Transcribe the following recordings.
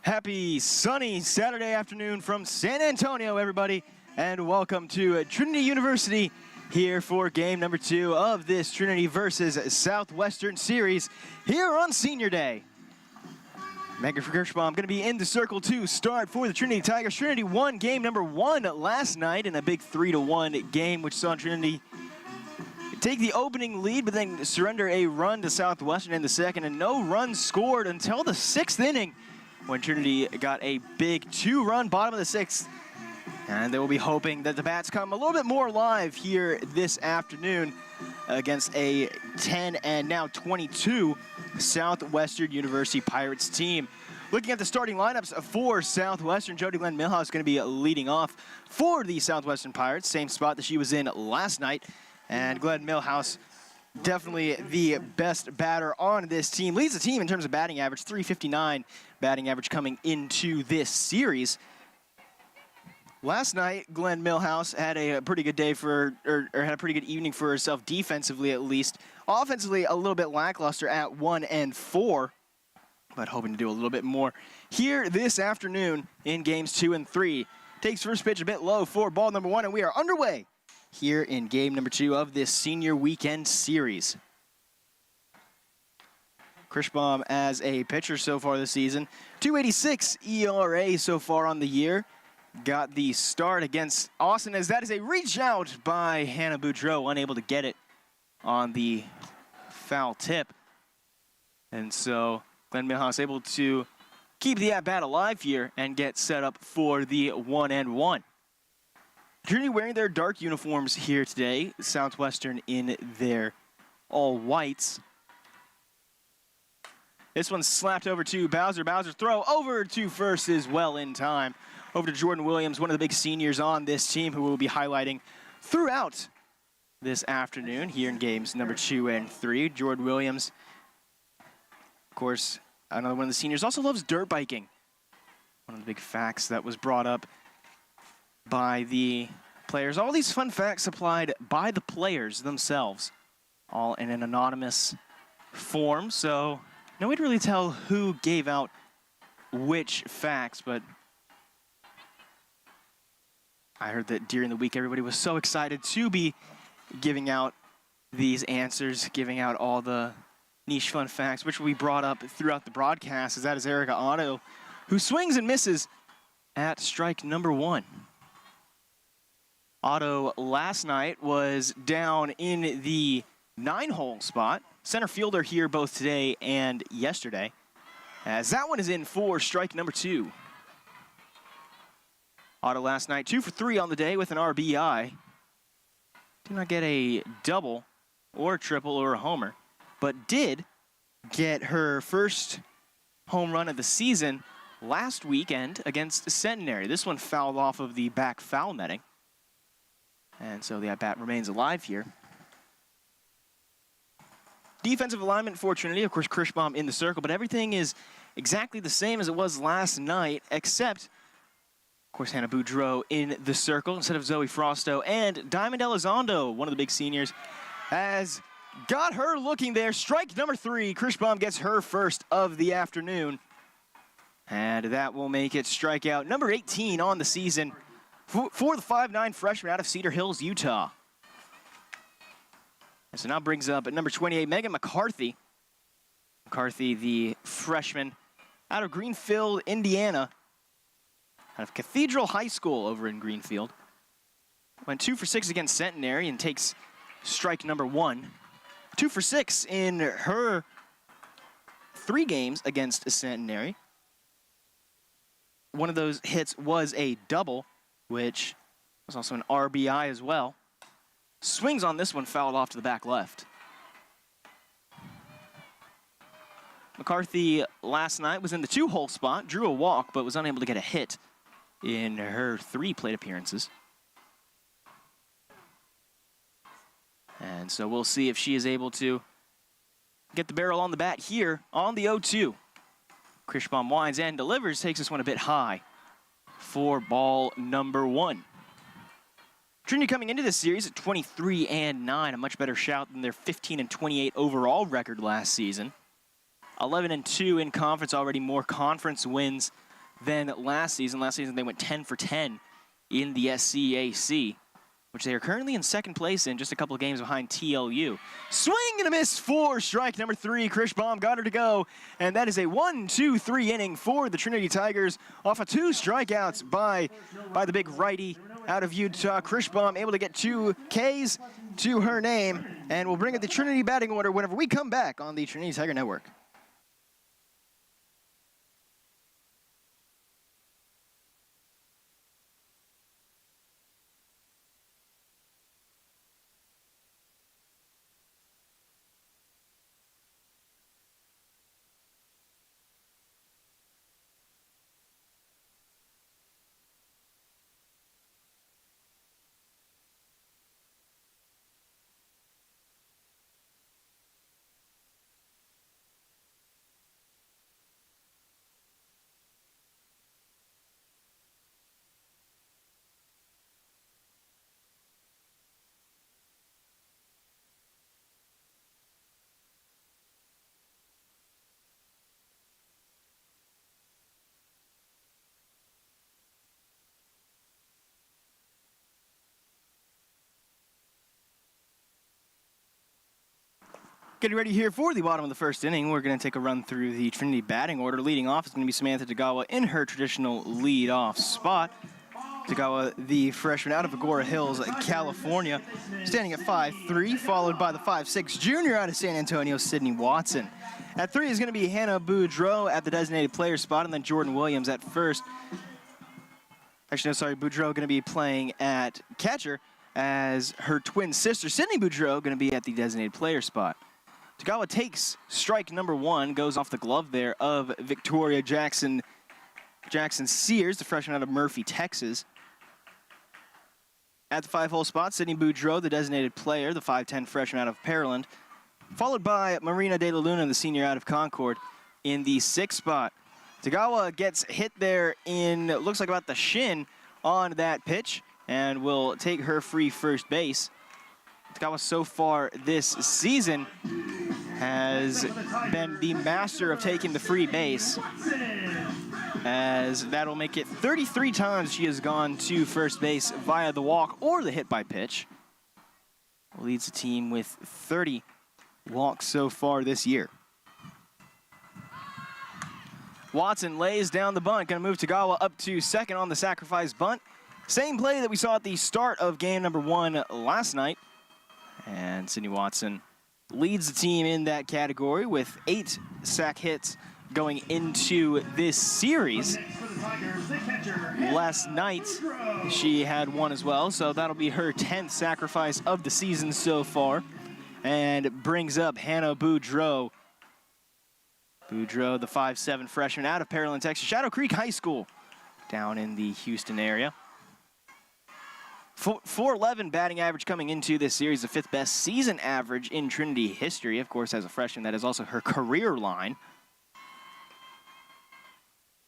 Happy sunny Saturday afternoon from San Antonio, everybody, and welcome to Trinity University here for game number 2 of this Trinity versus Southwestern series here on Senior Day. Megan Kirschbaum going to be in the circle to start for the Trinity Tigers. Trinity won game number 1 last night in a big 3-1 game, which saw Trinity take the opening lead, but then surrender a run to Southwestern in the second, and no runs scored until the 6th inning, when Trinity got a big 2-run bottom of the 6th. And they will be hoping that the bats come a little bit more alive here this afternoon against a 10 and now 22 Southwestern University Pirates team. Looking at the starting lineups for Southwestern, Jody Glenn Milhouse is going to be leading off for the Southwestern Pirates, same spot that she was in last night. And Glenn Milhouse, definitely the best batter on this team. Leads the team in terms of batting average, .359 batting average coming into this series. Last night, Glenn Milhouse had a pretty good day or had a pretty good evening for herself, defensively at least. Offensively, a little bit lackluster at 1-4, but hoping to do a little bit more here this afternoon in games 2 and 3. Takes first pitch a bit low for ball number 1, and we are underway here in game number 2 of this senior weekend series. Kirschbaum as a pitcher so far this season. .286 ERA so far on the year. Got the start against Austin, as that is a reach out by Hannah Boudreau, unable to get it on the foul tip. And so Glenn Milhouse able to keep the at-bat alive here and get set up for the 1-1. Trinity wearing their dark uniforms here today. Southwestern in their all whites. This one's slapped over to Bowser. Bowser throw over to first is well in time. Over to Jordan Williams, one of the big seniors on this team, who we'll be highlighting throughout this afternoon here in games number 2 and 3. Jordan Williams, of course, another one of the seniors, also loves dirt biking. One of the big facts that was brought up by the players. All these fun facts supplied by the players themselves, all in an anonymous form, so no way to really tell who gave out which facts, but I heard that during the week everybody was so excited to be giving out these answers, giving out all the niche fun facts, which we brought up throughout the broadcast, as that is Erica Otto, who swings and misses at strike number 1. Otto last night was down in the 9-hole spot. Center fielder here both today and yesterday, as that one is in for strike number 2. Otto last night 2 for 3 on the day with an RBI. Did not get a double or a triple or a homer, but did get her first home run of the season last weekend against Centenary. This one fouled off of the back foul netting, and so the at-bat remains alive here. Defensive alignment for Trinity, of course, Kirschbaum in the circle, but everything is exactly the same as it was last night, except, of course, Hannah Boudreau in the circle instead of Zoe Frosto, and Diamond Elizondo, one of the big seniors, has got her looking there. Strike number 3. Kirschbaum gets her first of the afternoon, and that will make it strikeout number 18 on the season for the 5'9" freshman out of Cedar Hills, Utah. And so now brings up at number 28, Megan McCarthy. McCarthy, the freshman out of Greenfield, Indiana, out of Cathedral High School over in Greenfield. Went 2 for 6 against Centenary and takes strike number 1. 2 for 6 in her 3 games against Centenary. One of those hits was a double, which was also an RBI as well. Swings on this one, fouled off to the back left. McCarthy last night was in the 2-hole spot, drew a walk, but was unable to get a hit in her 3 plate appearances. And so we'll see if she is able to get the barrel on the bat here on the 0-2. Kirschbaum winds and delivers, takes this one a bit high for ball number 1. Trinity coming into this series at 23-9, a much better shout than their 15-28 overall record last season. 11-2 in conference, already more conference wins than last season. Last season, they went 10 for 10 in the SCAC, which they are currently in second place in, just a couple of games behind TLU. Swing and a miss for strike number 3. Krishbaum got her to go, and that is a 1-2-3 inning for the Trinity Tigers off of 2 strikeouts by the big righty out of Utah. Krishbaum able to get 2 Ks to her name, and we'll bring up the Trinity batting order whenever we come back on the Trinity Tiger Network. Getting ready here for the bottom of the first inning. We're going to take a run through the Trinity batting order. Leading off is going to be Samantha Tagawa in her traditional lead-off spot. Tagawa, the freshman out of Agora Hills, California, standing at 5'3", followed by the 5'6" junior out of San Antonio, Sydney Watson. At 3 is going to be Hannah Boudreau at the designated player spot, and then Jordan Williams at first. Actually, no, sorry, Boudreau going to be playing at catcher, as her twin sister, Sydney Boudreau, going to be at the designated player spot. Tagawa takes strike number 1, goes off the glove there of Victoria Jackson Sears, the freshman out of Murphy, Texas. At the 5-hole spot, Sydney Boudreau, the designated player, the 5'10" freshman out of Pearland, followed by Marina De La Luna, the senior out of Concord, in the 6th spot. Tagawa gets hit there in, looks like about the shin on that pitch, and will take her free first base. Tagawa so far this season has been the master of taking the free base, as that'll make it 33 times she has gone to first base via the walk or the hit by pitch. Leads the team with 30 walks so far this year. Watson lays down the bunt, going to move Tagawa up to second on the sacrifice bunt. Same play that we saw at the start of game number 1 last night. And Sydney Watson leads the team in that category with 8 sack hits going into this series. Last night, she had 1 as well, so that'll be her 10th sacrifice of the season so far. And brings up Hannah Boudreau. Boudreau, the 5'7" freshman out of Pearland, Texas, Shadow Creek High School, down in the Houston area. 411 batting average coming into this series, the 5th best season average in Trinity history. Of course, as a freshman, that is also her career line.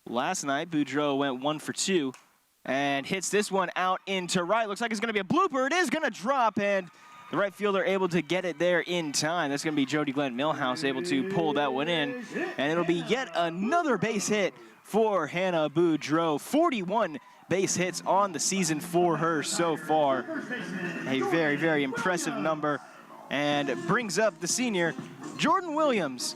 Last night, Boudreau went 1 for 2 and hits this one out into right. Looks like it's going to be a blooper. It is going to drop, and the right fielder able to get it there in time. That's going to be Jody Glenn Millhouse able to pull that one in, and it'll be yet another base hit for Hannah Boudreau. 41 base hits on the season for her so far. A very, very impressive number, and brings up the senior, Jordan Williams,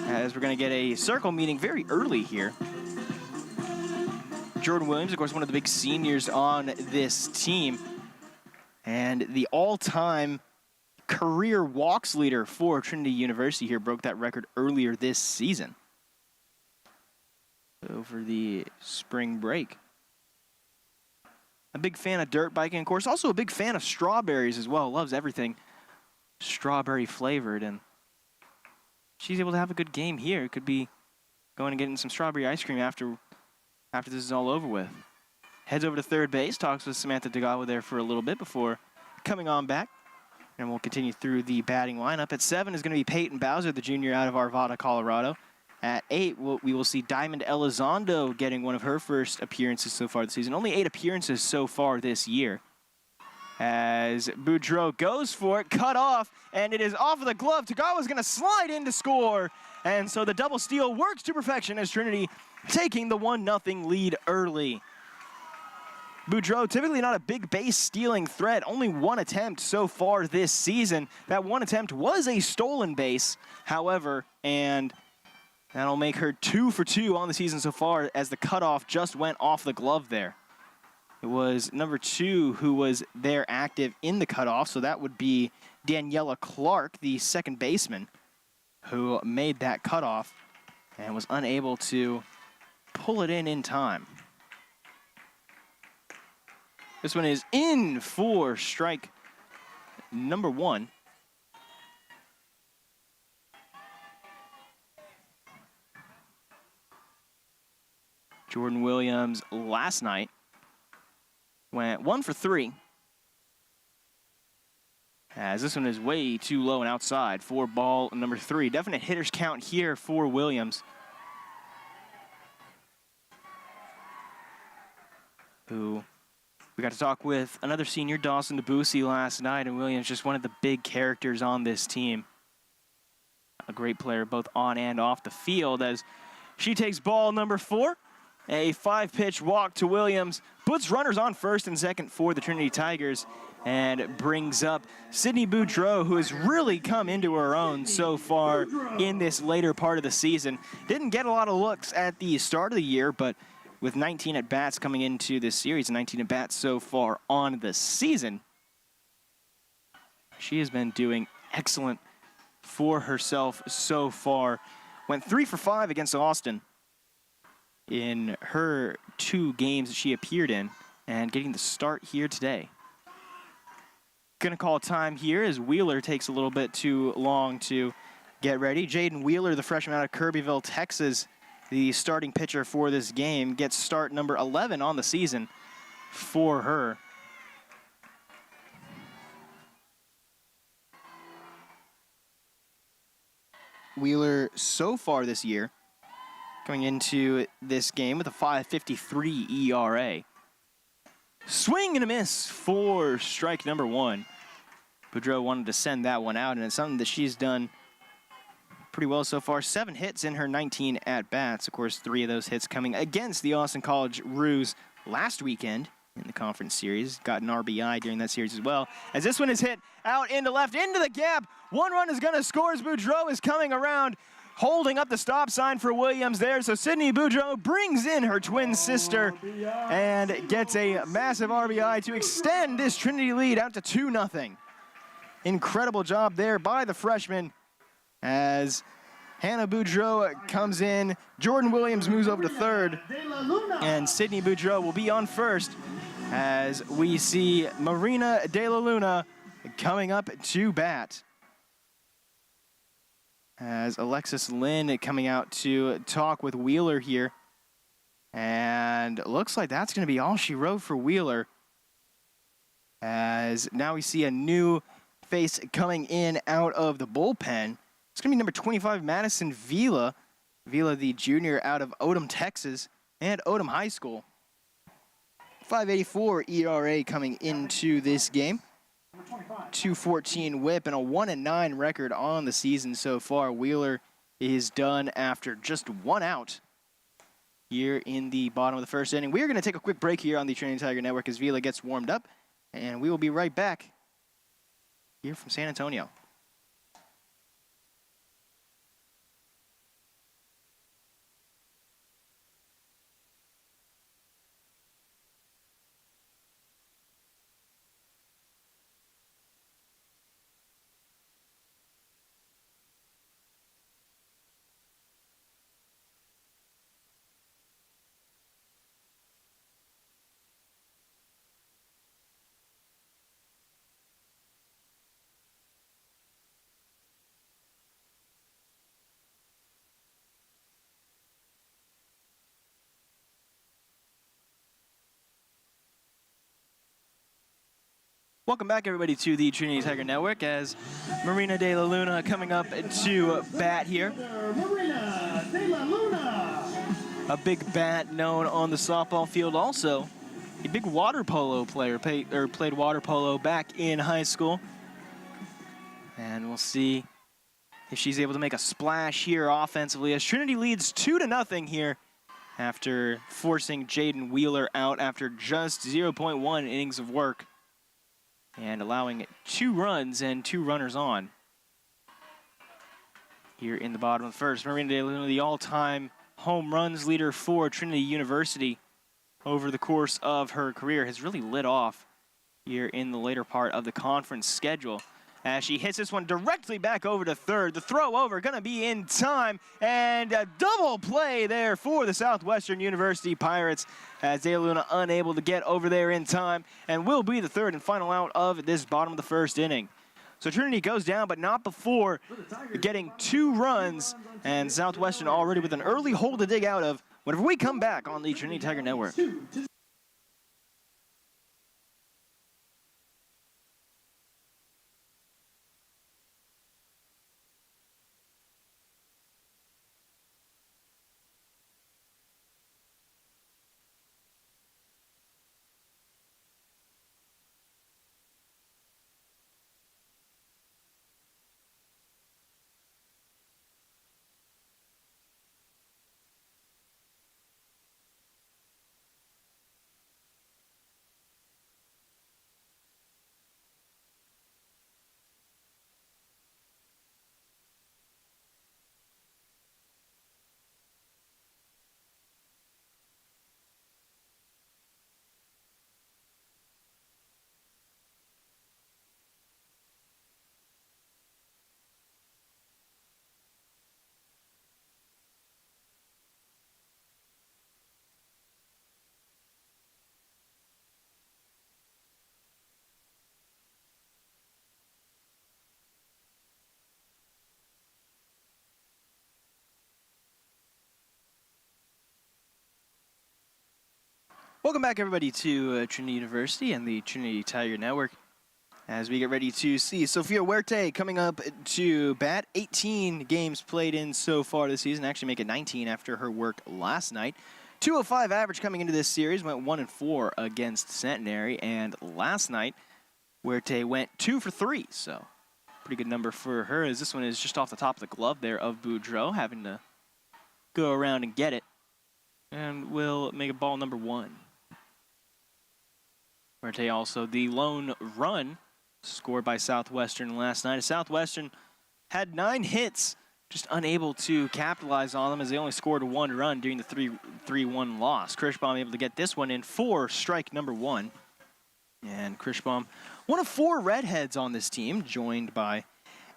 as we're going to get a circle meeting very early here. Jordan Williams, of course, one of the big seniors on this team, and the all-time career walks leader for Trinity University here, broke that record earlier this season, over the spring break. A big fan of dirt biking, of course, also a big fan of strawberries as well. Loves everything strawberry flavored, and she's able to have a good game here. Could be going and getting some strawberry ice cream after this is all over with. Heads over to third base, talks with Samantha Tagawa there for a little bit before coming on back. And we'll continue through the batting lineup. At 7 is going to be Peyton Bowser, the junior out of Arvada, Colorado. At 8, we will see Diamond Elizondo getting one of her first appearances so far this season. Only 8 appearances so far this year. as Boudreau goes for it, cut off, and it is off of the glove. Tagawa's going to slide in to score, and so the double steal works to perfection as Trinity taking the 1-0 lead early. Boudreau, typically not a big base stealing threat, only one attempt so far this season. That one attempt was a stolen base, however, and that'll make her 2 for 2 on the season so far as the cutoff just went off the glove there. It was number 2 who was there active in the cutoff, so that would be Daniela Clark, the second baseman, who made that cutoff and was unable to pull it in time. This one is in for strike number 1. Jordan Williams last night went 1 for 3. As this one is way too low and outside for ball number 3. Definite hitter's count here for Williams, who we got to talk with another senior, Dawson Debussy, last night, and Williams just one of the big characters on this team. A great player both on and off the field as she takes ball number 4. A 5-pitch walk to Williams, puts runners on first and second for the Trinity Tigers, and brings up Sydney Boudreau, who has really come into her own so far in this later part of the season. Didn't get a lot of looks at the start of the year, but with 19 at-bats coming into this series, 19 at-bats so far on the season, she has been doing excellent for herself so far. Went 3 for 5 against Austin in her 2 games that she appeared in, and getting the start here today. Gonna call time here as Wheeler takes a little bit too long to get ready. Jaden Wheeler, the freshman out of Kirbyville, Texas, the starting pitcher for this game, gets start number 11 on the season for her. Wheeler so far this year coming into this game with a 5.53 ERA. Swing and a miss for strike number 1. Boudreau wanted to send that one out, and it's something that she's done pretty well so far. 7 hits in her 19 at-bats. Of course, 3 of those hits coming against the Austin College Roos last weekend in the conference series. Got an RBI during that series as well. As this one is hit out into left, into the gap. 1 run is going to score as Boudreau is coming around, holding up the stop sign for Williams there. So Sydney Boudreau brings in her twin sister and gets a massive RBI to extend this Trinity lead out to 2-0. Incredible job there by the freshman as Hannah Boudreau comes in. Jordan Williams moves over to third, and Sydney Boudreau will be on first as we see Marina De La Luna coming up to bat. As Alexis Lynn coming out to talk with Wheeler here. And it looks like that's going to be all she wrote for Wheeler. As now we see a new face coming in out of the bullpen. It's going to be number 25, Madison Vila. Vila, the junior out of Odom, Texas, and Odom High School. 5.84 ERA coming into this game. 2.14 whip and a 1-9 record on the season so far. Wheeler is done after just 1 out here in the bottom of the first inning. We're going to take a quick break here on the Trinity Tiger Network as Vila gets warmed up, and we will be right back here from San Antonio. Welcome back, everybody, to the Trinity Tiger Network as Marina De La Luna coming up to bat here. A big bat known on the softball field also a big water polo player, played water polo back in high school. And we'll see if she's able to make a splash here offensively as Trinity leads 2-0 here after forcing Jaden Wheeler out after just 0.1 innings of work and allowing 2 runs and 2 runners on here in the bottom of the first. Marina De Luna, the all-time home runs leader for Trinity University over the course of her career, has really lit off here in the later part of the conference schedule as she hits this one directly back over to third. The throw over going to be in time, and a double play there for the Southwestern University Pirates as De Luna unable to get over there in time and will be the third and final out of this bottom of the first inning. So Trinity goes down, but not before getting 2 runs, and Southwestern already with an early hole to dig out of whenever we come back on the Trinity Tiger Network. Welcome back, everybody, to Trinity University and the Trinity Tiger Network as we get ready to see Sofia Huerte coming up to bat. 18 games played in so far this season, actually make it 19 after her work last night. 205 average coming into this series, went 1-4 against Centenary, and last night Huerte went 2 for 3, so pretty good number for her as this one is just off the top of the glove there of Boudreaux, having to go around and get it, and will make it ball number 1. Huerte also the lone run scored by Southwestern last night. Southwestern had 9 hits, just unable to capitalize on them as they only scored 1 run during the 3-1 loss. Kirschbaum able to get this one in for strike number 1. And Kirschbaum, one of 4 redheads on this team, joined by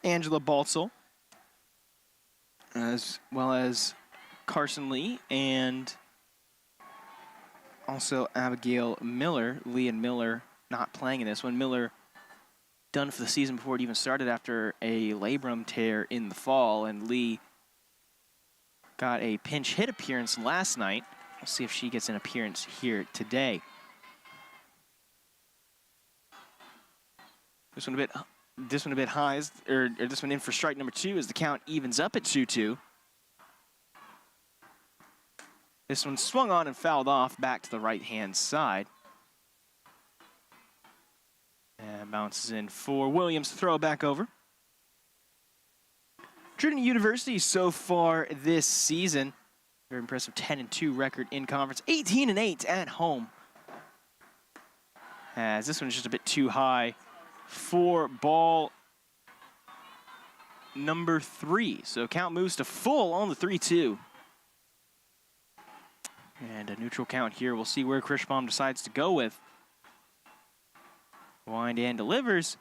Angela Baltzel, as well as Carson Lee and also Abigail Miller. Lee and Miller not playing in this one. Miller done for the season before it even started after a labrum tear in the fall, and Lee got a pinch hit appearance last night. We'll see if she gets an appearance here today. This one a bit high, or this one in for strike number 2 as the count evens up at 2-2. This one swung on and fouled off back to the right-hand side. And bounces in for Williams to throw back over. Trinity University so far this season, very impressive 10-2 record in conference, 18-8 at home. As this one's just a bit too high for ball number 3. So count moves to full on the 3-2. And a neutral count here. We'll see where Kirschbaum decides to go with. Wind and delivers.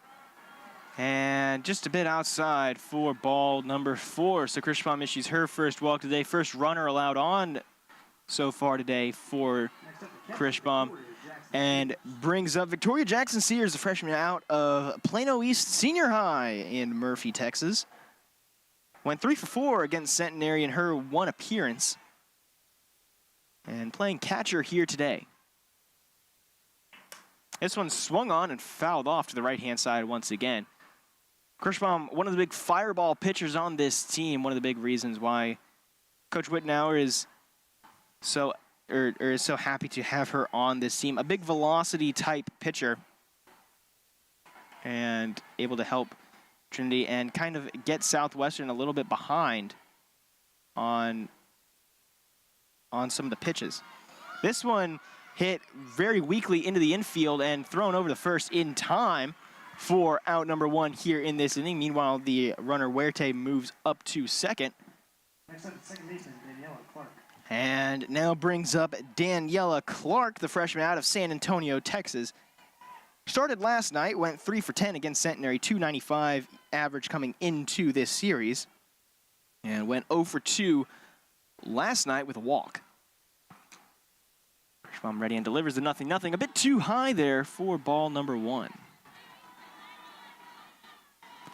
And just a bit outside for ball number 4. So Kirschbaum issues her first walk today. First runner allowed on so far today for Kirschbaum. And brings up Victoria Jackson Sears, a freshman out of Plano East Senior High in Murphy, Texas. Went 3 for 4 against Centenary in her 1 appearance. And playing catcher here today. This one swung on and fouled off to the right-hand side once again. Kirschbaum, one of the big fireball pitchers on this team, one of the big reasons why Coach Wittenauer is so is so happy to have her on this team. A big velocity type pitcher and able to help Trinity and kind of get Southwestern a little bit behind on some of the pitches. This one hit very weakly into the infield and thrown over to first in time for out number 1 here in this inning. Meanwhile, the runner Huerte moves up to second. Next up, second baseman, Daniela Clark. And now brings up Daniela Clark, the freshman out of San Antonio, Texas. Started last night, went 3 for 10 against Centenary, 295 average coming into this series. And went 0 for 2 last night with a walk. Kirschbaum ready and delivers the 0-0. A bit too high there for ball number 1.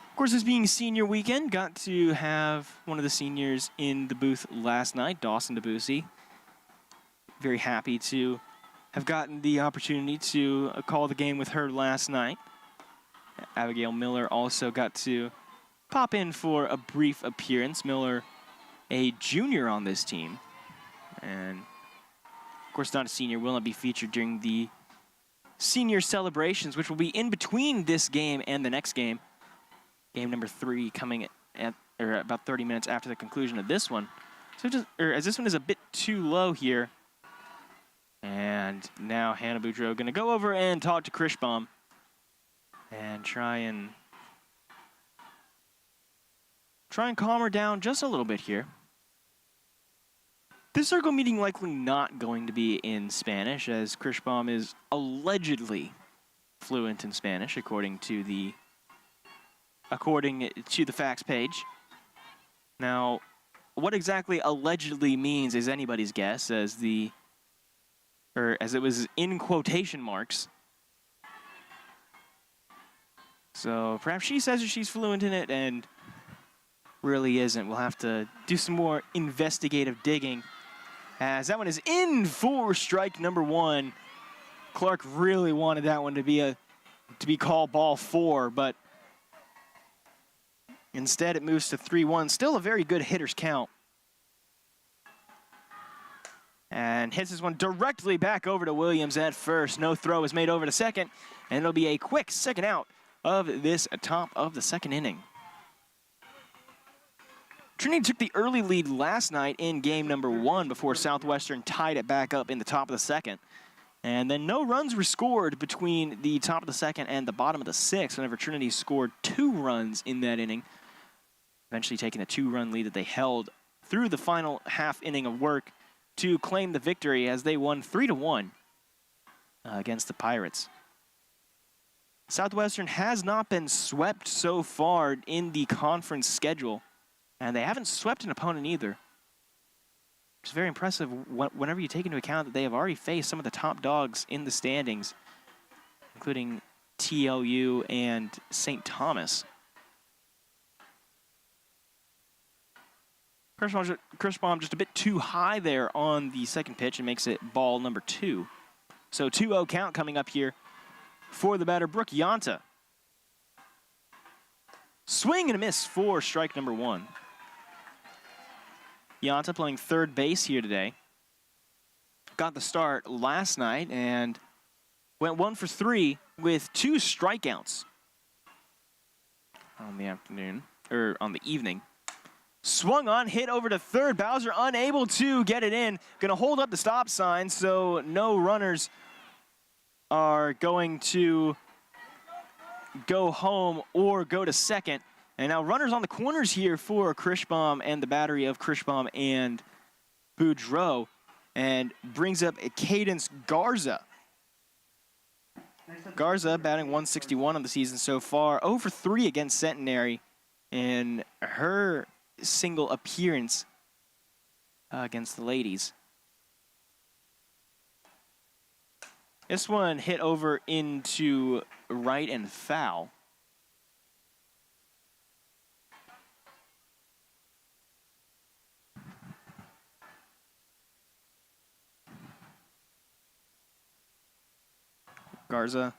Of course, this being senior weekend, got to have one of the seniors in the booth last night, Dawson Debussy. Very happy to have gotten the opportunity to call the game with her last night. Abigail Miller also got to pop in for a brief appearance. Miller, a junior on this team. And, of course, not a senior, will not be featured during the senior celebrations, which will be in between this game and the next game. Game number 3 coming at about 30 minutes after the conclusion of this one. So as this one is a bit too low here. And now Hannah Boudreau going to go over and talk to Kirschbaum and try and calm her down just a little bit here. This circle meeting likely not going to be in Spanish, as Kirschbaum is allegedly fluent in Spanish, according to the facts page. Now, what exactly allegedly means is anybody's guess, as it was in quotation marks. So perhaps she says that she's fluent in it and really isn't. We'll have to do some more investigative digging, as that one is in for strike number 1. Clark really wanted that one to be called ball 4, but instead, it moves to 3-1. Still a very good hitter's count. And hits this one directly back over to Williams at first. No throw is made over to second, and it'll be a quick second out of this top of the second inning. Trinity took the early lead last night in game number 1 before Southwestern tied it back up in the top of the second. And then no runs were scored between the top of the second and the bottom of the 6th whenever Trinity scored 2 runs in that inning, eventually taking a 2-run lead that they held through the final half inning of work to claim the victory as they won 3-1 against the Pirates. Southwestern has not been swept so far in the conference schedule, and they haven't swept an opponent either. It's very impressive whenever you take into account that they have already faced some of the top dogs in the standings, including TLU and St. Thomas. Kirschbaum just a bit too high there on the second pitch and makes it ball number 2. So 2-0 count coming up here for the batter, Brooke Yanta. Swing and a miss for strike number 1. Yanta playing third base here today. Got the start last night and went 1 for 3 with 2 strikeouts on the evening. Swung on, hit over to third. Bowser unable to get it in. Gonna hold up the stop sign, so no runners are going to go home or go to second. And now runners on the corners here for Kirschbaum and the battery of Kirschbaum and Boudreau, and brings up Cadence Garza. Garza batting 161 on the season so far, 0 for 3 against Centenary in her single appearance against the ladies. This one hit over into right and foul. Garza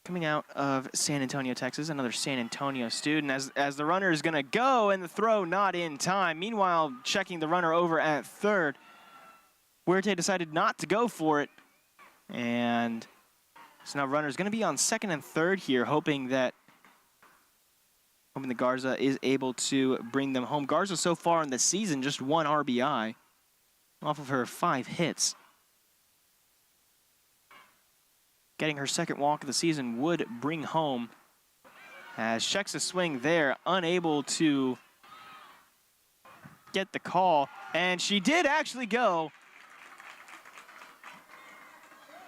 coming out of San Antonio, Texas, another San Antonio student, as the runner is going to go and the throw not in time. Meanwhile, checking the runner over at third Huerte decided not to go for it. And so now runner's going to be on second and third here, hoping that Garza is able to bring them home. Garza so far in the season, just 1 RBI off of her 5 hits. Getting her second walk of the season would bring home, as checks a swing there, unable to get the call. And she did actually go.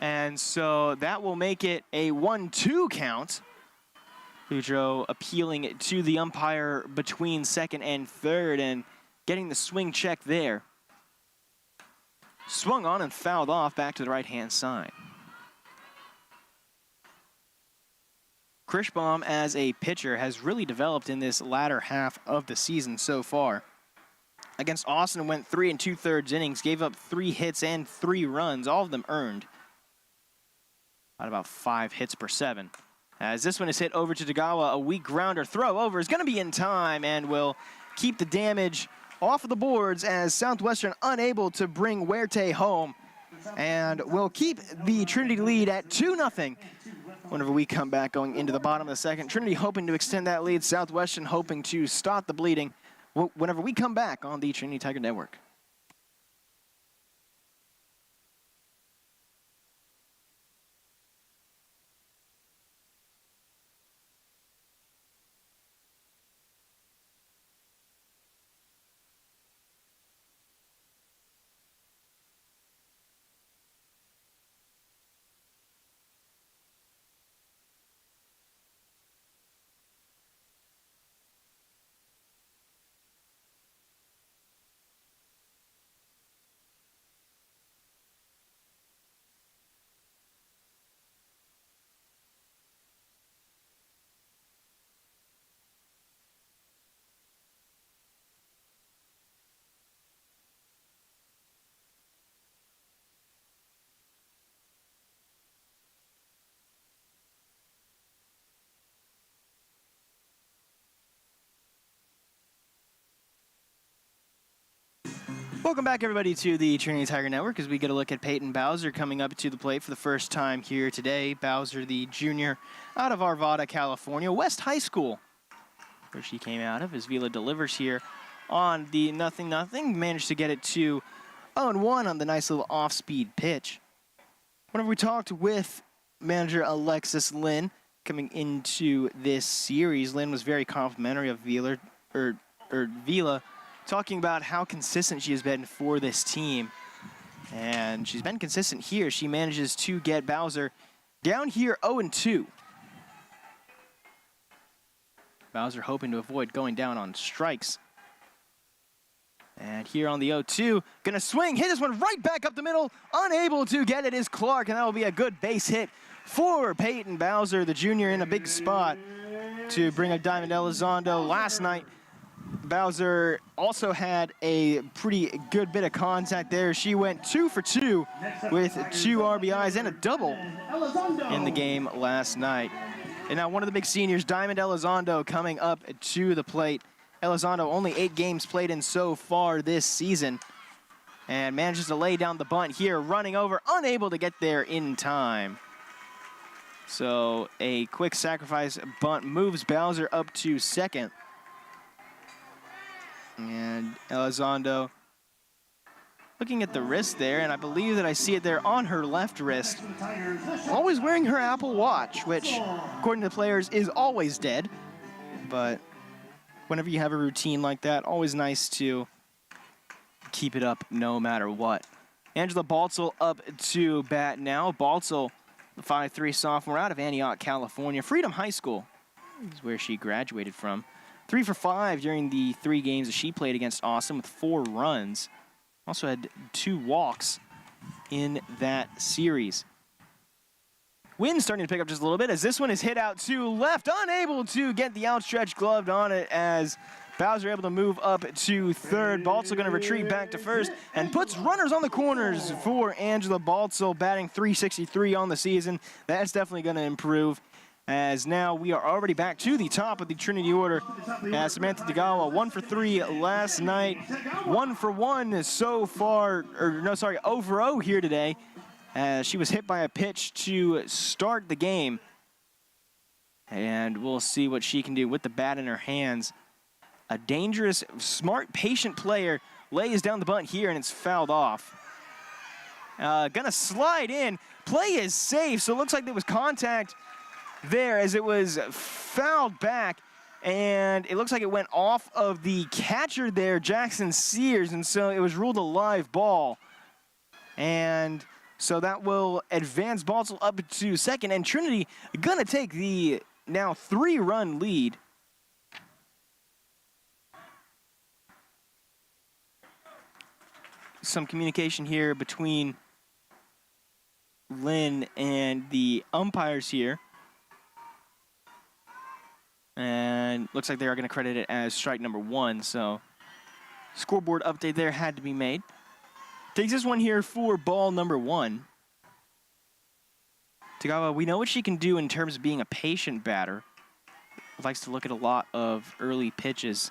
And so that will make it a 1-2 count. Boudreaux appealing to the umpire between second and third and getting the swing check there. Swung on and fouled off back to the right-hand side. Krischbaum, as a pitcher, has really developed in this latter half of the season so far. Against Austin, went 3 2/3 innings, gave up 3 hits and 3 runs, all of them earned. At about 5 hits per 7. As this one is hit over to Tagawa, a weak grounder throw over is going to be in time and will keep the damage off of the boards, as Southwestern unable to bring Huerte home, and will keep the Trinity lead at 2-0 whenever we come back going into the bottom of the second. Trinity hoping to extend that lead, Southwestern hoping to stop the bleeding whenever we come back on the Trinity Tiger Network. Welcome back, everybody, to the Trinity Tiger Network as we get a look at Peyton Bowser coming up to the plate for the first time here today. Bowser, the junior out of Arvada, California, West High School, where she came out of, as Vila delivers here on the 0-0. Managed to get it to 0-1 on the nice little off-speed pitch. Whenever we talked with manager Alexis Lynn coming into this series, Lynn was very complimentary of Vila, talking about how consistent she has been for this team. And she's been consistent here. She manages to get Bowser down here 0-2. Bowser hoping to avoid going down on strikes. And here on the 0-2, gonna swing, hit this one right back up the middle. Unable to get it is Clark, and that will be a good base hit for Peyton Bowser, the junior, in a big spot to bring up Diamond Elizondo. Last night, Bowser also had a pretty good bit of contact there. She went 2 for 2 with 2 RBIs and a double in the game last night. And now one of the big seniors, Diamond Elizondo, coming up to the plate. Elizondo only 8 games played in so far this season, and manages to lay down the bunt here, running over, unable to get there in time. So a quick sacrifice bunt moves Bowser up to second. And Elizondo looking at the wrist there, and I believe that I see it there on her left wrist. Always wearing her Apple Watch, which, according to the players, is always dead. But whenever you have a routine like that, always nice to keep it up no matter what. Angela Baltzel up to bat now. Baltzel, the 5'3" sophomore out of Antioch, California. Freedom High School is where she graduated from. 3 for 5 during the 3 games that she played against Austin with 4 runs. Also had 2 walks in that series. Wind starting to pick up just a little bit as this one is hit out to left, unable to get the outstretched glove on it, as Bowser able to move up to third. Baltzel going to retreat back to first and puts runners on the corners for Angela Baltzel, batting .363 on the season. That's definitely going to improve. as now we are already back to the top of the Trinity order. As Samantha Tagawa 1 for 3 last night, 1 for 1 so far, or no, sorry, 0 for 0 here today. She was hit by a pitch to start the game. And we'll see what she can do with the bat in her hands. A dangerous, smart, patient player lays down the bunt here, and it's fouled off. Gonna slide in. Play is safe, so it looks like there was contact there as it was fouled back, and it looks like it went off of the catcher there, Jackson Sears, and so it was ruled a live ball. And so that will advance Baltzell up to second, and Trinity gonna take the now 3-run lead. Some communication here between Lynn and the umpires here. And looks like they are going to credit it as strike number 1, so scoreboard update there had to be made. Takes this one here for ball number 1. Tagawa, we know what she can do in terms of being a patient batter. Likes to look at a lot of early pitches.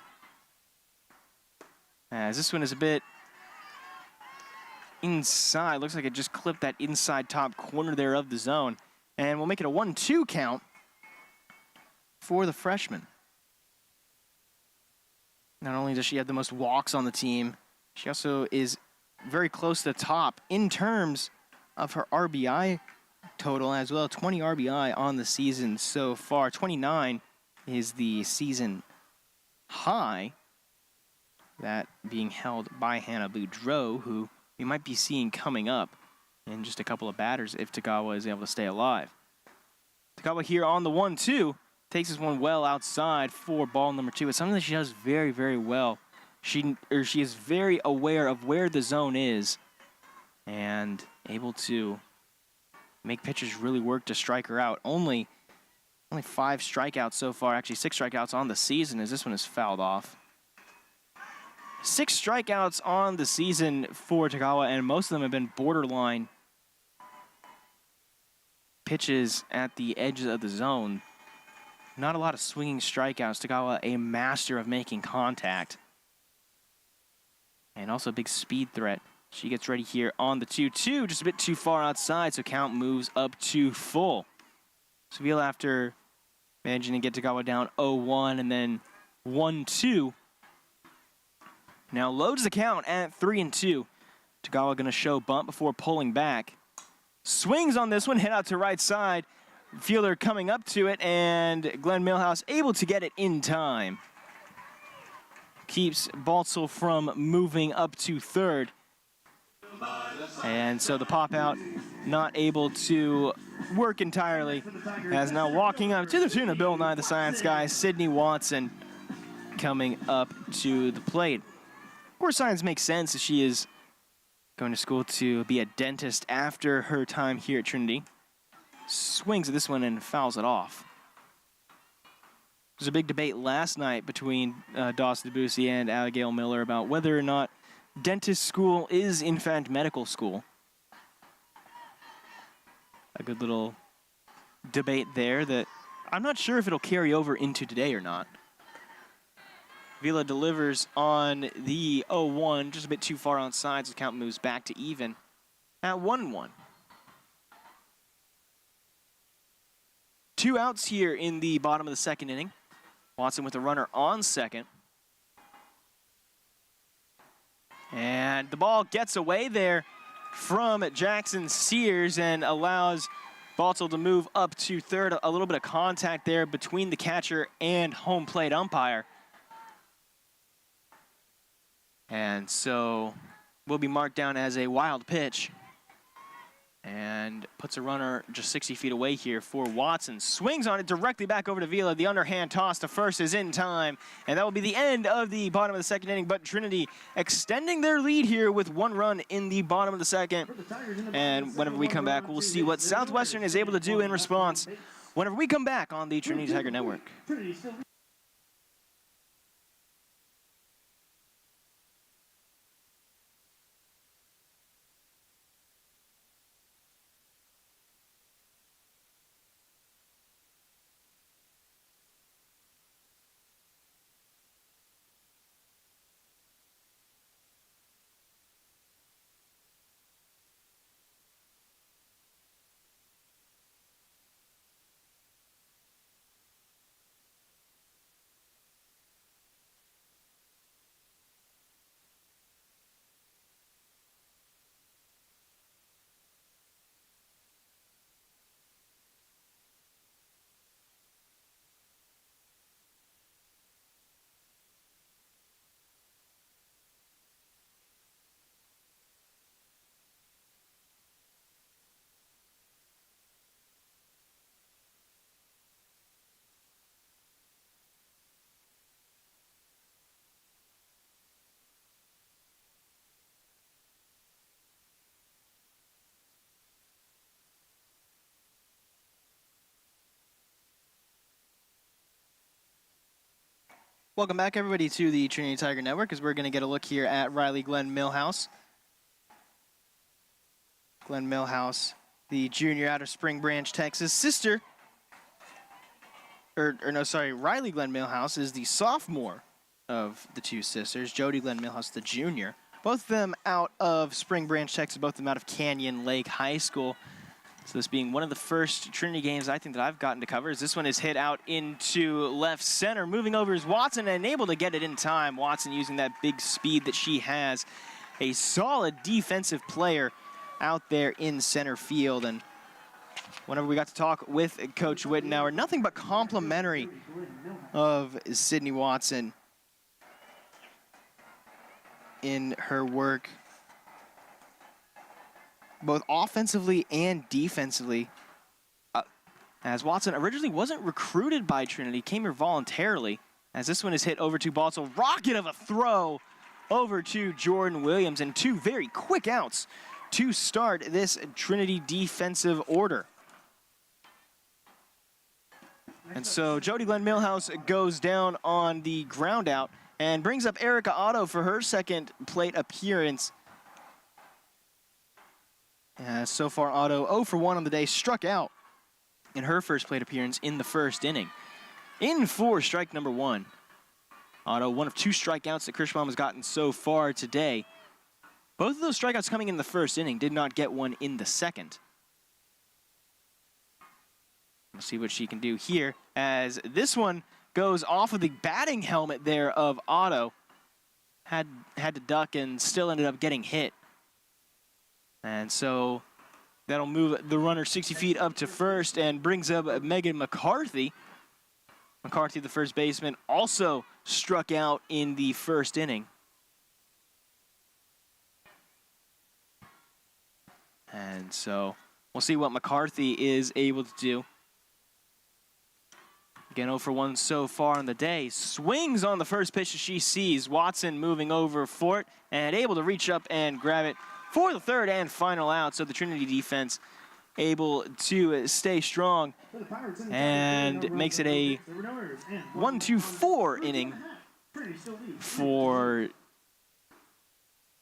As this one is a bit inside. Looks like it just clipped that inside top corner there of the zone. And we'll make it a 1-2 count for the freshman. Not only does she have the most walks on the team, she also is very close to the top in terms of her RBI total as well. 20 RBI on the season so far. 29 is the season high. That being held by Hannah Boudreau, who we might be seeing coming up in just a couple of batters if Tagawa is able to stay alive. Tagawa here on the 1-2. Takes this one well outside for ball number 2. It's something that she does very, very well. She is very aware of where the zone is and able to make pitchers really work to strike her out. Only 5 strikeouts so far, actually 6 strikeouts on the season as this one is fouled off. 6 strikeouts on the season for Tagawa, and most of them have been borderline pitches at the edges of the zone. Not a lot of swinging strikeouts. Tagawa, a master of making contact. And also a big speed threat. She gets ready here on the 2-2, just a bit too far outside, so count moves up to full. Seville, after managing to get Tagawa down 0-1 and then 1-2, now loads the count at 3-2. Tagawa gonna show bunt before pulling back. Swings on this one, hit out to right side. Fielder coming up to it, and Glenn Millhouse able to get it in time. Keeps Baltzell from moving up to third. And so the pop out not able to work entirely, as now walking up to the tune of Bill Nye the Science Guy, Sydney Watson coming up to the plate. Of course, science makes sense as she is going to school to be a dentist after her time here at Trinity. Swings at this one and fouls it off. There was a big debate last night between Dawson Debussy and Abigail Miller about whether or not dentist school is in fact medical school. A good little debate there that I'm not sure if it'll carry over into today or not. Vila delivers on the 0-1, just a bit too far outside, so the count moves back to even at 1-1. 2 outs here in the bottom of the second inning. Watson with a runner on second. And the ball gets away there from Jackson Sears and allows Baltzell to move up to third. A little bit of contact there between the catcher and home plate umpire. And so will be marked down as a wild pitch. And puts a runner just 60 feet away here for Watson. Swings on it directly back over to Vila. The underhand toss to first is in time. And that will be the end of the bottom of the second inning. But Trinity extending their lead here with 1 run in the bottom of the second. And whenever we come back, we'll see what Southwestern is able to do in response whenever we come back on the Trinity Tiger Network. Welcome back, everybody, to the Trinity Tiger Network, as we're going to get a look here at Riley Glenn Millhouse. Glenn Millhouse, the junior out of Spring Branch, Texas. Riley Glenn Millhouse is the sophomore of the two sisters. Jody Glenn Millhouse, the junior. Both of them out of Spring Branch, Texas, both of them out of Canyon Lake High School. So this being one of the first Trinity games I think that I've gotten to cover, as this one is hit out into left center. Moving over is Watson and able to get it in time. Watson using that big speed that she has. A solid defensive player out there in center field. And whenever we got to talk with Coach Wittenauer, nothing but complimentary of Sydney Watson in her work, both offensively and defensively. As Watson originally wasn't recruited by Trinity, came here voluntarily. As this one is hit over to Baltzell, rocket of a throw over to Jordan Williams, and two very quick outs to start this Trinity defensive order. And so Jody Glenn Millhouse goes down on the ground out and brings up Erica Otto for her second plate appearance. So far, Otto 0 for 1 on the day, struck out in her first plate appearance in the first inning. In for strike number 1. Otto, one of 2 strikeouts that Kirschbaum has gotten so far today. Both of those strikeouts coming in the first inning, did not get one in the second. We'll see what she can do here, as this one goes off of the batting helmet there of Otto. Had to duck and still ended up getting hit. And so that'll move the runner 60 feet up to first and brings up Megan McCarthy. McCarthy, the first baseman, also struck out in the first inning. And so we'll see what McCarthy is able to do. Again, 0 for 1 so far on the day. Swings on the first pitch that she sees. Watson moving over for it and able to reach up and grab it for the third and final out. So the Trinity defense able to stay strong and makes it a 1-2-4 inning for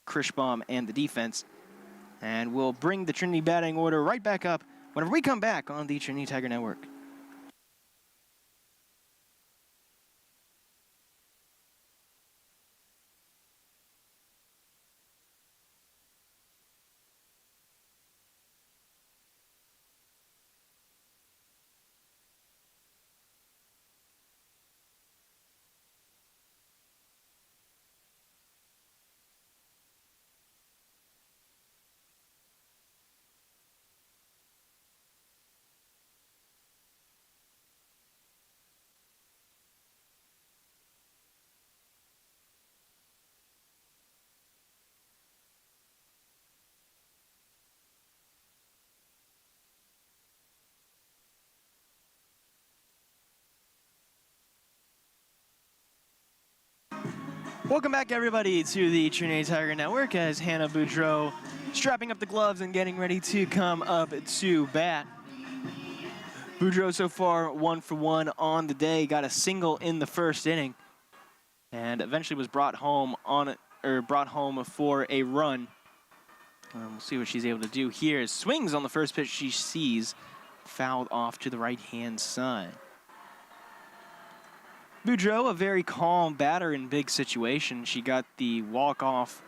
Kirschbaum and the defense. And we'll bring the Trinity batting order right back up whenever we come back on the Trinity Tiger Network. Welcome back, everybody, to the Trinity Tiger Network, as Hannah Boudreau strapping up the gloves and getting ready to come up to bat. Boudreau so far 1 for 1 on the day, got a single in the first inning, and eventually was brought home for a run. We'll see what she's able to do here. Swings on the first pitch she sees, fouled off to the right-hand side. Boudreau, a very calm batter in big situations. She got the walk-off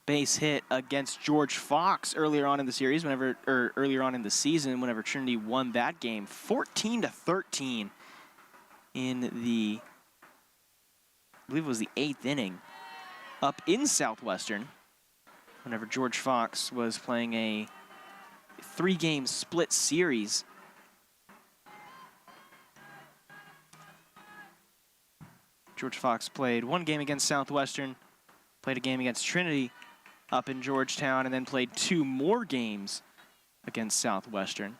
base hit against George Fox earlier on in the series, earlier on in the season, whenever Trinity won that game, 14-13 in the, I believe it was the 8th inning, up in Southwestern, whenever George Fox was playing a 3-game split series. George Fox played 1 game against Southwestern, played a game against Trinity up in Georgetown, and then played 2 more games against Southwestern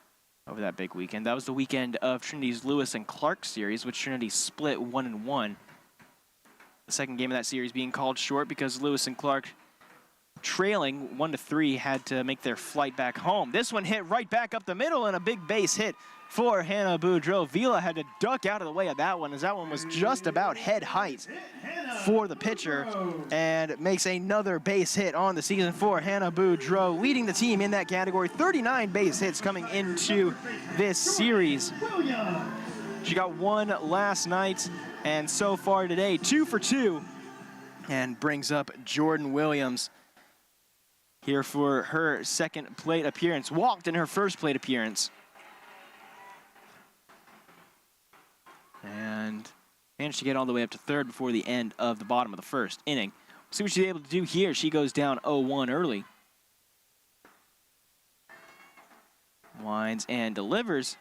over that big weekend. That was the weekend of Trinity's Lewis and Clark series, which Trinity split 1-1. The second game of that series being called short because Lewis and Clark trailing 1-3 had to make their flight back home. This one hit right back up the middle and a big base hit for Hannah Boudreau. Vila had to duck out of the way of that one as that one was just about head height for the pitcher and makes another base hit on the season for Hannah Boudreau, leading the team in that category. 39 base hits coming into this series. She got one last night and so far today 2 for 2 and brings up Jordan Williams here for her second plate appearance. Walked in her first plate appearance. And managed to get all the way up to third before the end of the bottom of the first inning. We'll see what she's able to do here. She goes down 0-1 early. Winds and delivers.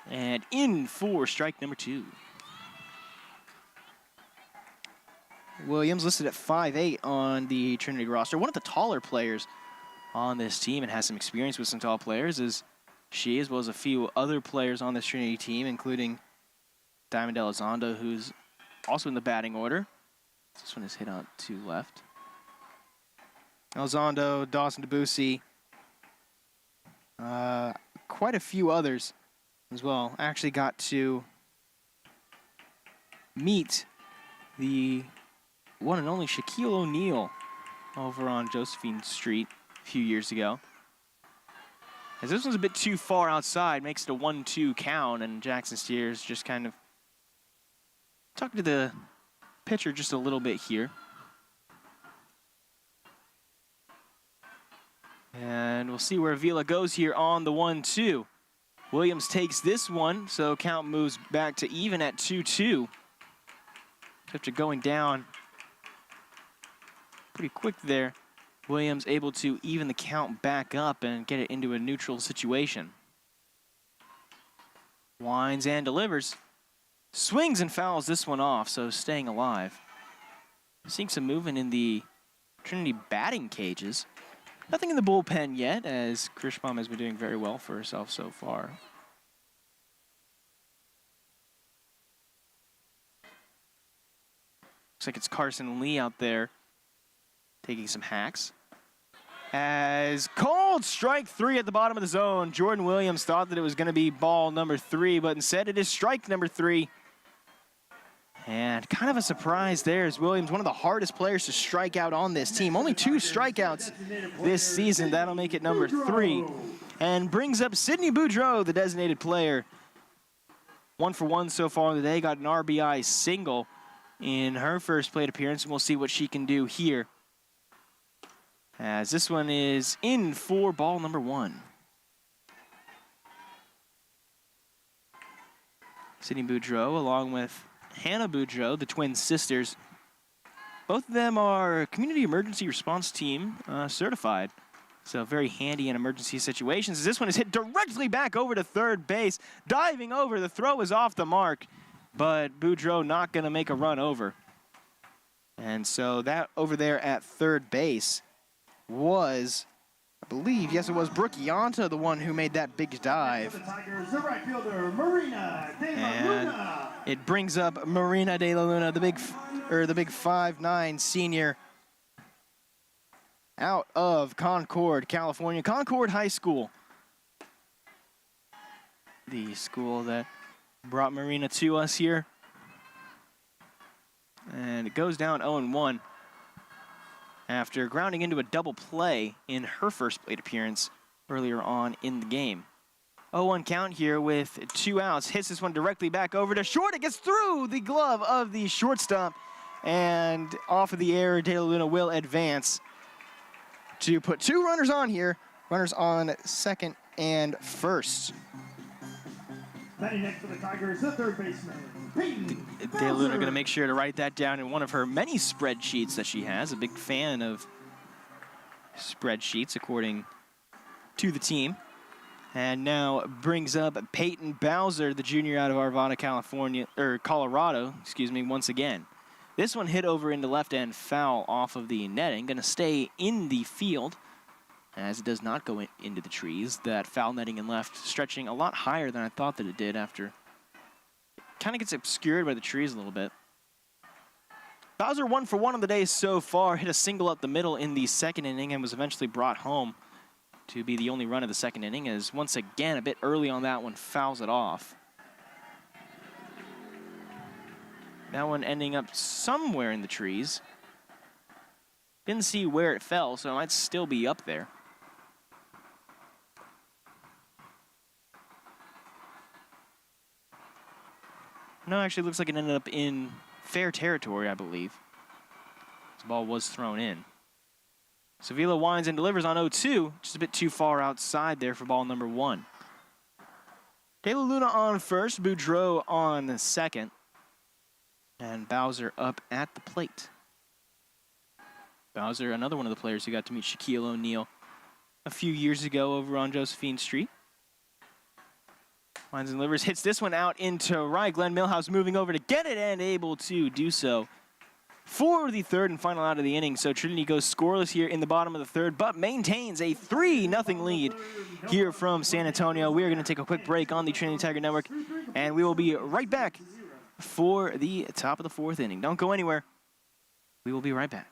And in for strike number 2. Williams listed at 5'8" on the Trinity roster. One of the taller players on this team and has some experience with some tall players is she, as well as a few other players on this Trinity team, including Diamond Elizondo, who's also in the batting order. This one is hit out to left. Elizondo, Dawson Debussy, quite a few others as well. I actually got to meet the one and only Shaquille O'Neal over on Josephine Street a few years ago. As this one's a bit too far outside, makes it a 1-2 count, and Jackson Steers just kind of talking to the pitcher just a little bit here. And we'll see where Vila goes here on the 1-2. Williams takes this one, so count moves back to even at 2-2. After going down pretty quick there, Williams able to even the count back up and get it into a neutral situation. Winds and delivers. Swings and fouls this one off, so staying alive. Seeing some movement in the Trinity batting cages. Nothing in the bullpen yet, as Krishbaum has been doing very well for herself so far. Looks like it's Carson Lee out there taking some hacks. As called strike 3 at the bottom of the zone. Jordan Williams thought that it was going to be ball number 3, but instead it is strike number 3. And kind of a surprise there as Williams, one of the hardest players to strike out on this team. Only 2 strikeouts this season. That'll make it number 3. And brings up Sydney Boudreau, the designated player. 1 for 1 so far today. Got an RBI single in her first plate appearance, and we'll see what she can do here. As this one is in for ball number 1. Sydney Boudreau along with Hannah Boudreau, the twin sisters. Both of them are Community Emergency Response Team certified. So very handy in emergency situations. This one is hit directly back over to third base. Diving over, the throw is off the mark, but Boudreau not gonna make a run over. And so that over there at third base was, I believe, yes it was Brooke Yonta, the one who made that big dive. And it brings up Marina De La Luna, the big 5'9" senior out of Concord, California. Concord High School. The school that brought Marina to us here. And it goes down 0-1 after grounding into a double play in her first plate appearance earlier on in the game. 0-1 count here with 2 outs. Hits this one directly back over to short. It gets through the glove of the shortstop. And off of the air, De La Luna will advance to put 2 runners on here. Runners on second and first. Batting next for the Tigers, the third baseman, Peyton De La Luna going to make sure to write that down in one of her many spreadsheets that she has. A big fan of spreadsheets, according to the team. And now brings up Peyton Bowser, the junior out of Arvada, Colorado, once again. This one hit over into left end foul off of the netting. Going to stay in the field as it does not go into the trees. That foul netting in left stretching a lot higher than I thought that it did after. Kind of gets obscured by the trees a little bit. Bowser 1 for 1 on the day so far, hit a single up the middle in the second inning and was eventually brought home to be the only run of the second inning, as once again, a bit early on that one, fouls it off. That one ending up somewhere in the trees. Didn't see where it fell, so it might still be up there. No, actually looks like it ended up in fair territory, I believe. This ball was thrown in. Sevilla winds and delivers on 0-2, just a bit too far outside there for ball number 1. De La Luna on first, Boudreau on second, and Bowser up at the plate. Bowser, another one of the players who got to meet Shaquille O'Neal a few years ago over on Josephine Street. Winds and delivers, hits this one out into right. Glenn Milhouse moving over to get it and able to do so for the third and final out of the inning. So Trinity goes scoreless here in the bottom of the third, but maintains a 3-0 lead here from San Antonio. We are going to take a quick break on the Trinity Tiger Network, and we will be right back for the top of the fourth inning. Don't go anywhere. We will be right back.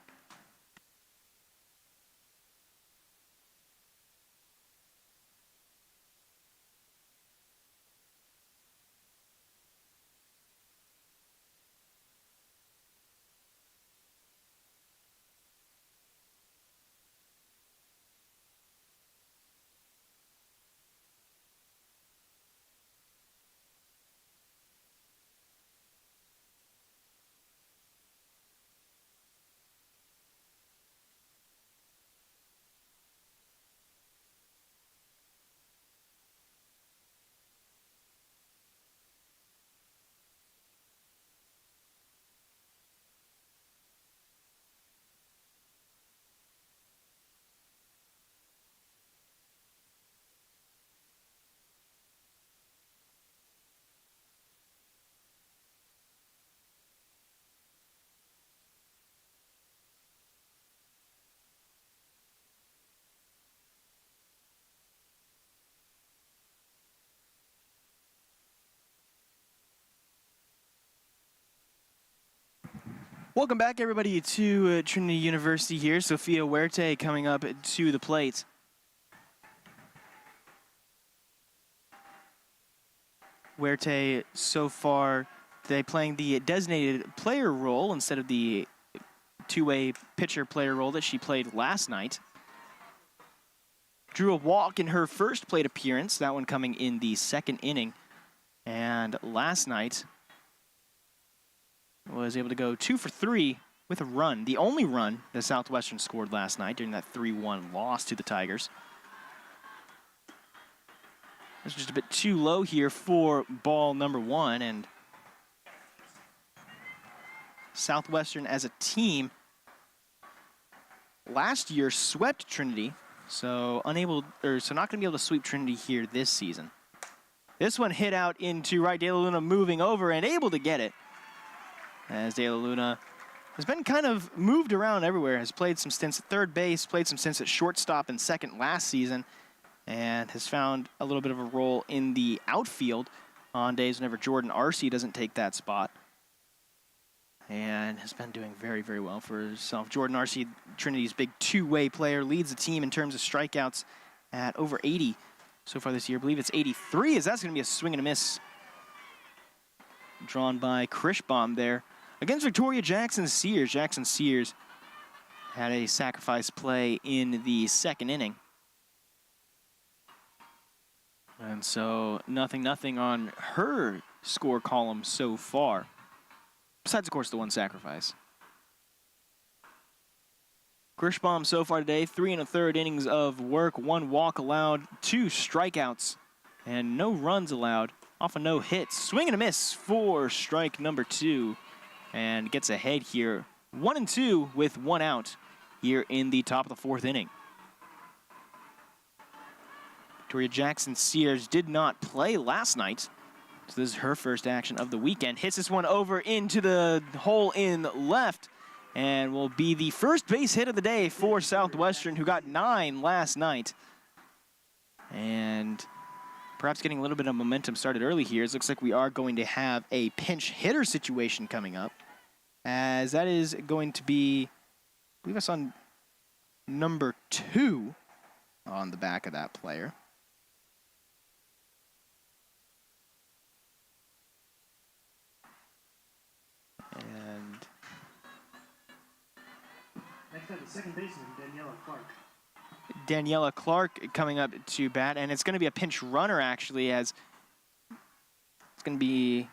Welcome back, everybody, to Trinity University here. Sophia Huerte coming up to the plate. Huerte so far today playing the designated player role instead of the two-way pitcher player role that she played last night. Drew a walk in her first plate appearance, that one coming in the second inning. And last night was able to go 2 for 3 with a run. The only run that Southwestern scored last night during that 3-1 loss to the Tigers. It's just a bit too low here for ball number 1, and Southwestern as a team last year swept Trinity, so not going to be able to sweep Trinity here this season. This one hit out into right. De La Luna moving over and able to get it, as De La Luna has been kind of moved around everywhere, has played some stints at third base, played some stints at shortstop and second last season, and has found a little bit of a role in the outfield on days whenever Jordan Arcee doesn't take that spot, and has been doing very, very well for herself. Jordan Arcee, Trinity's big two-way player, leads the team in terms of strikeouts at over 80 so far this year. I believe it's 83, as that's going to be a swing and a miss drawn by Krishbaum there against Victoria Jackson Sears. Jackson Sears had a sacrifice play in the second inning. And so nothing on her score column so far. Besides, of course, the one sacrifice. Krishbaum so far today, 3 1/3 innings of work, 1 walk allowed, 2 strikeouts, and no runs allowed off of no hits. Swing and a miss for strike number 2, and gets ahead here, 1-2 with 1 out here in the top of the fourth inning. Victoria Jackson Sears did not play last night, so this is her first action of the weekend. Hits this one over into the hole in left, and will be the first base hit of the day for Southwestern, who got 9 last night. And perhaps getting a little bit of momentum started early here. It looks like we are going to have a pinch hitter situation coming up. as that is going to be, I believe that's on number 2 on the back of that player. And next up, the second baseman, Daniela Clark. Daniela Clark coming up to bat, and it's going to be a pinch runner, actually, as it's going to be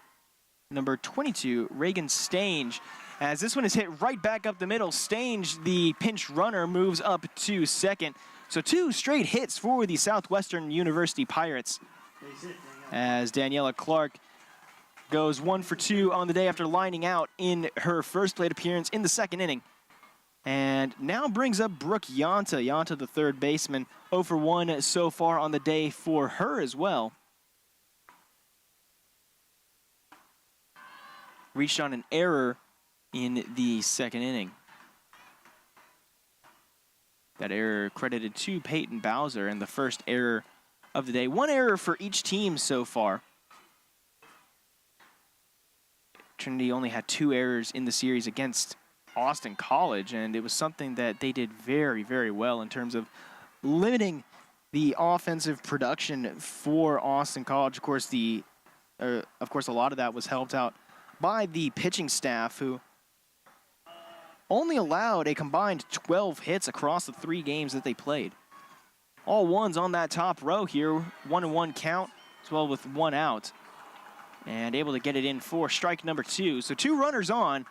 number 22, Reagan Stange. As this one is hit right back up the middle, Stange, the pinch runner, moves up to second. So 2 straight hits for the Southwestern University Pirates, as Daniela Clark goes 1 for 2 on the day after lining out in her first plate appearance in the second inning. And now brings up Brooke Yonta. Yonta, the third baseman, 0 for 1 so far on the day for her as well. Reached on an error in the second inning. That error credited to Peyton Bowser, and the first error of the day. 1 error for each team so far. Trinity only had 2 errors in the series against Austin College, and it was something that they did very, very well in terms of limiting the offensive production for Austin College. Of course, a lot of that was helped out by the pitching staff, who only allowed a combined 12 hits across the 3 games that they played. All ones on that top row here, 1-1 count, as well with 1 out, and able to get it in for strike number 2. So 2 runners on.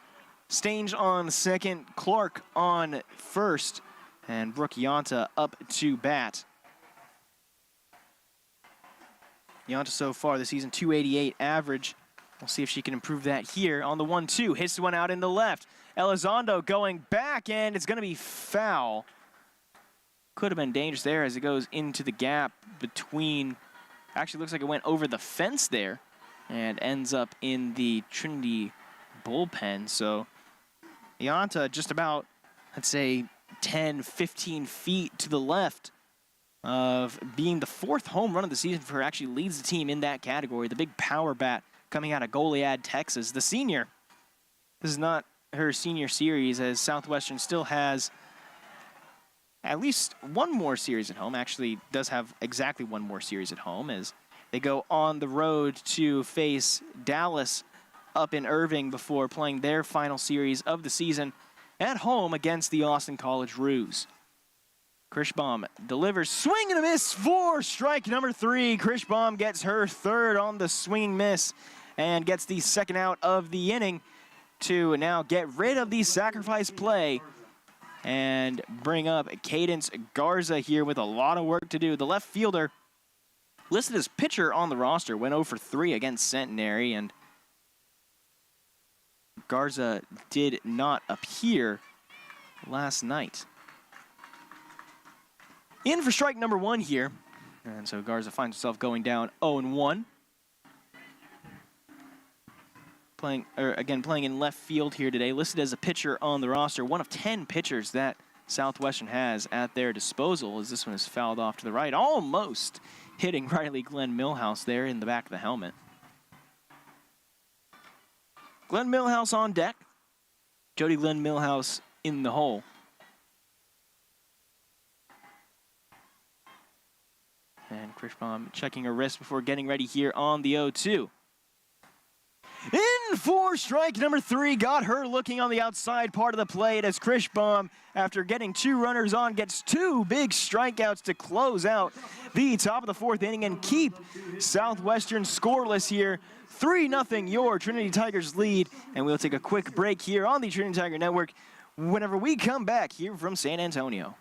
Stange on second, Clark on first, and Brooke Yonta up to bat. Yonta so far this season, 288 average. We'll see if she can improve that here on the 1-2. Hits one out in the left. Elizondo going back, and it's going to be foul. Could have been dangerous there as it goes into the gap between, actually looks like it went over the fence there and ends up in the Trinity bullpen. So Yonta just about, let's say, 10, 15 feet to the left of being the 4th home run of the season for her. Actually leads the team in that category. The big power bat coming out of Goliad, Texas. The senior, this is not her senior series, as Southwestern still has at least 1 more series at home. Actually does have exactly 1 more series at home, as they go on the road to face Dallas up in Irving before playing their final series of the season at home against the Austin College Roos. Krishbaum delivers, swing and a miss for strike number 3. Krishbaum gets her 3rd on the swinging miss and gets the 2nd out of the inning to now get rid of the sacrifice play and bring up Cadence Garza here with a lot of work to do. The left fielder, listed as pitcher on the roster, went 0 for 3 against Centenary, and Garza did not appear last night. In for strike number 1 here, and so Garza finds himself going down 0-1. Playing in left field here today, listed as a pitcher on the roster, 1 of 10 pitchers that Southwestern has at their disposal, as this one is fouled off to the right, almost hitting Riley Glenn Millhouse there in the back of the helmet. Glenn Millhouse on deck. Jody Glenn Millhouse in the hole. And Krishbaum checking her wrist before getting ready here on the 0-2. In for strike number 3, got her looking on the outside part of the plate as Krishbaum, after getting 2 runners on, gets 2 big strikeouts to close out the top of the 4th inning and keep Southwestern scoreless here. 3-0 your Trinity Tigers lead, and we'll take a quick break here on the Trinity Tiger Network whenever we come back here from San Antonio.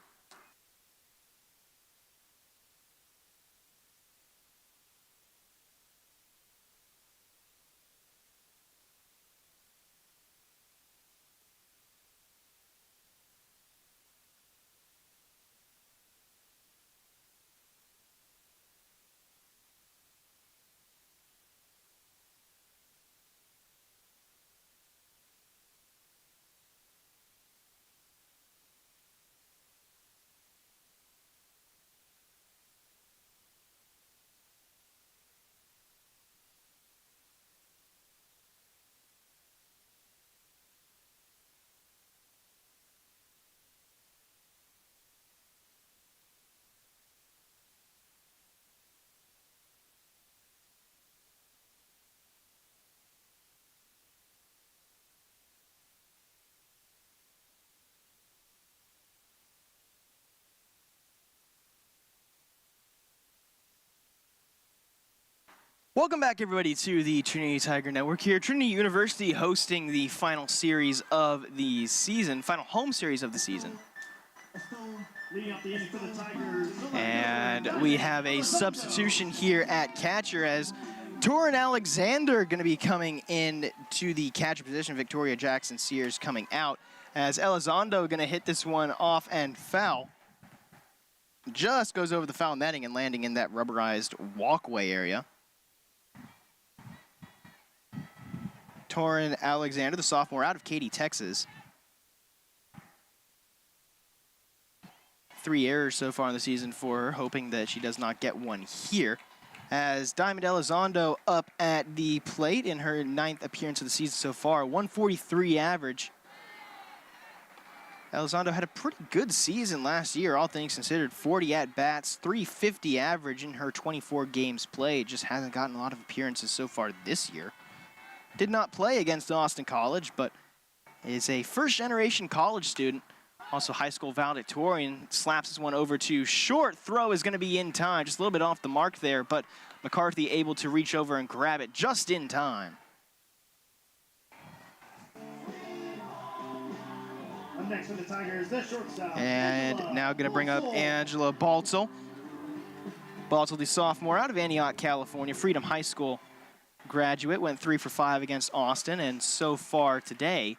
Welcome back, everybody, to the Trinity Tiger Network here. Trinity University hosting the final series of the season, final home series of the season. And we have a substitution here at catcher as Torin Alexander going to be coming in to the catcher position. Victoria Jackson Sears coming out as Elizondo going to hit this one off and foul. Just goes over the foul netting and landing in that rubberized walkway area. Torin Alexander, the sophomore out of Katy, Texas. 3 errors so far in the season for her, hoping that she does not get one here. As Diamond Elizondo up at the plate in her 9th appearance of the season so far, 143 average. Elizondo had a pretty good season last year, all things considered. 40 at-bats, 350 average in her 24 games played. Just hasn't gotten a lot of appearances so far this year. Did not play against Austin College, but is a first-generation college student. Also high school valedictorian. Slaps this one over to short. Throw is going to be in time. Just a little bit off the mark there, but McCarthy able to reach over and grab it just in time. Next for the Tigers, the shortstop. And now going to bring up Angela Baltzel. Baltzel, the sophomore out of Antioch, California, Freedom High School graduate, went 3 for 5 against Austin, and so far today,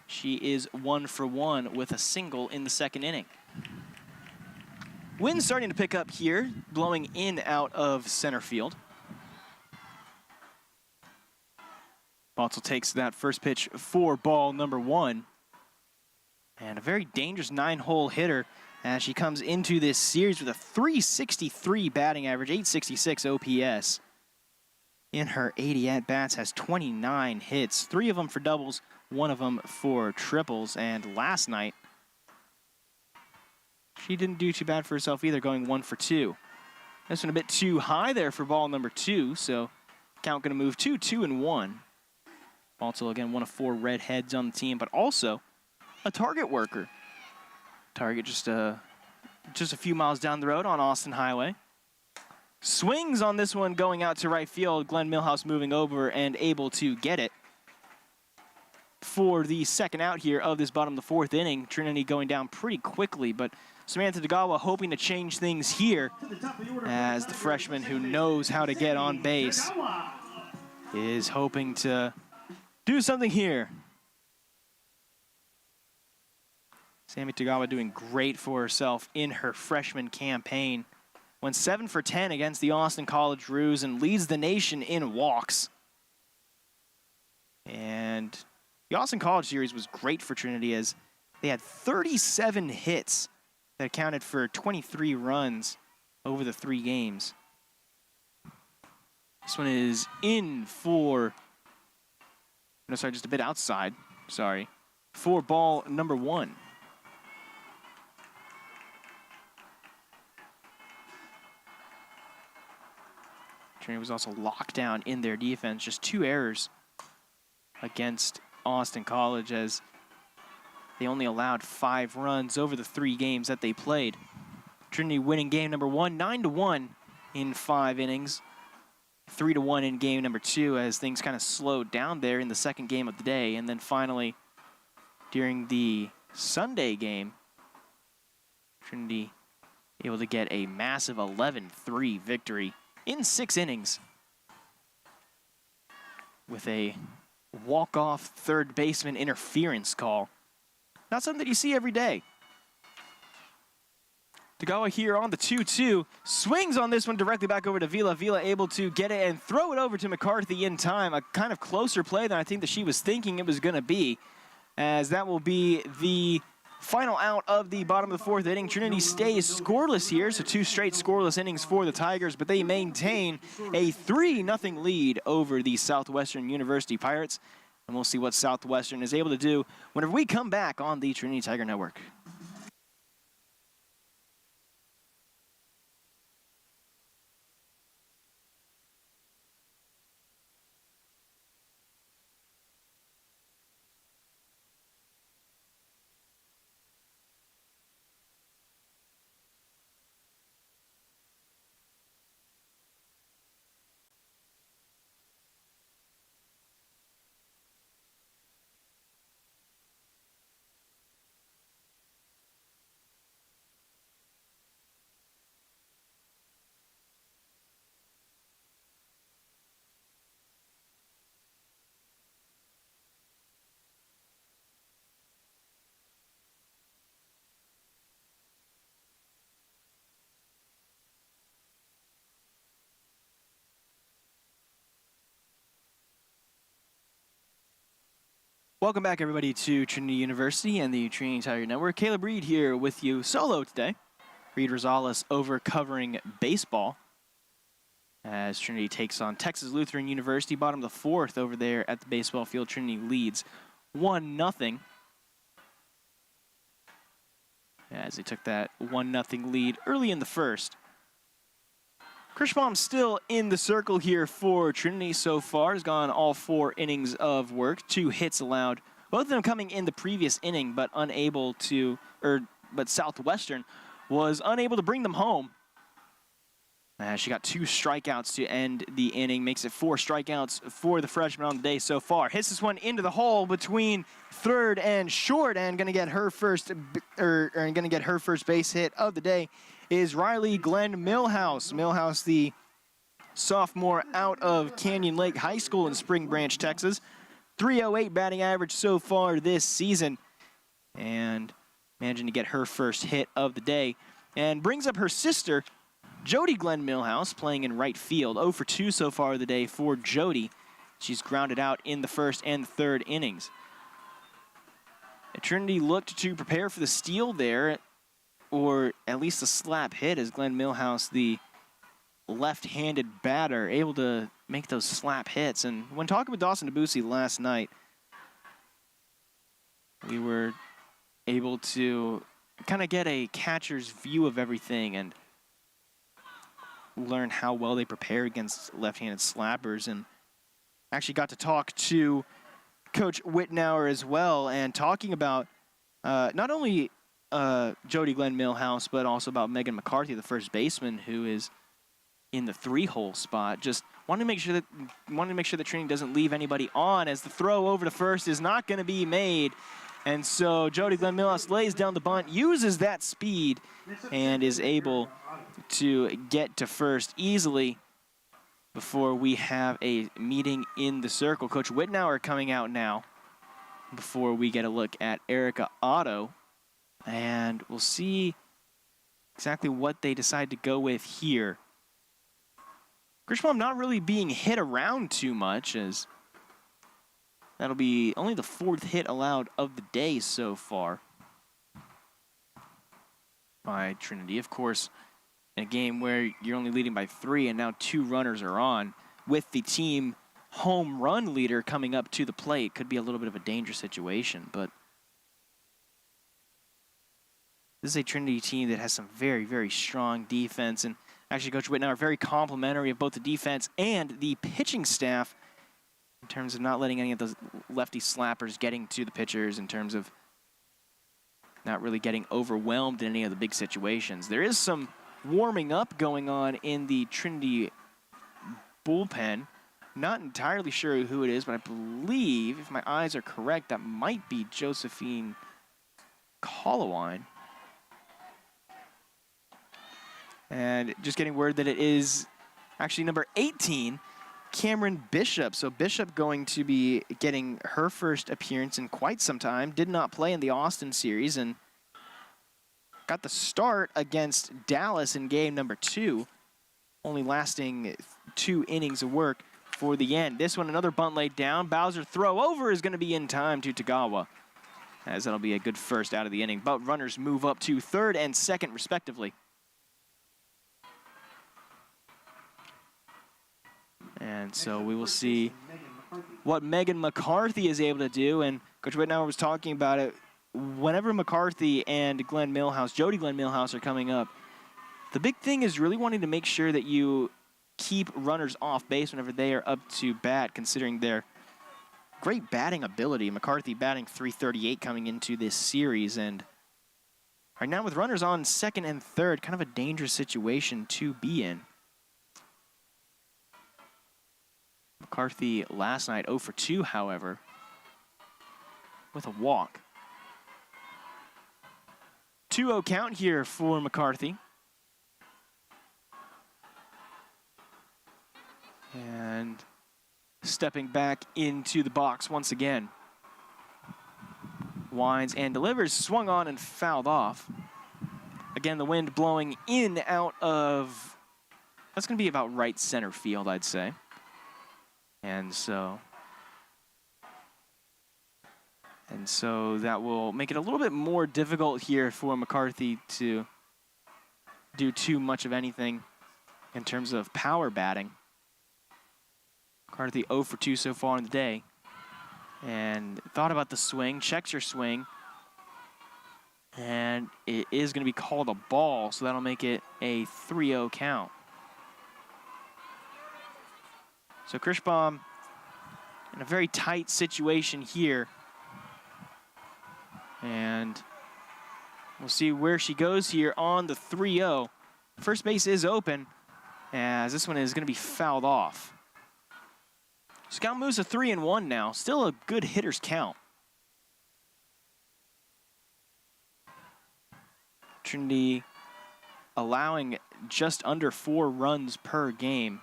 she is 1 for 1 with a single in the 2nd inning. Wind starting to pick up here, blowing in out of center field. Baltzel takes that first pitch for ball number 1. And a very dangerous 9-hole hitter as she comes into this series with a 363 batting average, 866 OPS. In her 80 at-bats, has 29 hits, 3 of them for doubles, 1 of them for triples. And last night, she didn't do too bad for herself either, going 1 for 2. This one a bit too high there for ball number 2, so count going to move to 2-1. Baltzel, again, 1 of 4 red heads on the team, but also a target worker. Target just a few miles down the road on Austin Highway. Swings on this one going out to right field. Glenn Milhouse moving over and able to get it. For the second out here of this bottom of the 4th inning, Trinity going down pretty quickly, but Samantha Tagawa hoping to change things here as the freshman who knows how to get on base is hoping to do something here. Sammy Tagawa doing great for herself in her freshman campaign. Went 7 for 10 against the Austin College Roos and leads the nation in walks. And the Austin College series was great for Trinity as they had 37 hits that accounted for 23 runs over the 3 games. This one is in for, no, sorry, just a bit outside, sorry, for ball number 1. Trinity was also locked down in their defense. Just 2 errors against Austin College as they only allowed 5 runs over the 3 games that they played. Trinity winning game number 1, 9-1 in 5 innings. 3-1 in game number 2 as things kind of slowed down there in the 2nd game of the day. And then finally, during the Sunday game, Trinity able to get a massive 11-3 victory in 6 innings with a walk-off third baseman interference call. Not something that you see every day. Tagawa here on the 2-2. Swings on this one directly back over to Vila. Vila able to get it and throw it over to McCarthy in time. A kind of closer play than I think that she was thinking it was going to be, as that will be the final out of the bottom of the 4th inning. Trinity stays scoreless here, so 2 straight scoreless innings for the Tigers, but they maintain a 3-0 lead over the Southwestern University Pirates. And we'll see what Southwestern is able to do whenever we come back on the Trinity Tiger Network. Welcome back, everybody, to Trinity University and the Trinity Tiger Network. Caleb Reed here with you solo today. Reed Rosales over covering baseball as Trinity takes on Texas Lutheran University. Bottom of the fourth over there at the baseball field. Trinity leads 1-0 as they took that 1-0 lead early in the first. Kirschbaum still in the circle here for Trinity so far. Has gone all 4 innings of work, 2 hits allowed. Both of them coming in the previous inning, but Southwestern was unable to bring them home. She got 2 strikeouts to end the inning, makes it 4 strikeouts for the freshman on the day so far. Hits this one into the hole between third and short, and going to get her first base hit of the day is Riley Glenn Millhouse. Millhouse, the sophomore out of Canyon Lake High School in Spring Branch, Texas. .308 batting average so far this season, and managing to get her first hit of the day, and brings up her sister, Jody Glenn Millhouse, playing in right field. 0 for 2 so far of the day for Jody. She's grounded out in the first and third innings. And Trinity looked to prepare for the steal there, or at least a slap hit, as Glenn Millhouse, the left-handed batter, able to make those slap hits. And when talking with Dawson Debussy last night, we were able to kind of get a catcher's view of everything and learn how well they prepare against left-handed slappers, and actually got to talk to Coach Whitnauer as well, and talking about not only Jody Glenn Millhouse, but also about Megan McCarthy, the first baseman, who is in the 3-hole spot. Just wanted to make sure that Trinity doesn't leave anybody on, as the throw over to first is not going to be made. And so Jody Glenn Millhouse lays down the bunt, uses that speed, and is able to get to first easily before we have a meeting in the circle. Coach Whitnauer coming out now before we get a look at Erica Otto. And we'll see exactly what they decide to go with here. Kirschbaum not really being hit around too much, as that'll be only the 4th hit allowed of the day so far by Trinity. Of course, in a game where you're only leading by 3 and now 2 runners are on, with the team home run leader coming up to the plate, could be a little bit of a dangerous situation. But this is a Trinity team that has some very, very strong defense. And actually, Coach Whitnauer very complimentary of both the defense and the pitching staff in terms of not letting any of those lefty slappers getting to the pitchers, in terms of not really getting overwhelmed in any of the big situations. There is some warming up going on in the Trinity bullpen. Not entirely sure who it is, but I believe, if my eyes are correct, that might be Josephine Collowine. And just getting word that it is actually number 18, Cameron Bishop. So Bishop going to be getting her first appearance in quite some time. Did not play in the Austin series and got the start against Dallas in game number 2, only lasting 2 innings of work for the end. This one, another bunt laid down. Bowser throw over is going to be in time to Tagawa, as that'll be a good first out of the inning. But runners move up to third and second, respectively. And so we will see what Megan McCarthy is able to do. And Coach Whitnauer was talking about it. Whenever McCarthy and Glenn Millhouse, Jody Glenn Millhouse, are coming up, the big thing is really wanting to make sure that you keep runners off base whenever they are up to bat, considering their great batting ability. McCarthy batting .338 coming into this series. And right now with runners on second and third, kind of a dangerous situation to be in. McCarthy last night 0 for 2, however, with a walk. 2-0 count here for McCarthy. And stepping back into the box once again. Winds and delivers, swung on and fouled off. Again, the wind blowing in out of, that's going to be about right center field, I'd say. And so And so that will make it a little bit more difficult here for McCarthy to do too much of anything in terms of power batting. McCarthy 0 for 2 so far in the day. And thought about the swing, checks your swing. And it is going to be called a ball, so that'll make it a 3-0 count. So Krishbaum in a very tight situation here. And we'll see where she goes here on the 3-0. First base is open, as this one is going to be fouled off. Scout moves to 3-1 now. Still a good hitter's count. Trinity allowing just under 4 runs per game.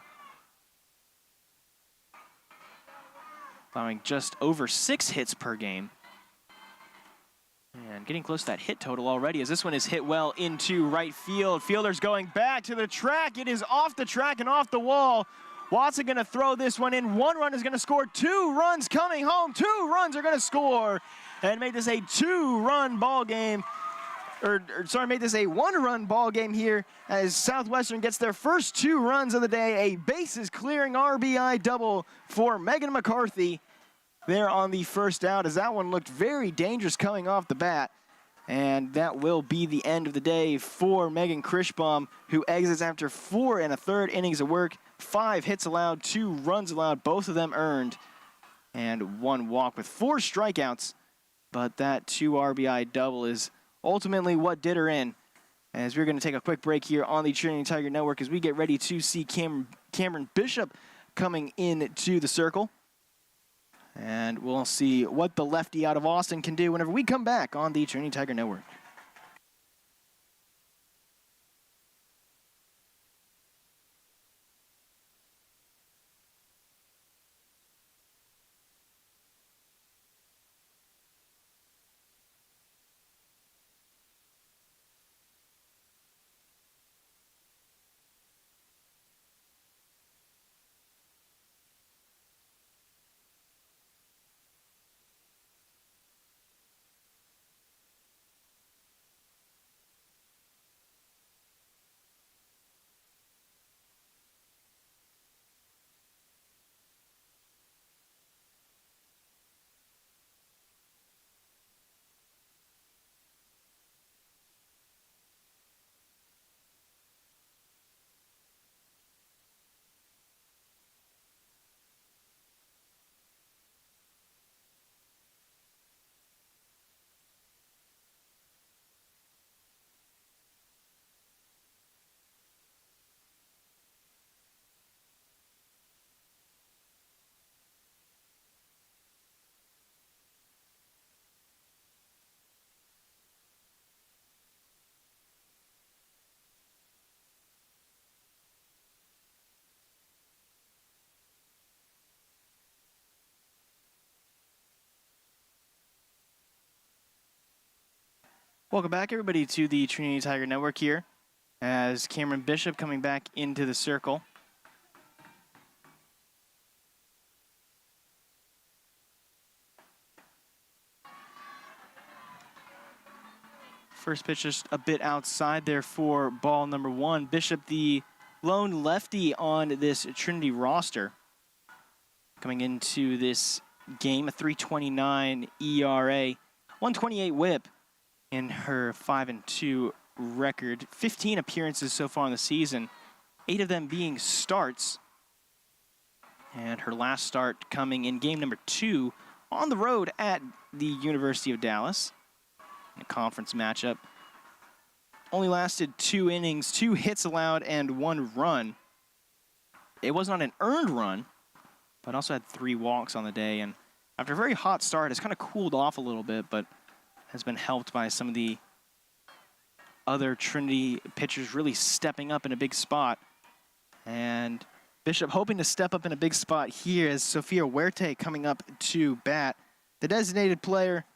Allowing just over 6 hits per game. And getting close to that hit total already, as this one is hit well into right field. Fielder's going back to the track. It is off the track and off the wall. Watson going to throw this one in. 1 run is going to score. 2 runs coming home. 2 runs are going to score and make this a 2-run ball game. Make this a 1-run ball game here as Southwestern gets their first 2 runs of the day. A bases clearing RBI double for Megan McCarthy there on the first out, as that one looked very dangerous coming off the bat. And that will be the end of the day for Megan Krishbaum, who exits after 4 1/3 innings of work. 5 hits allowed, 2 runs allowed, both of them earned, and 1 walk with 4 strikeouts. But that 2 RBI double is ultimately what did her in, as we're going to take a quick break here on the Trinity Tiger Network as we get ready to see Cameron Bishop coming into the circle. And we'll see what the lefty out of Austin can do whenever we come back on the Trinity Tiger Network. Welcome back, everybody, to the Trinity Tiger Network here, as Cameron Bishop coming back into the circle. First pitch just a bit outside there for ball number 1. Bishop, the lone lefty on this Trinity roster, coming into this game, a 3.29 ERA, 128 WHIP in her 5-2 record. 15 appearances so far in the season, 8 of them being starts. And her last start coming in game number 2 on the road at the University of Dallas. In a conference matchup. Only lasted 2 innings, 2 hits allowed, and 1 run. It was not an earned run, but also had 3 walks on the day. And after a very hot start, it's kind of cooled off a little bit, but has been helped by some of the other Trinity pitchers really stepping up in a big spot. And Bishop hoping to step up in a big spot here as Sophia Huerte coming up to bat. The designated player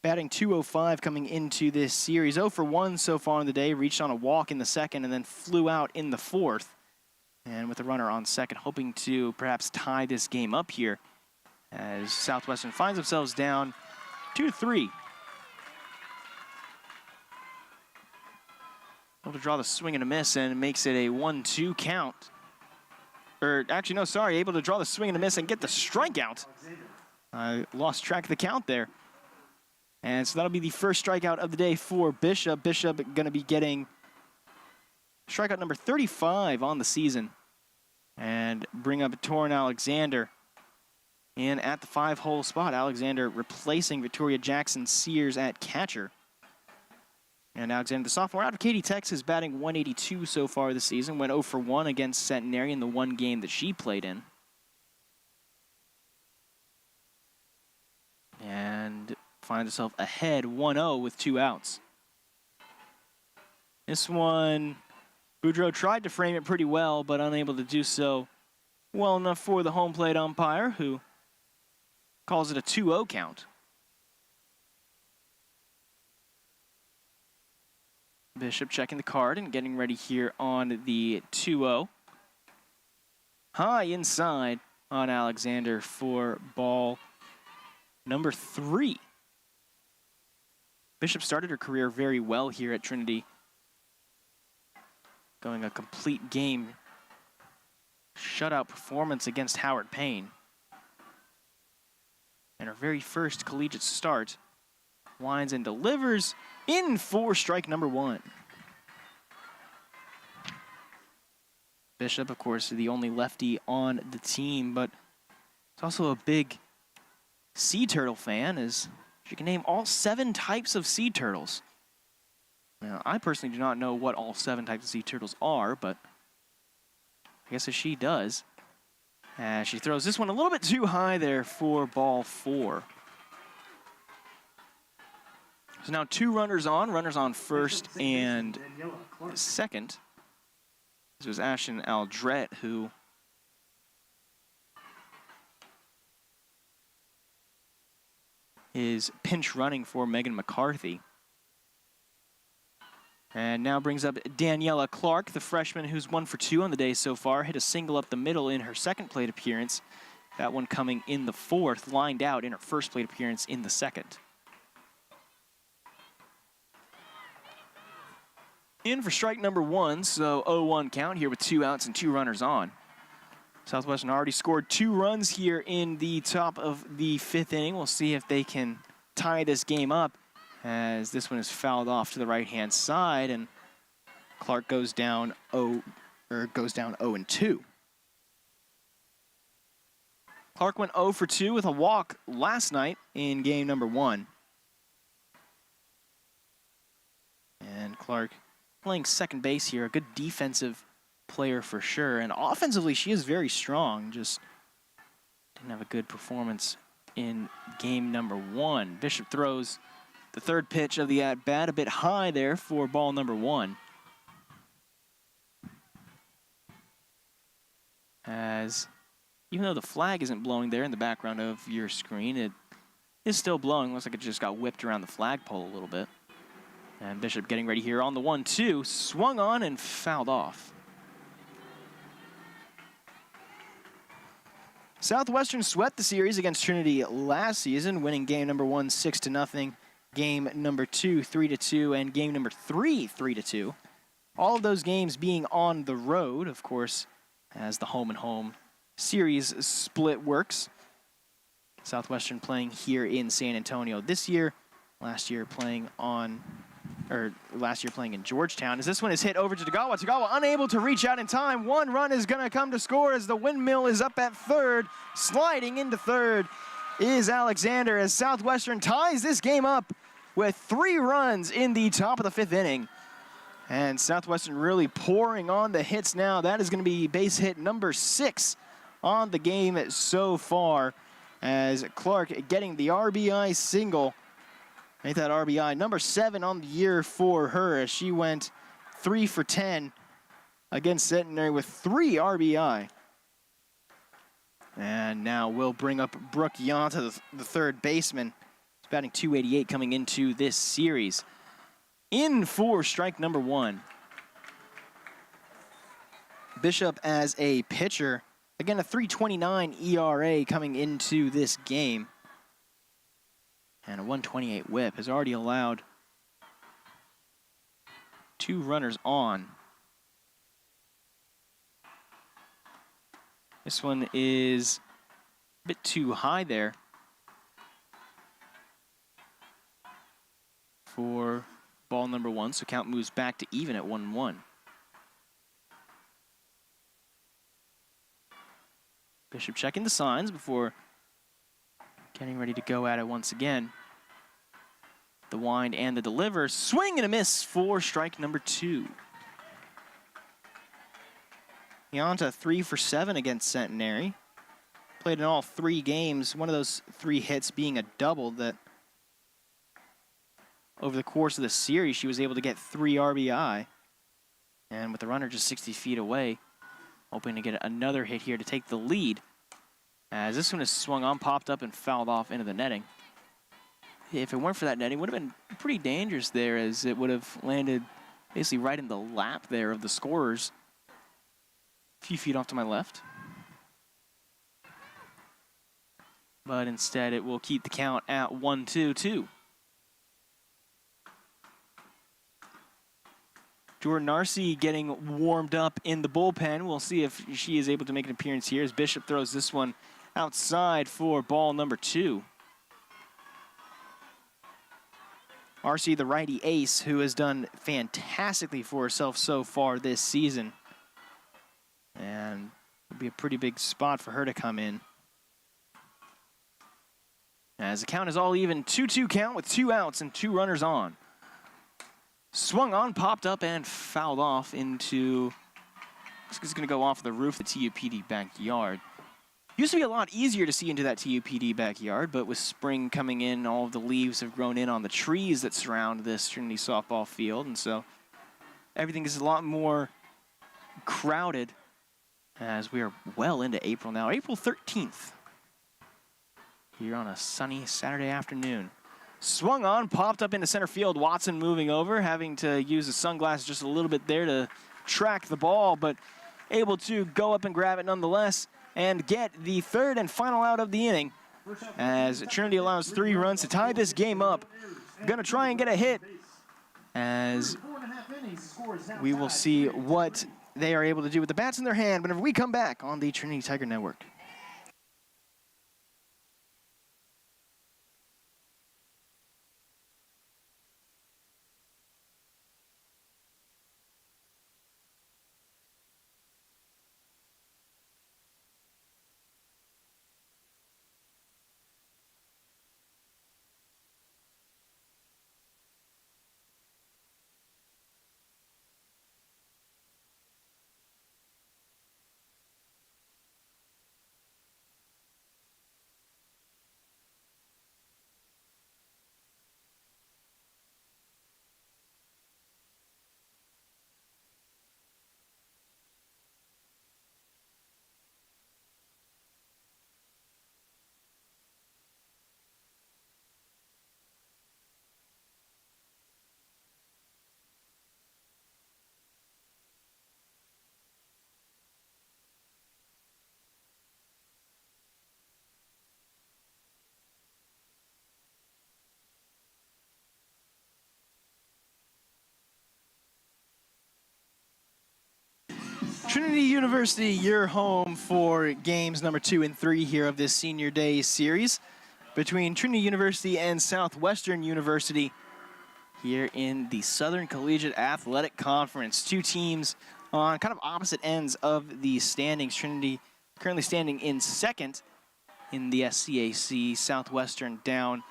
batting .205 coming into this series. 0 for 1 so far in the day, reached on a walk in the second and then flew out in the 4th. And with a runner on second, hoping to perhaps tie this game up here as Southwestern finds themselves down 2-3. Able to draw the swing and a miss, and it makes it a 1-2 count. Or actually, no, sorry, able to draw the swing and a miss and get the strikeout. I lost track of the count there. And so that'll be the first strikeout of the day for Bishop. Bishop going to be getting strikeout number 35 on the season. And bring up Torrin Alexander in at the 5-hole spot. Alexander replacing Victoria Jackson Sears at catcher. And Alexander, the sophomore out of Katy, Texas, batting 182 so far this season. Went 0 for 1 against Centenary in the one game that she played in. And finds herself ahead 1-0 with 2 outs. This one, Boudreau tried to frame it pretty well, but unable to do so well enough for the home plate umpire, who calls it a 2-0 count. Bishop checking the card and getting ready here on the 2-0. High inside on Alexander for ball number 3. Bishop started her career very well here at Trinity, going a complete game shutout performance against Howard Payne. And her very first collegiate start, winds and delivers in for strike number 1. Bishop, of course, the only lefty on the team, but it's also a big sea turtle fan, as she can name all 7 types of sea turtles. Now, I personally do not know what all 7 types of sea turtles are, but I guess if she does. As she throws this one a little bit too high there for ball 4. So now 2 runners on first and second. This was Ashton Aldrett, who is pinch running for Megan McCarthy. And now brings up Daniela Clark, the freshman who's 1 for 2 on the day so far. Hit a single up the middle in her second plate appearance. That one coming in the 4th, lined out in her first plate appearance in the 2nd. In for strike number 1, so 0-1 count here with 2 outs and 2 runners on. Southwestern already scored 2 runs here in the top of the 5th inning. We'll see if they can tie this game up, as this one is fouled off to the right-hand side, and Clark goes down 0-2. Clark went 0 for 2 with a walk last night in game number 1. And Clark playing second base here, a good defensive player for sure. And offensively, she is very strong. Just didn't have a good performance in game number 1. Bishop throws the 3rd pitch of the at-bat a bit high there for ball number 1. As even though the flag isn't blowing there in the background of your screen, it is still blowing. Looks like it just got whipped around the flagpole a little bit. And Bishop getting ready here on the 1-2, swung on and fouled off. Southwestern swept the series against Trinity last season, winning game number 1 6-0, game number 2 3-2, and game number 3 3-2. All of those games being on the road, of course, as the home and home series split works. Southwestern playing here in San Antonio this year, last year playing in Georgetown, as this one is hit over to Tagawa. Tagawa unable to reach out in time. 1 run is going to come to score as the windmill is up at 3rd. Sliding into 3rd is Alexander, as Southwestern ties this game up with 3 runs in the top of the 5th inning. And Southwestern really pouring on the hits now. That is going to be base hit number 6 on the game so far, as Clark getting the RBI single. Make that RBI number 7 on the year for her, as she went 3 for 10 against Centenary with 3 RBI. And now we'll bring up Brooke Yonta, the 3rd baseman. He's batting .288 coming into this series. In for strike number 1. Bishop as a pitcher. Again, a .329 ERA coming into this game. And a 128 whip has already allowed 2 runners on. This one is a bit too high there for ball number 1, so count moves back to even at 1-1. Bishop checking the signs before getting ready to go at it once again. The wind and the deliver. Swing and a miss for strike number 2. On to 3 for 7 against Centenary. Played in all 3 games, one of those 3 hits being a double that over the course of the series she was able to get 3 RBI. And with the runner just 60 feet away, hoping to get another hit here to take the lead. As this one is swung on, popped up, and fouled off into the netting. If it weren't for that netting, it would have been pretty dangerous there, as it would have landed basically right in the lap there of the scorers. A few feet off to my left. But instead, it will keep the count at 1-2-2. Jordan Arce getting warmed up in the bullpen. We'll see if she is able to make an appearance here as Bishop throws this one outside for ball number 2. Arce, the righty ace, who has done fantastically for herself so far this season. And it'll be a pretty big spot for her to come in. As the count is all even, 2-2 count with 2 outs and 2 runners on. Swung on, popped up, and fouled off into, it's going to go off the roof of the TUPD backyard. Used to be a lot easier to see into that TUPD backyard, but with spring coming in, all of the leaves have grown in on the trees that surround this Trinity softball field, and so everything is a lot more crowded as we are well into April now. April 13th, here on a sunny Saturday afternoon. Swung on, popped up into center field. Watson moving over, having to use the sunglasses just a little bit there to track the ball, but able to go up and grab it nonetheless and get the 3rd and final out of the inning as Trinity allows 3 runs to tie this game up. Gonna try and get a hit as we will see what they are able to do with the bats in their hand whenever we come back on the Trinity Tiger Network. Trinity University, your home for games number 2 and 3 here of this Senior Day series between Trinity University and Southwestern University here in the Southern Collegiate Athletic Conference. 2 teams on kind of opposite ends of the standings. Trinity currently standing in 2nd in the SCAC, Southwestern down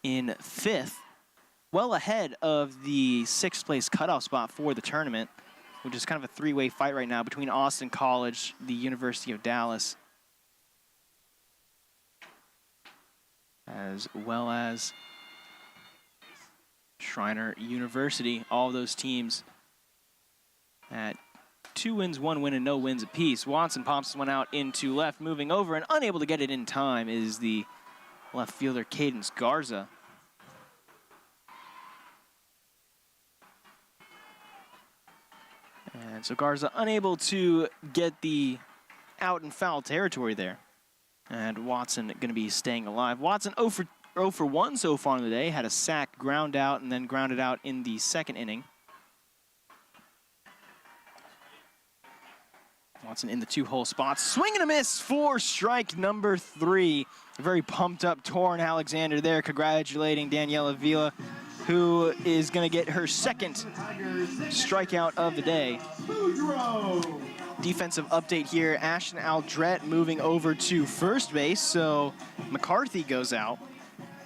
in 5th, well ahead of the 6th place cutoff spot for the tournament, which is kind of a 3-way fight right now between Austin College, the University of Dallas, as well as Schreiner University. All of those teams at 2 wins, 1 win, and no wins apiece. Watson pops one out into left, moving over, and unable to get it in time is the left fielder Cadence Garza. And so Garza unable to get the out in foul territory there. And Watson going to be staying alive. Watson 0 0 for 1 so far in the day. Had a sack, ground out, and then grounded out in the second inning. Watson in the 2-hole spot. Swing and a miss for strike number 3. A very pumped up Torrin Alexander there, congratulating Daniela Vila, who is going to get her second strikeout of the day. Defensive update here, Ashton Aldrett moving over to first base, so McCarthy goes out.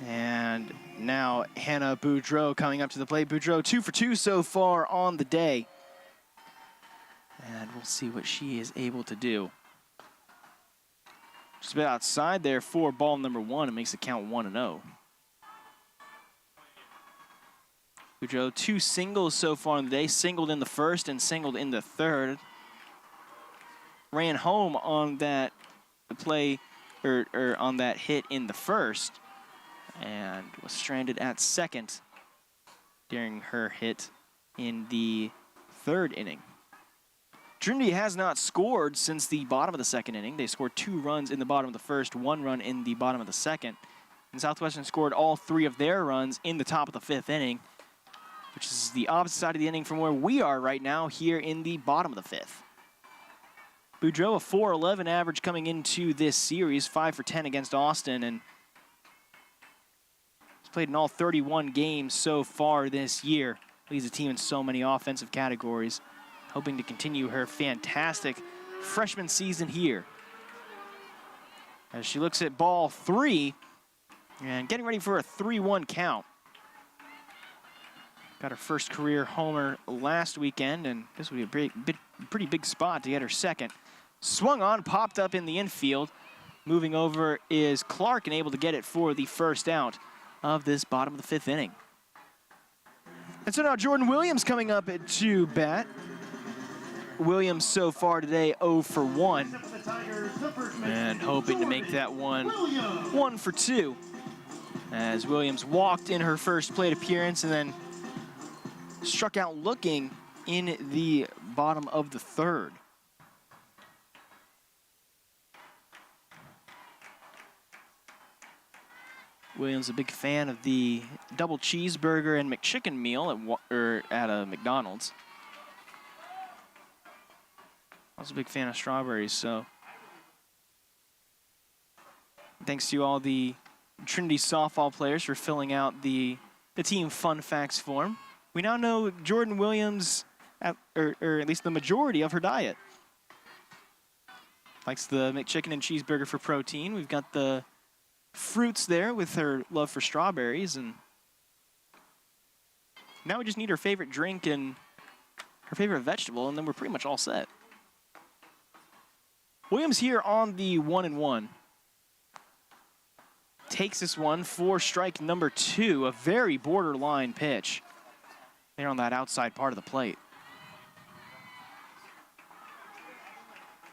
And now Hannah Boudreau coming up to the plate. Boudreau 2 for 2 so far on the day. And we'll see what she is able to do. Just a bit outside there for ball number 1. It makes the count 1-0. Boudreau 2 singles so far in the day. Singled in the first and singled in the third. Ran home on that play, or on that hit in the first, and was stranded at second during her hit in the third inning. Trinity has not scored since the bottom of the second inning. They scored 2 runs in the bottom of the first, 1 run in the bottom of the second. And Southwestern scored all 3 of their runs in the top of the 5th inning, which is the opposite side of the inning from where we are right now here in the bottom of the 5th. Boudreau, a .411 average coming into this series, 5 for 10 against Austin, and has played in all 31 games so far this year. Leads the team in so many offensive categories, hoping to continue her fantastic freshman season here. As she looks at ball 3 and getting ready for a 3-1 count. Got her first career homer last weekend, and this would be a pretty big spot to get her second. Swung on, popped up in the infield. Moving over is Clark, and able to get it for the first out of this bottom of the 5th inning. And so now Jordan Williams coming up to bat. Williams so far today 0 for 1. And hoping to make that one 1 for 2. As Williams walked in her first plate appearance and then struck out looking in the bottom of the 3rd. Williams a big fan of the double cheeseburger and McChicken meal at a McDonald's. Also a big fan of strawberries, so thanks to all the Trinity softball players for filling out the team fun facts form. We now know Jordan Williams, or at least the majority of her diet. Likes the McChicken and cheeseburger for protein. We've got the fruits there with her love for strawberries, and now we just need her favorite drink and her favorite vegetable, and then we're pretty much all set. Williams here on the 1-1. Takes this one for strike number 2, a very borderline pitch there on that outside part of the plate.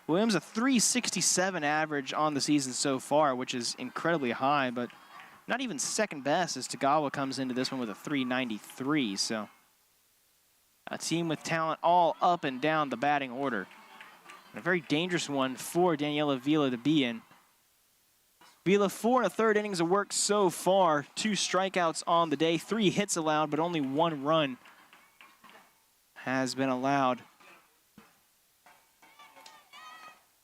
Williams a .367 average on the season so far, which is incredibly high, but not even second best as Tagawa comes into this one with a .393. So a team with talent all up and down the batting order. And a very dangerous one for Daniela Vila to be in. Vila 4 1/3 innings of work so far, 2 strikeouts on the day, 3 hits allowed, but only 1 run has been allowed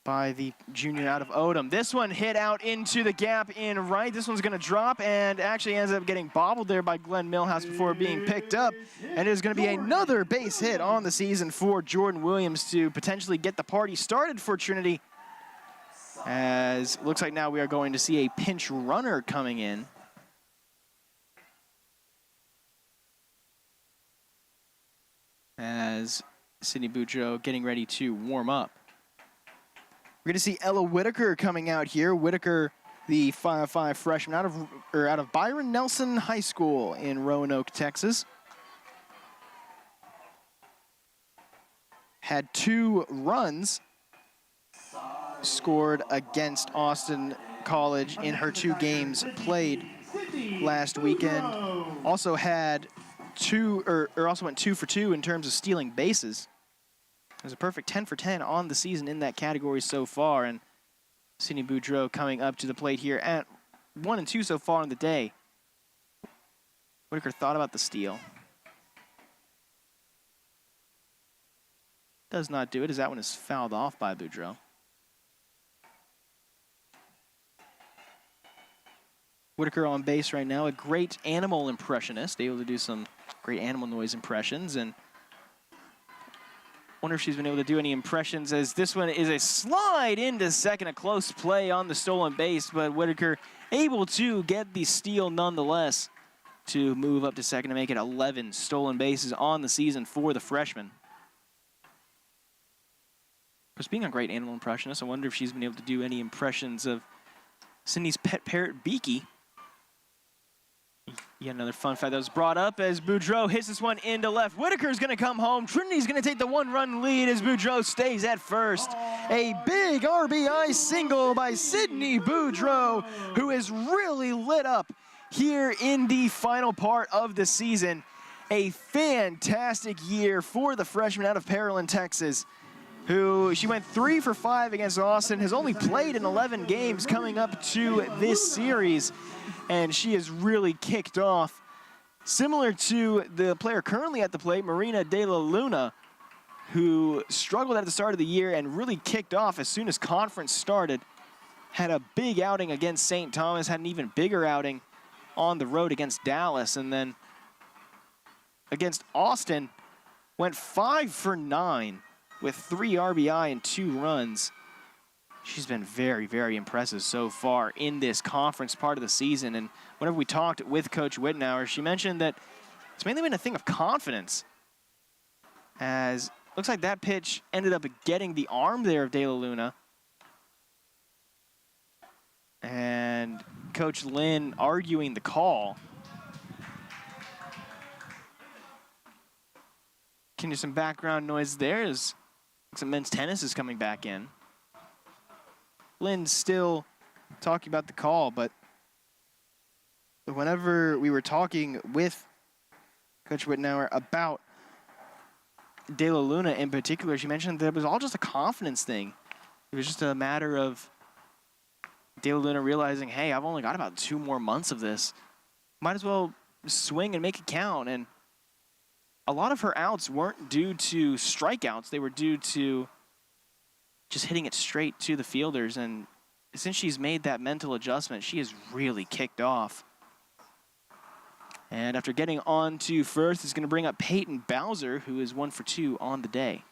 by the junior out of Odom. This one hit out into the gap in right. This one's going to drop and actually ends up getting bobbled there by Glenn Millhouse before being picked up. And it is going to be another base hit on the season for Jordan Williams to potentially get the party started for Trinity. As looks like now we are going to see a pinch runner coming in. As Sydney Boudreau getting ready to warm up. We're going to see Ella Whitaker coming out here. Whitaker, the 5'5" freshman out of Byron Nelson High School in Roanoke, Texas. Had 2 runs scored against Austin College in her 2 games played last weekend. Also had also went 2 for 2 in terms of stealing bases. It was a perfect 10 for 10 on the season in that category so far. And Sydney Boudreau coming up to the plate here at 1-2 so far in the day. Whitaker thought about the steal. Does not do it, as that one is fouled off by Boudreaux. Whitaker on base right now, a great animal impressionist, able to do some great animal noise impressions, and wonder if she's been able to do any impressions, as this one is a slide into second, a close play on the stolen base, but Whitaker able to get the steal nonetheless to move up to second to make it 11 stolen bases on the season for the freshman. Because being a great animal impressionist, I wonder if she's been able to do any impressions of Sydney's pet parrot, Beaky. Yet another fun fact that was brought up as Boudreaux hits this one into left. Whitaker's going to come home. Trinity's going to take the one-run lead as Boudreaux stays at first. A big RBI single by Sydney Boudreaux, who is really lit up here in the final part of the season. A fantastic year for the freshman out of Pearland, Texas, who she went 3 for 5 against Austin, has only played in 11 games coming up to this series, and she has really kicked off. Similar to the player currently at the plate, Marina De La Luna, who struggled at the start of the year and really kicked off as soon as conference started. Had a big outing against St. Thomas, had an even bigger outing on the road against Dallas, and then against Austin, went 5 for 9 with 3 RBI and 2 runs. She's been very, very impressive so far in this conference part of the season. And whenever we talked with Coach Wittenauer, she mentioned that it's mainly been a thing of confidence, as looks like that pitch ended up getting the arm there of De La Luna. And Coach Lynn arguing the call. Can you some background noise there as some men's tennis is coming back in. Lynn's still talking about the call, but whenever we were talking with Coach Wittenauer about De La Luna in particular, she mentioned that it was all just a confidence thing. It was just a matter of De La Luna realizing, hey, I've only got about 2 more months of this. Might as well swing and make it count. And a lot of her outs weren't due to strikeouts. They were due to just hitting it straight to the fielders. And since she's made that mental adjustment, she has really kicked off. And after getting on to first, is going to bring up Peyton Bowser, who is 1 for 2 on the day.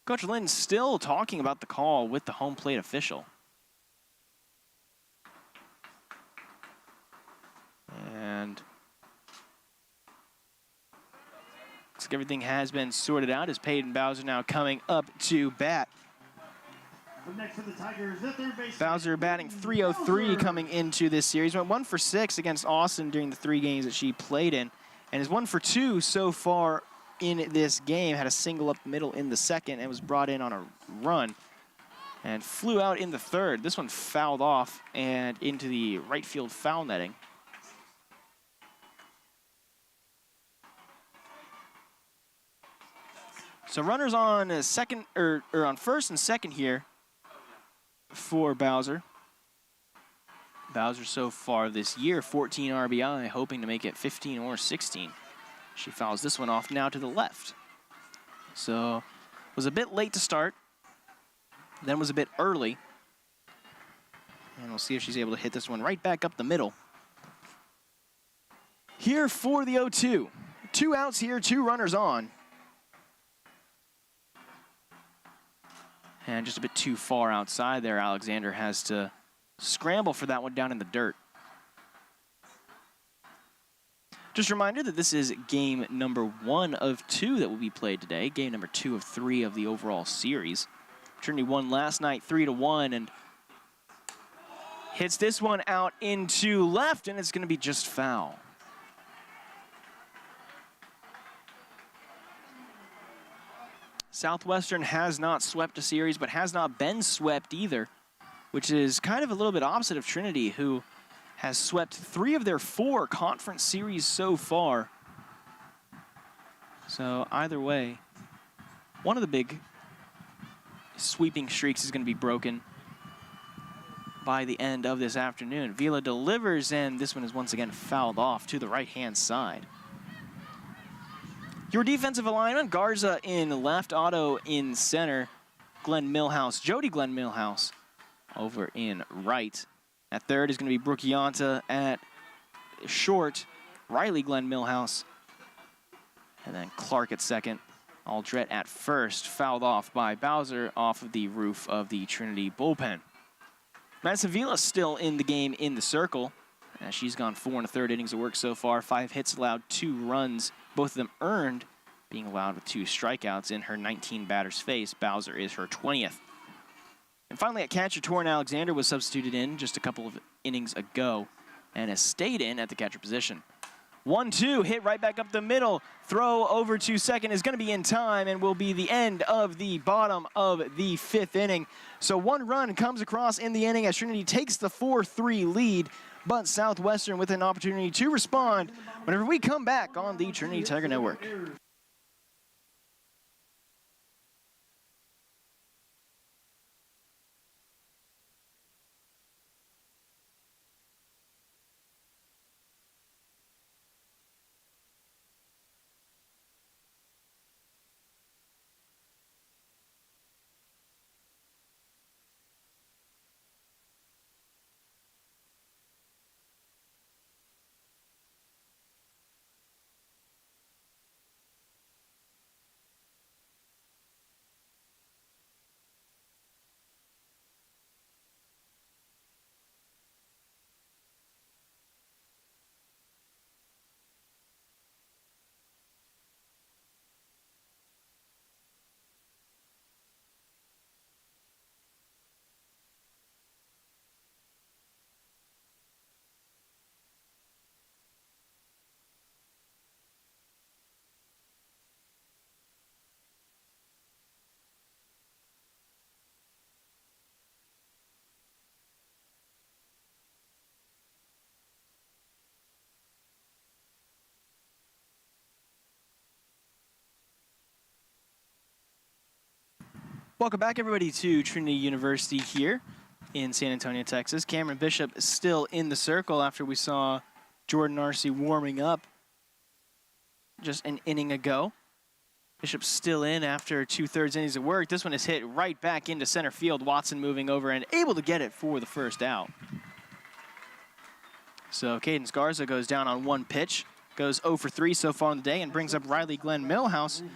Coach Lynn still talking about the call with the home plate official. And looks like everything has been sorted out as Peyton Bowser now coming up to bat. Next for the Tigers, the third baseman. Bowser batting .303 coming into this series. Went 1 for 6 against Austin during the 3 games that she played in, and is 1 for 2 so far in this game. Had a single up the middle in the second and was brought in on a run and flew out in the third. This one fouled off and into the right field foul netting. So runners on second or on first and second here for Bowser. Bowser so far this year, 14 RBI, hoping to make it 15 or 16. She fouls this one off now to the left. So was a bit late to start, then was a bit early. And we'll see if she's able to hit this one right back up the middle. Here for the 0-2. 2 outs here, 2 runners on. And just a bit too far outside there. Alexander has to scramble for that one down in the dirt. Just a reminder that this is game number 1 of 2 that will be played today. Game number 2 of 3 of the overall series. Trinity won last night 3-1 and hits this one out into left, and it's going to be just foul. Southwestern has not swept a series, but has not been swept either, which is kind of a little bit opposite of Trinity, who has swept 3 of their 4 conference series so far. So either way, one of the big sweeping streaks is going to be broken by the end of this afternoon. Vila delivers, and this one is once again fouled off to the right-hand side. Your defensive alignment, Garza in left, Otto in center, Glenn Millhouse over in right. At third is going to be Brooke Yonta. At short, Riley Glenn Millhouse. And then Clark at second. Aldrett at first, fouled off by Bowser off of the roof of the Trinity bullpen. Madison Vila still in the game in the circle. She's gone 4 1/3 innings of work so far. 5 hits allowed, 2 runs, both of them earned, being allowed with 2 strikeouts in her 19 batters faced. Bowser is her 20th. And finally at catcher, Torrin Alexander was substituted in just a couple of innings ago and has stayed in at the catcher position. 1-2, hit right back up the middle. Throw over to second is going to be in time and will be the end of the bottom of the 5th inning. So 1 run comes across in the inning as Trinity takes the 4-3 lead, but Southwestern with an opportunity to respond whenever we come back on the Trinity Tiger Network. Welcome back, everybody, to Trinity University here in San Antonio, Texas. Cameron Bishop is still in the circle after we saw Jordan Arce warming up just an inning ago. Bishop's still in after 2/3 innings of work. This one is hit right back into center field. Watson moving over and able to get it for the first out. So Cadence Garza goes down on 1 pitch, goes 0 for 3 so far in the day, and brings up Riley Glenn Millhouse,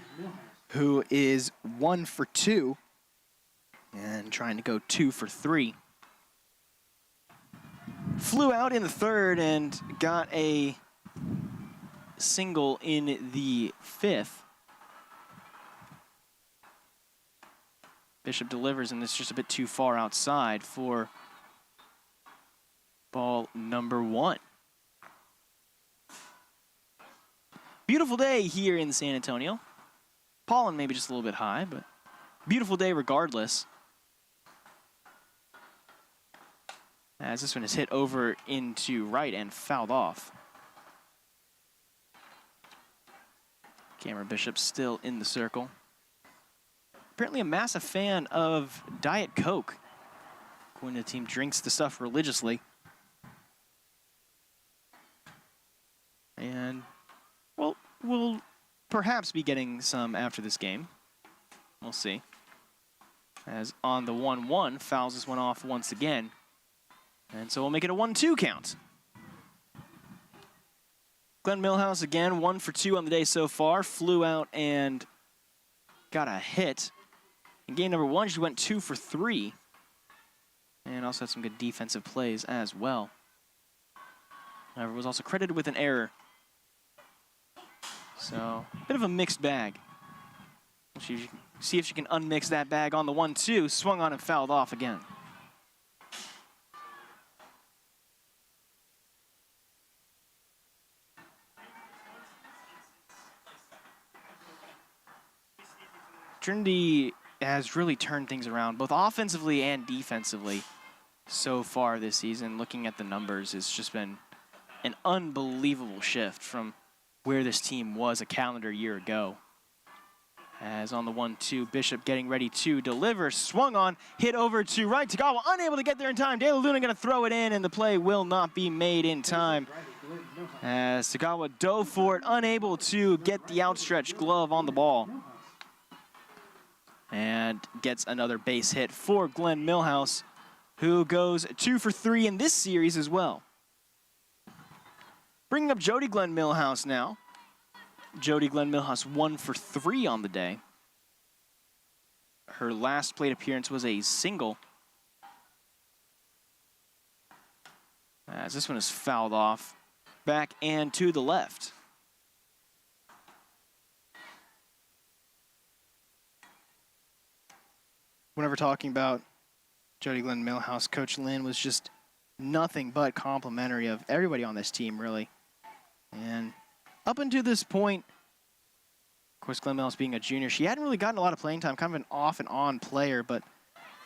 who is 1 for 2. And trying to go 2 for 3. Flew out in the 3rd and got a single in the 5th. Bishop delivers, and it's just a bit too far outside for ball number 1. Beautiful day here in San Antonio. Pollen maybe just a little bit high, but beautiful day regardless. As this one is hit over into right and fouled off. Cameron Bishop still in the circle. Apparently a massive fan of Diet Coke. According to the team, drinks the stuff religiously. And, well, we'll perhaps be getting some after this game. We'll see. As on the 1-1, fouls this one off once again. And so we'll make it a 1-2 count. Glenn Millhouse again, 1 for 2 on the day so far. Flew out and got a hit. In game number 1, she went 2 for 3. And also had some good defensive plays as well. However, was also credited with an error. So, a bit of a mixed bag. See if she can unmix that bag on the 1-2. Swung on and fouled off again. Trinity has really turned things around, both offensively and defensively, so far this season. Looking at the numbers, it's just been an unbelievable shift from where this team was a calendar year ago. As on the 1-2, Bishop getting ready to deliver. Swung on, hit over to right. Tagawa unable to get there in time. De La Luna going to throw it in, and the play will not be made in time. As Tagawa dove for it, unable to get the outstretched glove on the ball. And gets another base hit for Glenn Millhouse, who goes 2 for 3 in this series as well. Bringing up Jody Glenn Millhouse now. Jody Glenn Millhouse 1 for 3 on the day. Her last plate appearance was a single. As this one is fouled off. Back and to the left. Whenever talking about Jody Glenn Millhouse, Coach Lynn was just nothing but complimentary of everybody on this team, really. And up until this point, of course, Glenn Millhouse being a junior, she hadn't really gotten a lot of playing time, kind of an off and on player, but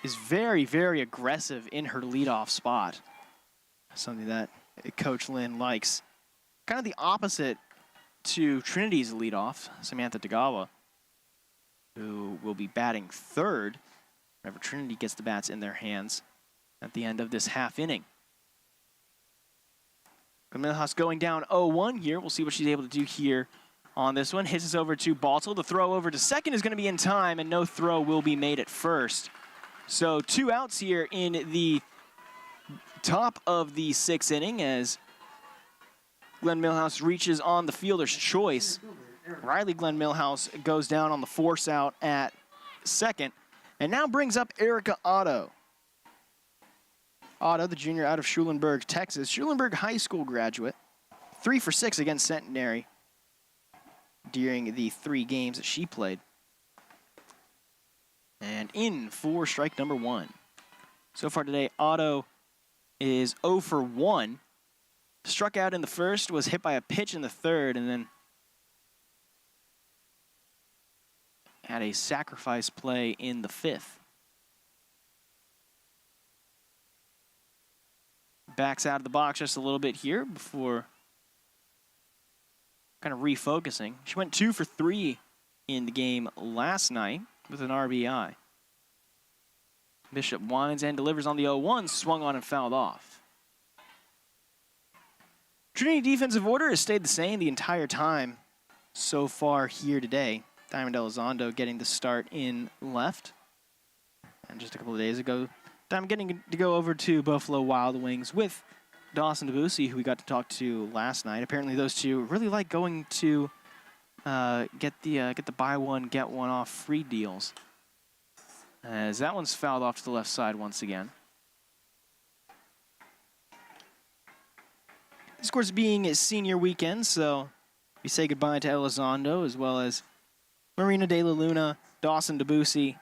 is very, very aggressive in her leadoff spot. Something that Coach Lynn likes. Kind of the opposite to Trinity's leadoff, Samantha Tagawa, who will be batting third whenever Trinity gets the bats in their hands at the end of this half inning. Millhouse going down 0-1 here. We'll see what she's able to do here on this one. Hits us over to Baltel. The throw over to second is going to be in time, and no throw will be made at first. So 2 outs here in the top of the 6th inning as Glenn Millhouse reaches on the fielder's choice. Riley Glenn Millhouse goes down on the force out at second, and now brings up Erica Otto. Otto, the junior out of Schulenburg, Texas. Schulenburg High School graduate. 3 for 6 against Centenary during the 3 games that she played. And in for strike number 1. So far today, Otto is 0 for 1. Struck out in the first, was hit by a pitch in the third, and then had a sacrifice play in the 5th. Backs out of the box just a little bit here before kind of refocusing. She went 2 for 3 in the game last night with an RBI. Bishop winds and delivers on the 0-1, swung on and fouled off. Trinity defensive order has stayed the same the entire time so far here today. Diamond Elizondo getting the start in left. And just a couple of days ago, I'm getting to go over to Buffalo Wild Wings with Dawson Debussy, who we got to talk to last night. Apparently those two really like going to get the buy one, get one off free deals. As that one's fouled off to the left side once again. This, of course, being a senior weekend, so we say goodbye to Elizondo as well as Marina De La Luna, Dawson Debussy,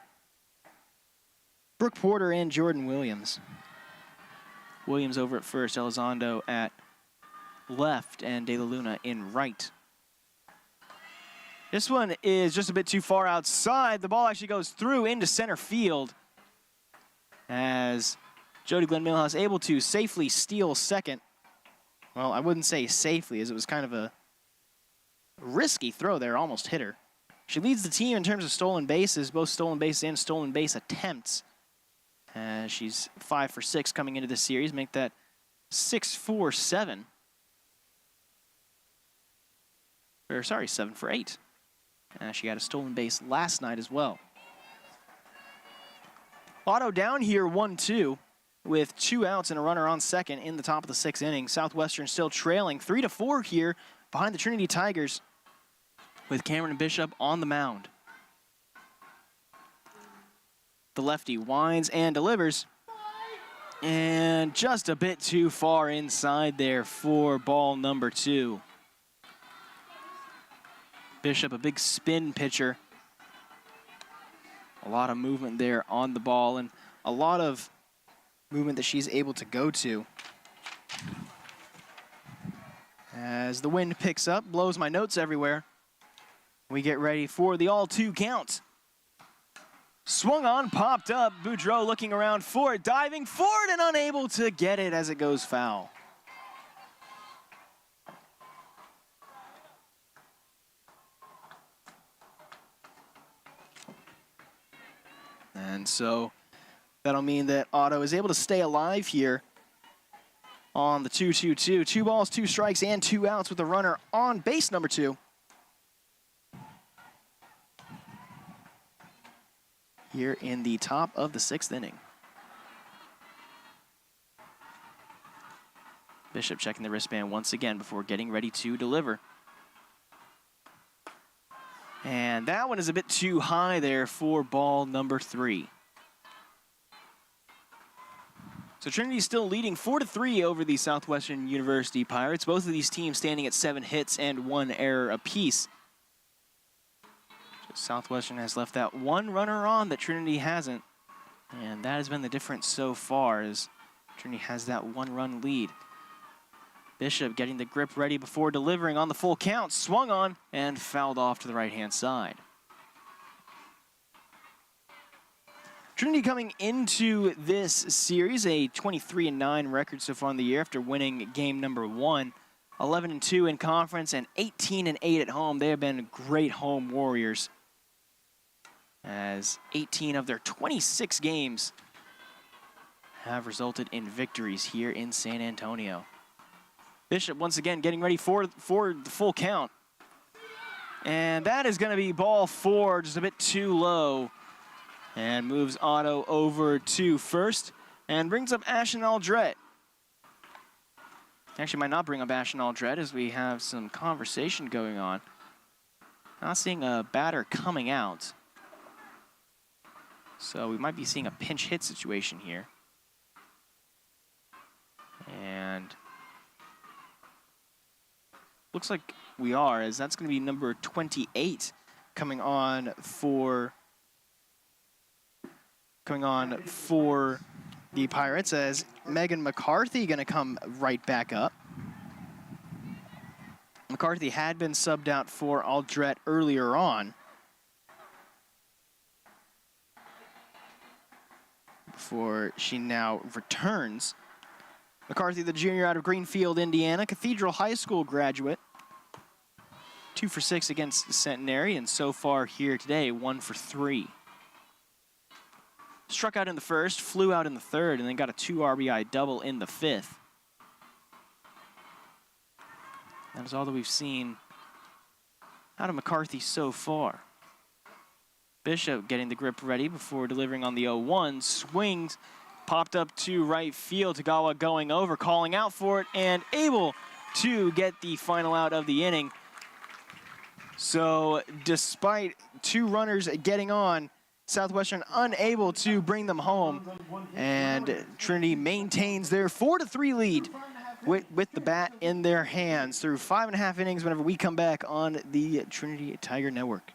Brooke Porter, and Jordan Williams. Williams over at first, Elizondo at left, and De La Luna in right. This one is just a bit too far outside. The ball actually goes through into center field as Jody Glenn Millhouse able to safely steal second. Well, I wouldn't say safely, as it was kind of a risky throw there, almost hit her. She leads the team in terms of stolen bases, both stolen base and stolen base attempts. She's 5 for 6 coming into this series, make that 6 for 7. Or sorry, 7 for 8. She got a stolen base last night as well. Otto down here 1-2 with 2 outs and a runner on second in the top of the 6th inning. Southwestern still trailing 3-4 here behind the Trinity Tigers with Cameron Bishop on the mound. The lefty winds and delivers. And just a bit too far inside there for ball number 2. Bishop, a big spin pitcher. A lot of movement there on the ball and a lot of movement that she's able to go to. As the wind picks up, blows my notes everywhere. We get ready for the 0-2 count. Swung on, popped up. Boudreau looking around for it, diving forward and unable to get it as it goes foul. And so that'll mean that Otto is able to stay alive here on the 2-2-2. 2 balls, 2 strikes, and 2 outs with a runner on base number 2. Here in the top of the 6th inning. Bishop checking the wristband once again before getting ready to deliver. And that one is a bit too high there for ball number 3. So Trinity still leading 4-3 over the Southwestern University Pirates. Both of these teams standing at 7 hits and 1 error apiece. Southwestern has left that 1 runner on that Trinity hasn't. And that has been the difference so far, as Trinity has that 1-run lead. Bishop getting the grip ready before delivering on the full count. Swung on and fouled off to the right-hand side. Trinity coming into this series, a 23-9 record so far in the year after winning game number 1. 11-2 in conference and 18-8 at home. They have been great home warriors, as 18 of their 26 games have resulted in victories here in San Antonio. Bishop once again getting ready for the full count. And that is going to be ball 4, just a bit too low. And moves Otto over to first and brings up Ashton Aldrett. Actually might not bring up Ashton Aldrett, as we have some conversation going on. Not seeing a batter coming out. So we might be seeing a pinch hit situation here. And looks like we are, as that's going to be number 28 coming on for the Pirates, as Megan McCarthy going to come right back up. McCarthy had been subbed out for Aldrett earlier on, before she now returns. McCarthy, the junior out of Greenfield, Indiana, Cathedral High School graduate. 2 for 6 against Centenary, and so far here today, 1 for 3. Struck out in the first, flew out in the third, and then got a 2 RBI double in the 5th. That is all that we've seen out of McCarthy so far. Bishop getting the grip ready before delivering on the 0-1. Swings, popped up to right field. Tagawa going over, calling out for it, and able to get the final out of the inning. So despite 2 runners getting on, Southwestern unable to bring them home, and Trinity maintains their 4-3 lead with the bat in their hands through 5.5 innings whenever we come back on the Trinity Tiger Network.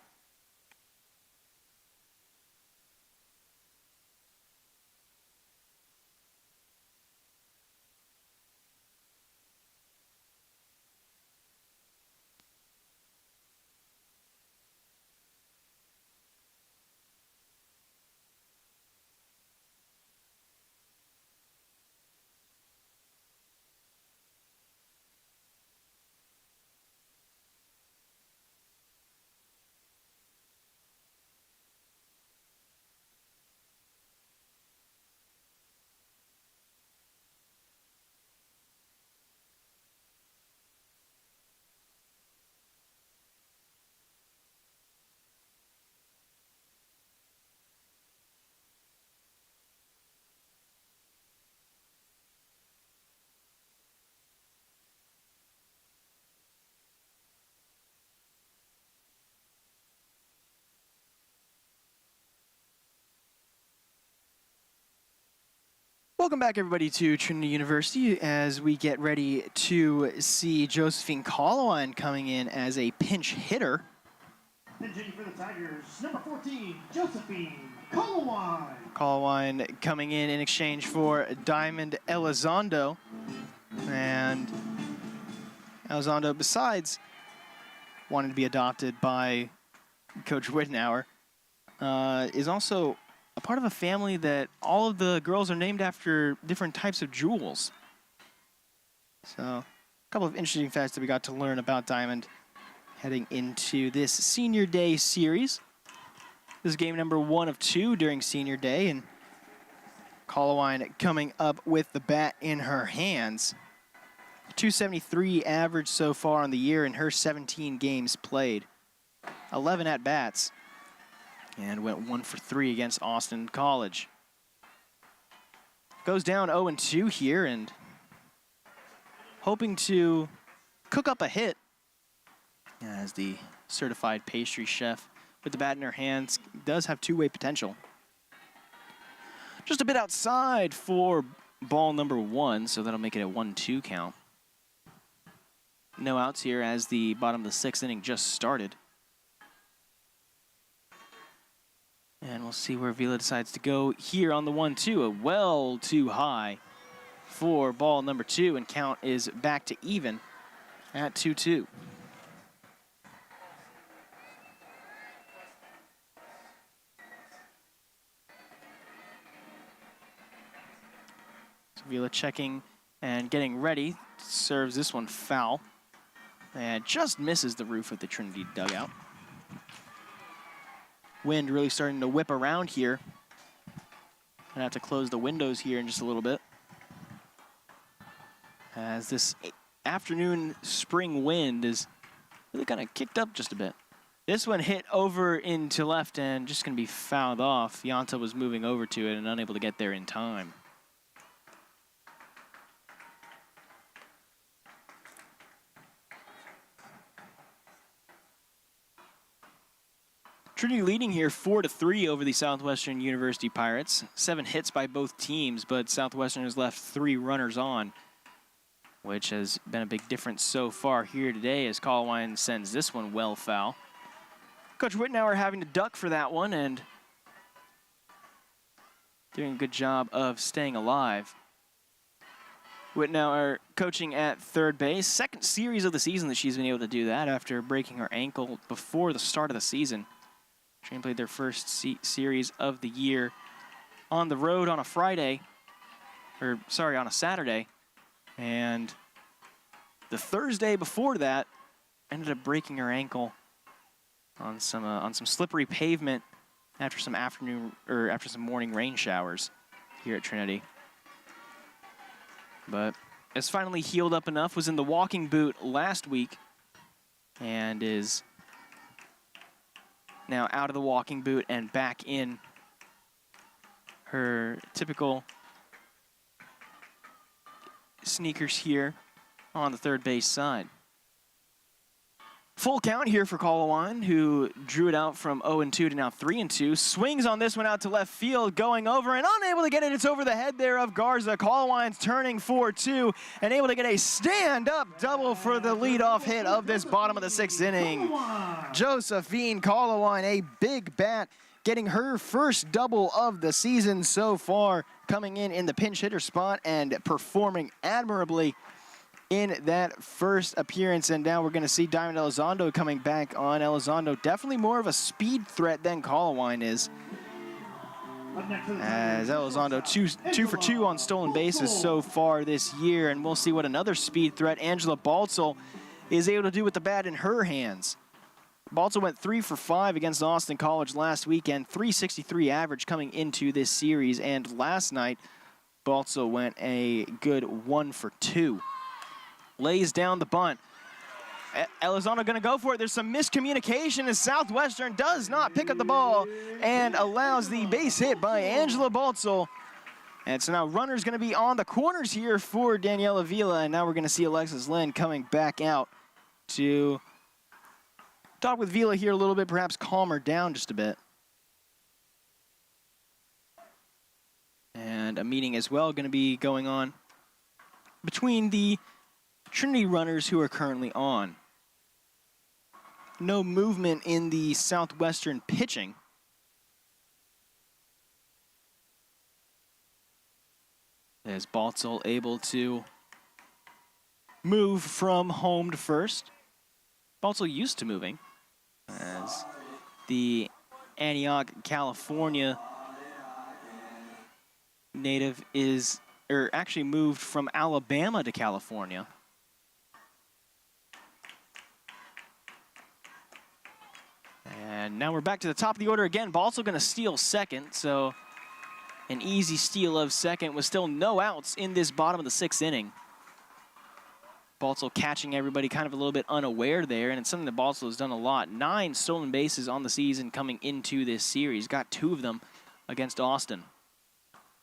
Welcome back, everybody, to Trinity University as we get ready to see Josephine Colowine coming in as a pinch hitter. Pinching for the Tigers, number 14, Josephine Colowine. Colowine coming in exchange for Diamond Elizondo. And Elizondo, besides wanting to be adopted by Coach Wittenauer, is also a part of a family that all of the girls are named after different types of jewels. So, a couple of interesting facts that we got to learn about Diamond heading into this Senior Day series. This is game number 1 of 2 during senior day, and Colowine coming up with the bat in her hands. 273 average so far on the year in her 17 games played. 11 at-bats, and went 1 for 3 against Austin College. Goes down 0-2 here, and hoping to cook up a hit as the certified pastry chef with the bat in her hands does have two-way potential. Just a bit outside for ball number 1, so that'll make it a 1-2 count. No outs here as the bottom of the 6th inning just started. And we'll see where Vila decides to go here on the 1-2. A well too high for ball number 2, and count is back to even at 2-2. So Vila checking and getting ready. Serves this one foul. And just misses the roof of the Trinity dugout. Wind really starting to whip around here. Gonna have to close the windows here in just a little bit, as this afternoon spring wind is really kind of kicked up just a bit. This one hit over into left and just gonna be fouled off. Yanta was moving over to it and unable to get there in time. Trinity leading here 4-3 over the Southwestern University Pirates. 7 hits by both teams, but Southwestern has left 3 runners on, which has been a big difference so far here today as Colowine sends this one well foul. Coach Wittenauer having to duck for that one and doing a good job of staying alive. Wittenauer coaching at third base. 2nd series of the season that she's been able to do that after breaking her ankle before the start of the season. Trinity played their first series of the year on the road on a Friday, on a Saturday, and the Thursday before that ended up breaking her ankle on some slippery pavement after some morning rain showers here at Trinity. But has finally healed up enough. Was in the walking boot last week and is now out of the walking boot and back in her typical sneakers here on the third base side. Full count here for Colowine, who drew it out from 0-2 to now 3-2. Swings on this one out to left field, going over and unable to get it. It's over the head there of Garza. Colowine's turning 4-2 and able to get a stand-up double for the leadoff hit of this bottom of the 6th inning. Josephine Colowine, a big bat, getting her first double of the season so far, coming in the pinch hitter spot and performing admirably in that first appearance. And now we're going to see Diamond Elizondo coming back on. Elizondo definitely more of a speed threat than Colowine is, as Elizondo two for 2 on stolen bases so far this year, and we'll see what another speed threat Angela Baltzel is able to do with the bat in her hands. Baltzel went 3 for 5 against Austin College last weekend, 363 average coming into this series, and last night Baltzel went a good 1 for 2. Lays down the bunt. Elizondo gonna go for it. There's some miscommunication as Southwestern does not pick up the ball and allows the base hit by Angela Baltzel. And so now runner's gonna be on the corners here for Daniela Vila, and now we're gonna see Alexis Lynn coming back out to talk with Vila here a little bit, perhaps calm her down just a bit. And a meeting as well gonna be going on between the Trinity runners who are currently on. No movement in the Southwestern pitching. As Baltzel able to move from home to first. Baltzel used to moving, as the Antioch, California native actually moved from Alabama to And now we're back to the top of the order again. Baltzl going to steal second, so an easy steal of second with still no outs in this bottom of the 6th inning. Baltzl catching everybody kind of a little bit unaware there, and it's something that Baltzl has done a lot. 9 stolen bases on the season coming into this series. Got 2 of them against Austin.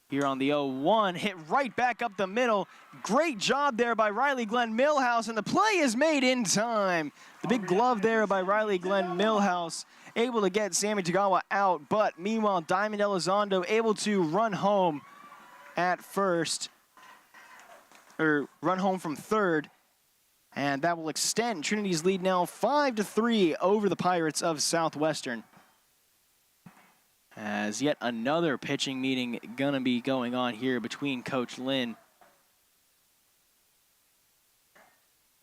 Here on the 0-1, hit right back up the middle. Great job there by Riley Glenn Millhouse, and the play is made in time. The big glove there by Riley Glenn Millhouse, able to get Sammy Tagawa out, but meanwhile, Diamond Elizondo able to run home at first, or run home from third, and that will extend Trinity's lead now 5-3 over the Pirates of Southwestern. As yet another pitching meeting gonna be going on here between Coach Lynn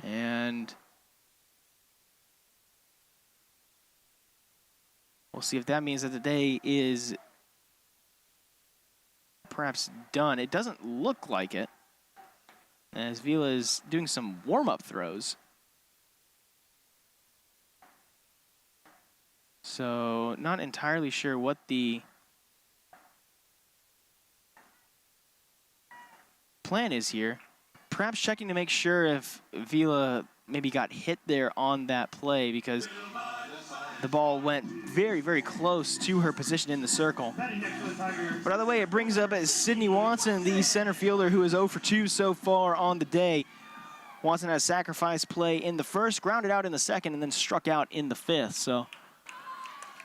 and we'll see if that means that the day is perhaps done. It doesn't look like it, as Vila is doing some warm-up throws. So not entirely sure what the plan is here. Perhaps checking to make sure if Vila maybe got hit there on that play, because the ball went very, very close to her position in the circle. But either way, it brings up Sydney Watson, the center fielder, who is 0 for 2 so far on the day. Watson has sacrifice play in the first, grounded out in the second, and then struck out in the 5th. So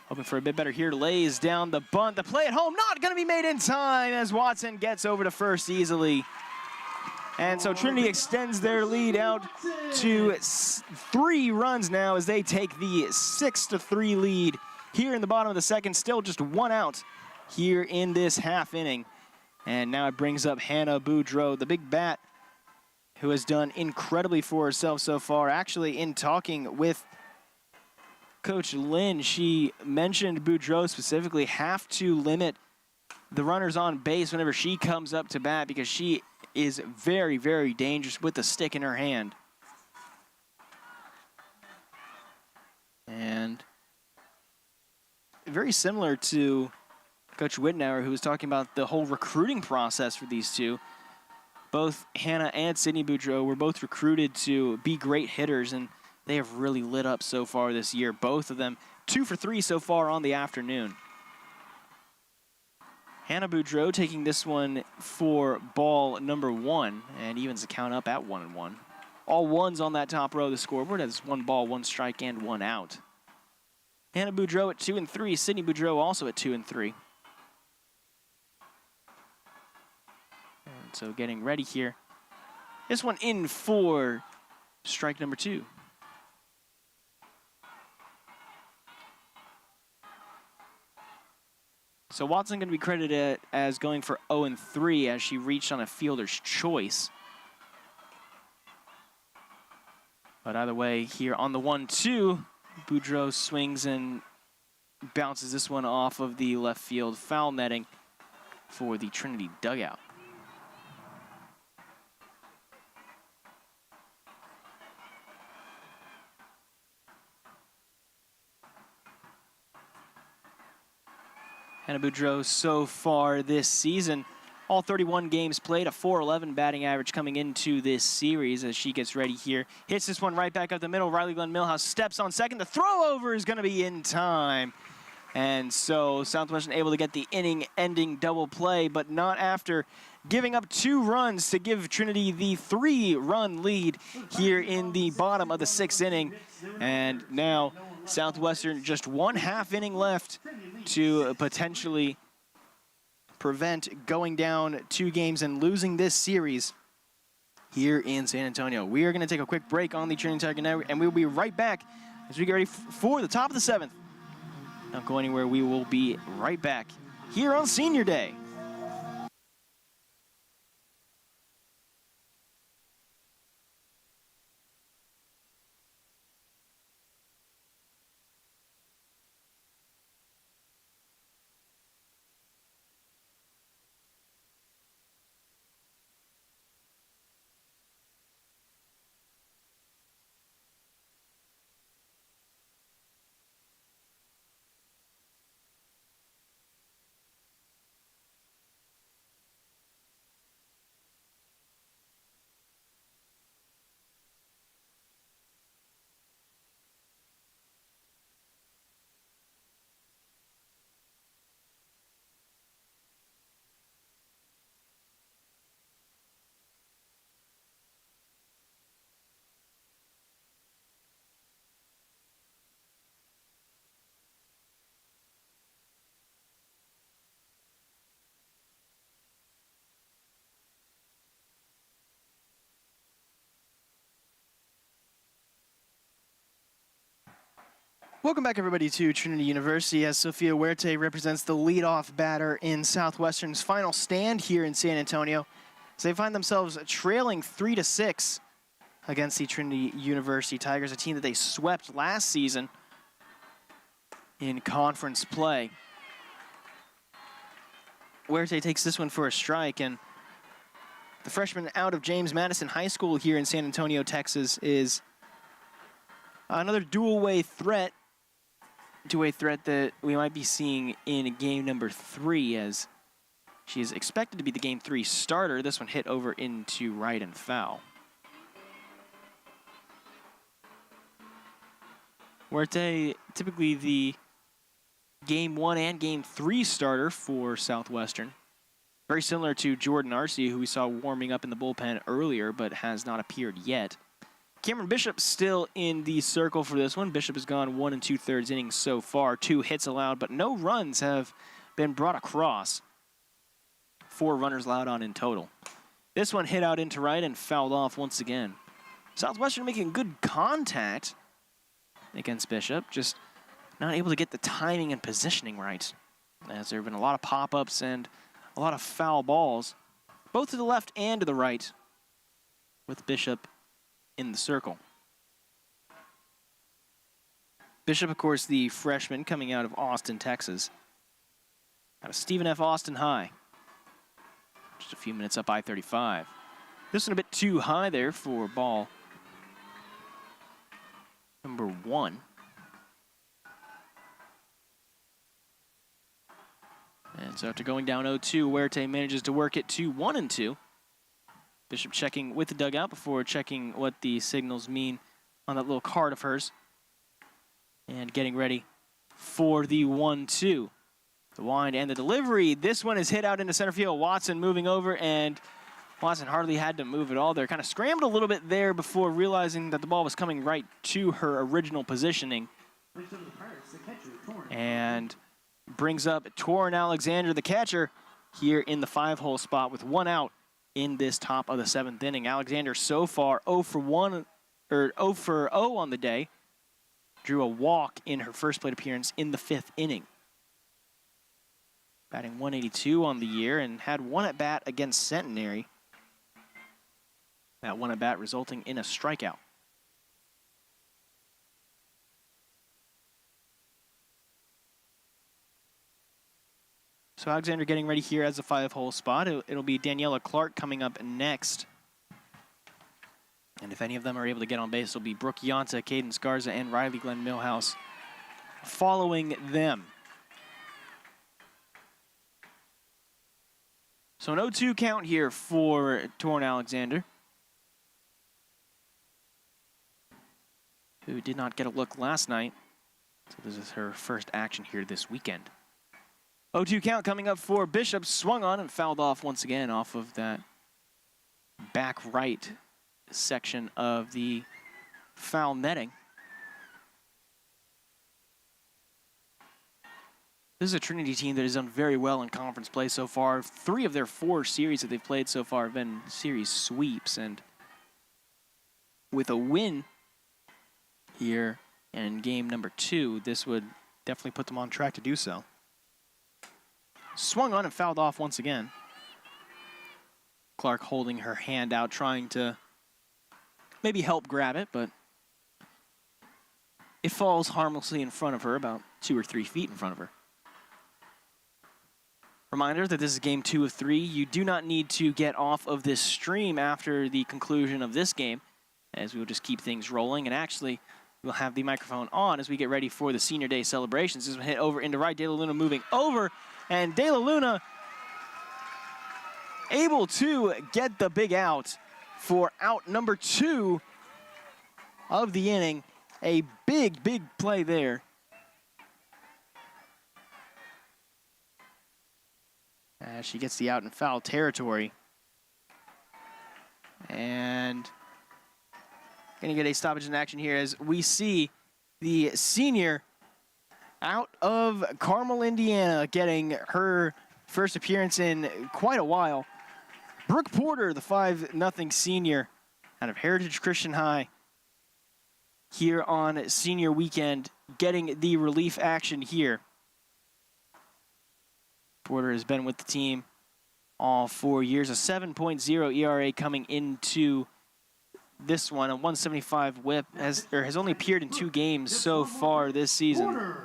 hoping for a bit better here. Lays down the bunt. The play at home not going to be made in time as Watson gets over to first easily. And so Trinity extends their lead out to 3 runs now as they take the 6-3 lead here in the bottom of the second. Still just 1 out here in this half inning. And now it brings up Hannah Boudreau, the big bat, who has done incredibly for herself so far. Actually, in talking with Coach Lynn, she mentioned Boudreau specifically have to limit the runners on base whenever she comes up to bat, because she is very, very dangerous with the stick in her hand. And very similar to Coach Wittenauer, who was talking about the whole recruiting process for these two. Both Hannah and Sydney Boudreau were both recruited to be great hitters, and they have really lit up so far this year. Both of them 2 for 3 so far on the afternoon. Hannah Boudreau taking this one for ball number 1 and evens the count up at 1-1. All ones on that top row of the scoreboard as 1 ball, 1 strike, and 1 out. Hannah Boudreau at 2-3. Sydney Boudreau also at 2-3. And so getting ready here. This one in for strike number 2. So Watson going to be credited as going for 0-3 as she reached on a fielder's choice. But either way, here on the 1-2, Boudreau swings and bounces this one off of the left field foul netting for the Trinity dugout. Hannah Boudreau so far this season, all 31 games played, a .411 batting average coming into this series as she gets ready here. Hits this one right back up the middle. Riley Glenn Millhouse steps on second. The throw over is going to be in time. And so Southwestern able to get the inning-ending double play, but not after giving up 2 runs to give Trinity the 3-run lead here in the bottom of the 6th inning. And now Southwestern just 1 half inning left to potentially prevent going down 2 games and losing this series here in San Antonio. We are going to take a quick break on the Trinity Tiger Network, and we'll be right back as we get ready for the top of the 7th. Don't go anywhere. We will be right back here on Senior Day. Welcome back, everybody, to Trinity University as Sofia Huerte represents the leadoff batter in Southwestern's final stand here in San Antonio. As they find themselves trailing 3-6 against the Trinity University Tigers, a team that they swept last season in conference play. Huerte takes this one for a strike, and the freshman out of James Madison High School here in San Antonio, Texas, is another dual-way threat. Two-way threat that we might be seeing in game number 3, as she is expected to be the game 3 starter. This one hit over into right and foul. Huerte, typically the game 1 and game 3 starter for Southwestern. Very similar to Jordan Arcee, who we saw warming up in the bullpen earlier, but has not appeared yet. Cameron Bishop still in the circle for this one. Bishop has gone 1 2/3 innings so far, 2 hits allowed, but no runs have been brought across. 4 runners allowed on in total. This one hit out into right and fouled off once again. Southwestern making good contact against Bishop, just not able to get the timing and positioning right, as there have been a lot of pop-ups and a lot of foul balls, both to the left and to the right, with Bishop in the circle. Bishop, of course, the freshman coming out of Austin, Texas. Out of Stephen F. Austin High. Just a few minutes up I-35. This one a bit too high there for ball number 1. And so after going down 0-2, Huerte manages to work it to 1-2. Bishop checking with the dugout before checking what the signals mean on that little card of hers. And getting ready for the 1-2. The wind and the delivery. This one is hit out into center field. Watson moving over, and Watson hardly had to move at all there. Kind of scrambled a little bit there before realizing that the ball was coming right to her original positioning. And brings up Torrin Alexander, the catcher, here in the 5-hole spot with 1 out in this top of the 7th inning. Alexander so far 0 for 0 on the day. Drew a walk in her first plate appearance in the 5th inning. Batting 182 on the year and had 1 at bat against Centenary. That 1 at bat resulting in a strikeout. So Alexander getting ready here as a 5-hole spot. It'll be Daniela Clark coming up next. And if any of them are able to get on base, it'll be Brooke Yonta, Cadence Garza, and Riley Glenn Millhouse following them. So an 0-2 count here for Torrin Alexander, who did not get a look last night. So this is her first action here this weekend. 0-2 count coming up for Bishop. Swung on and fouled off once again off of that back right section of the foul netting. This is a Trinity team that has done very well in conference play so far. 3 of their 4 series that they've played so far have been series sweeps, and with a win here in game number 2, this would definitely put them on track to do so. Swung on and fouled off once again. Clark holding her hand out, trying to maybe help grab it, but it falls harmlessly in front of her, about 2 or 3 feet in front of her. Reminder that this is game 2 of 3. You do not need to get off of this stream after the conclusion of this game, as we will just keep things rolling. And actually, we'll have the microphone on as we get ready for the Senior Day celebrations. This one hit over into right. De La Luna moving over, and De La Luna able to get the big out for out number 2 of the inning. A big, big play there. As she gets the out in foul territory. And going to get a stoppage in action here as we see the senior out of Carmel, Indiana, getting her first appearance in quite a while. Brooke Porter, the 5-0 senior out of Heritage Christian High, here on senior weekend getting the relief action here. Porter has been with the team all 4 years. A 7.0 ERA coming into this one. A 175 whip has only appeared in 2 games so far this season.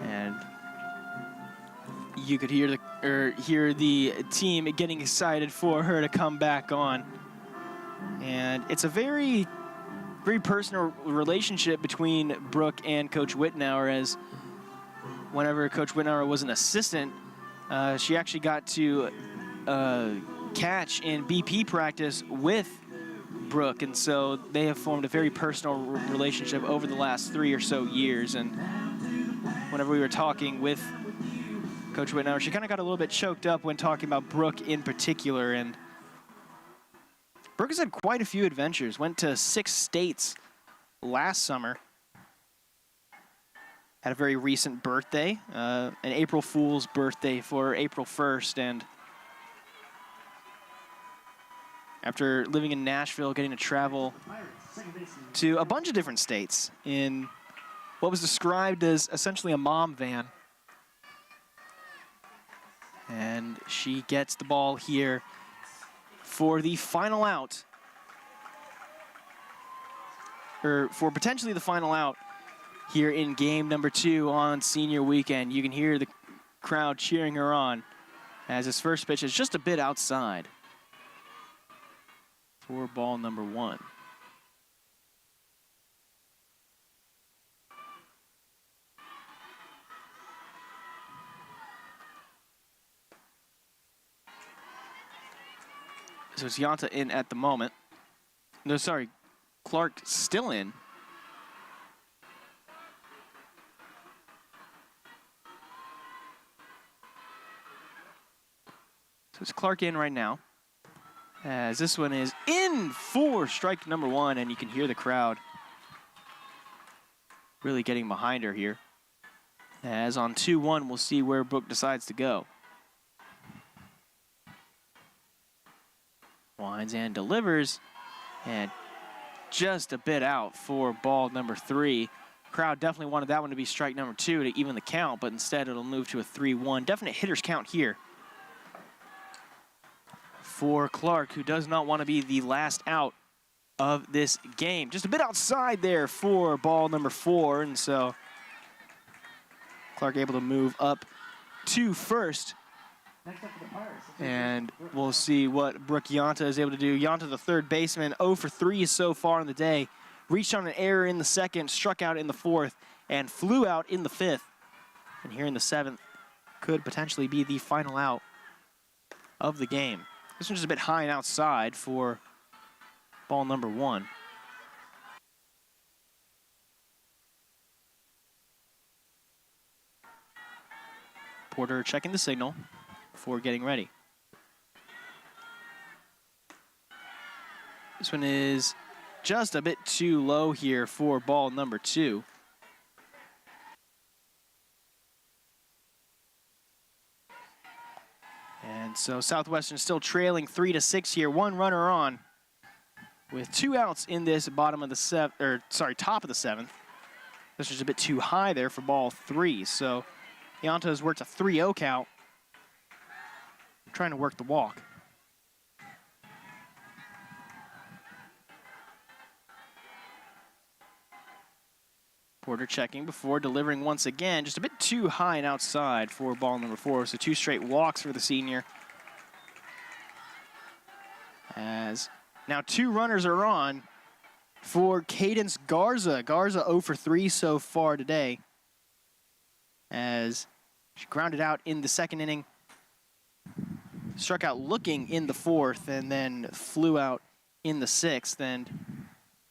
And you could hear the team getting excited for her to come back on. And it's a very, very personal relationship between Brooke and Coach Wittenauer, as whenever Coach Wittenauer was an assistant, she actually got to catch in BP practice with Brooke, and so they have formed a very personal relationship over the last 3 or so years. And whenever we were talking with Coach Wittenauer, she kind of got a little bit choked up when talking about Brooke in particular. And Brooke has had quite a few adventures. Went to 6 states last summer. Had a very recent birthday, an April Fool's birthday for April 1st. And after living in Nashville, getting to travel to a bunch of different states in what was described as essentially a mom van. And she gets the ball here for the final out, or for potentially the final out here in game number 2 on senior weekend. You can hear the crowd cheering her on as his first pitch is just a bit outside for ball number 1. So it's Yanta in at the moment. No, sorry, Clark still in. So it's Clark in right now, as this one is in for strike number 1, and you can hear the crowd really getting behind her here. As on 2-1, we'll see where Brooke decides to go. Winds and delivers, and just a bit out for ball number 3. Crowd definitely wanted that one to be strike number 2 to even the count, but instead it'll move to a 3-1. Definite hitter's count here for Clark, who does not want to be the last out of this game. Just a bit outside there for ball number 4, and so Clark able to move up to first. And we'll see what Brooke Yanta is able to do. Yanta, the third baseman, 0 for 3 so far in the day. Reached on an error in the 2nd, struck out in the 4th, and flew out in the 5th. And here in the 7th could potentially be the final out of the game. This one's just a bit high and outside for ball number 1. Porter checking the signal before getting ready. This one is just a bit too low here for ball number 2. And so Southwestern still trailing 3-6 here. 1 runner on with 2 outs in this bottom of the top of the 7th. This was a bit too high there for ball 3. So Yanta has worked a 3-0 count, trying to work the walk. Porter checking before delivering once again. Just a bit too high and outside for ball number 4. So 2 straight walks for the senior. As now 2 runners are on for Cadence Garza. Garza 0 for 3 so far today, as she grounded out in the 2nd inning. Struck out looking in the 4th, and then flew out in the 6th. And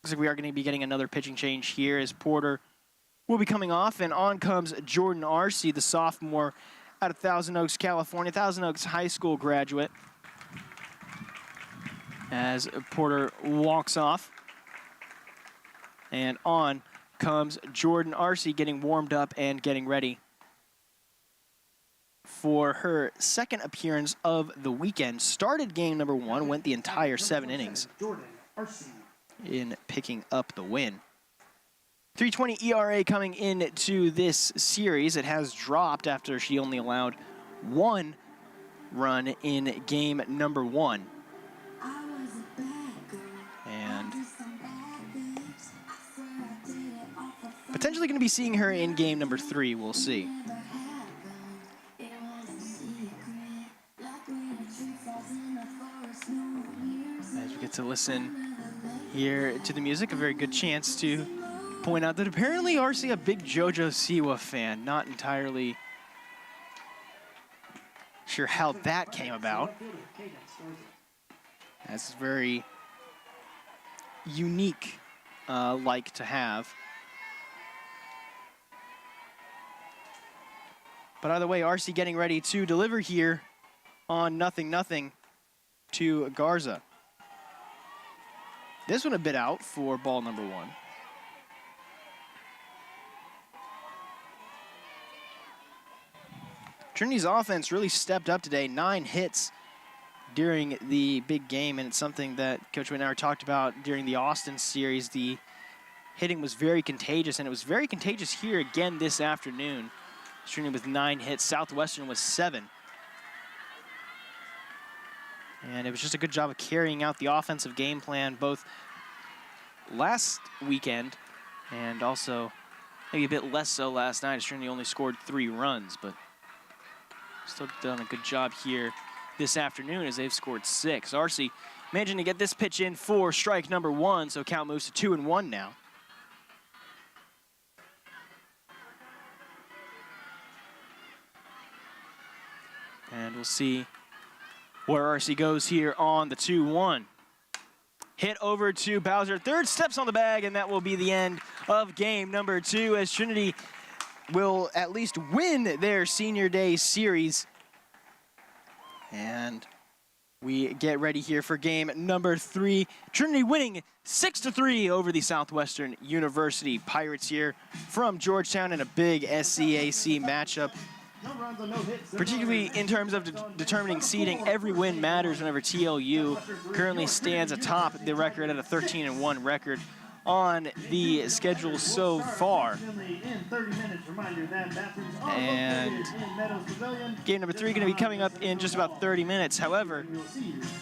looks like we are going to be getting another pitching change here, as Porter will be coming off, and on comes Jordan Arce, the sophomore out of Thousand Oaks, California, Thousand Oaks High School graduate. As Porter walks off, and on comes Jordan Arce, getting warmed up and getting ready for her 2nd appearance of the weekend. Started game number 1, went the entire 7 innings. in picking up the win. 3.20 ERA coming into this series. It has dropped after she only allowed 1 run in game number 1. And potentially going to be seeing her in game number 3. We'll see. As we get to listen here to the music, a very good chance to point out that apparently RC a big JoJo Siwa fan. Not entirely sure how that came about. That's very unique like to have. But either way, RC getting ready to deliver here on 0-0 to Garza. This one a bit out for ball number 1. Trinity's offense really stepped up today. 9 hits during the big game, and it's something that Coach Wittauer talked about during the Austin series. The hitting was very contagious, and it was very contagious here again this afternoon. Trinity with 9 hits, Southwestern was 7. And it was just a good job of carrying out the offensive game plan both last weekend and also maybe a bit less so last night, as Trinity only scored 3 runs, but still done a good job here this afternoon as they've scored 6. RC managing to get this pitch in for strike number 1, so count moves to 2-1 now. And we'll see where RC goes here on the 2-1. Hit over to Bowser. Third steps on the bag, and that will be the end of game number 2, as Trinity will at least win their senior day series. And we get ready here for game number 3. Trinity winning 6-3 over the Southwestern University Pirates here from Georgetown in a big SCAC matchup. Particularly in terms of determining seeding, every win matters whenever TLU currently stands atop the record at a 13-1 record on the schedule so far. And game number 3 going to be coming up in just about 30 minutes. However,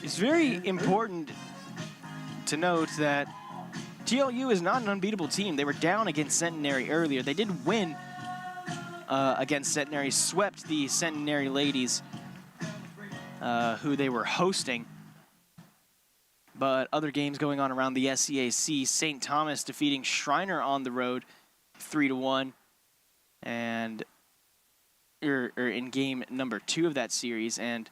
it's very important to note that TLU is not an unbeatable team. They were down against Centenary earlier. They did win against Centenary, swept the Centenary ladies who they were hosting. But other games going on around the SCAC, St. Thomas defeating Schreiner on the road 3-1. And in game number 2 of that series, and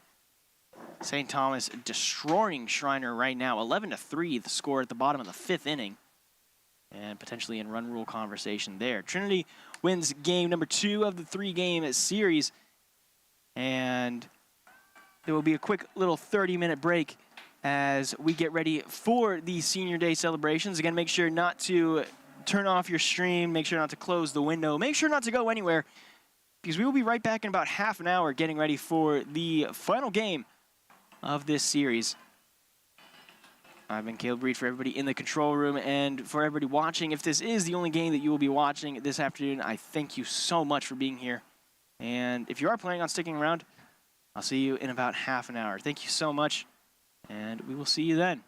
St. Thomas destroying Schreiner right now, 11-3, the score at the bottom of the 5th inning. And potentially in run rule conversation there. Trinity wins game number 2 of the 3-game series. And there will be a quick little 30-minute break as we get ready for the senior day celebrations. Again, make sure not to turn off your stream. Make sure not to close the window. Make sure not to go anywhere, because we will be right back in about half an hour getting ready for the final game of this series. I've been Caleb Reed for everybody in the control room, and for everybody watching. If this is the only game that you will be watching this afternoon, I thank you so much for being here. And if you are planning on sticking around, I'll see you in about half an hour. Thank you so much, and we will see you then.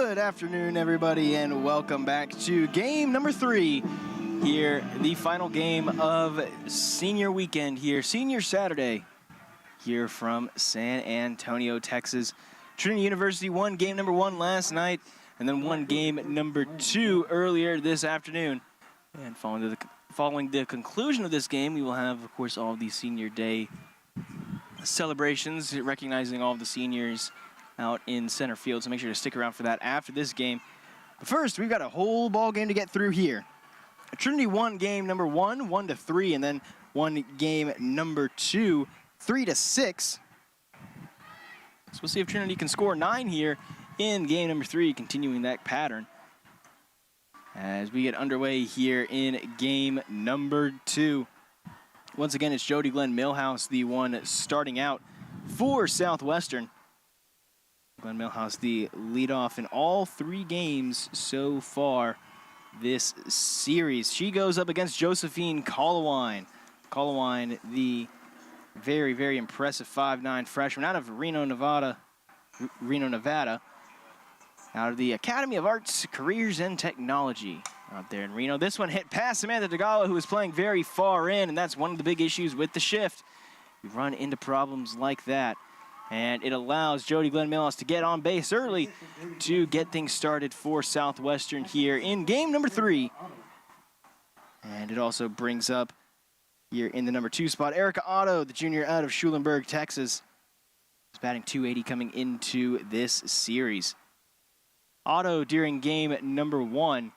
Good afternoon, everybody, and welcome back to game number 3 here, the final game of senior weekend here, Senior Saturday here from San Antonio, Texas. Trinity University won game number 1 last night and then won game number 2 earlier this afternoon. And following the conclusion of this game, we will have, of course, all of the Senior Day celebrations, recognizing all of the seniors out in center field, so make sure to stick around for that after this game. But first, we've got a whole ball game to get through here. Trinity won game number 1, 1-3, and then won game number 2, 3-6. So we'll see if Trinity can score 9 here in game number 3, continuing that pattern as we get underway here in game number 2. Once again, it's Jody Glenn Millhouse, the one starting out for Southwestern. Glenn Millhouse, the leadoff in all 3 games so far this series. She goes up against Josephine Colawine. Colawine, the very, very impressive 5'9" freshman out of Reno, Nevada, out of the Academy of Arts, Careers, and Technology out there in Reno. This one hit past Samantha Tagawa, who was playing very far in, and that's one of the big issues with the shift. You run into problems like that. And it allows Jody Glenn Millhouse to get on base early to get things started for Southwestern here in game number 3. And it also brings up here in the number 2 spot, Erica Otto, the junior out of Schulenburg, Texas. She's batting .280 coming into this series. Otto, during game number 1,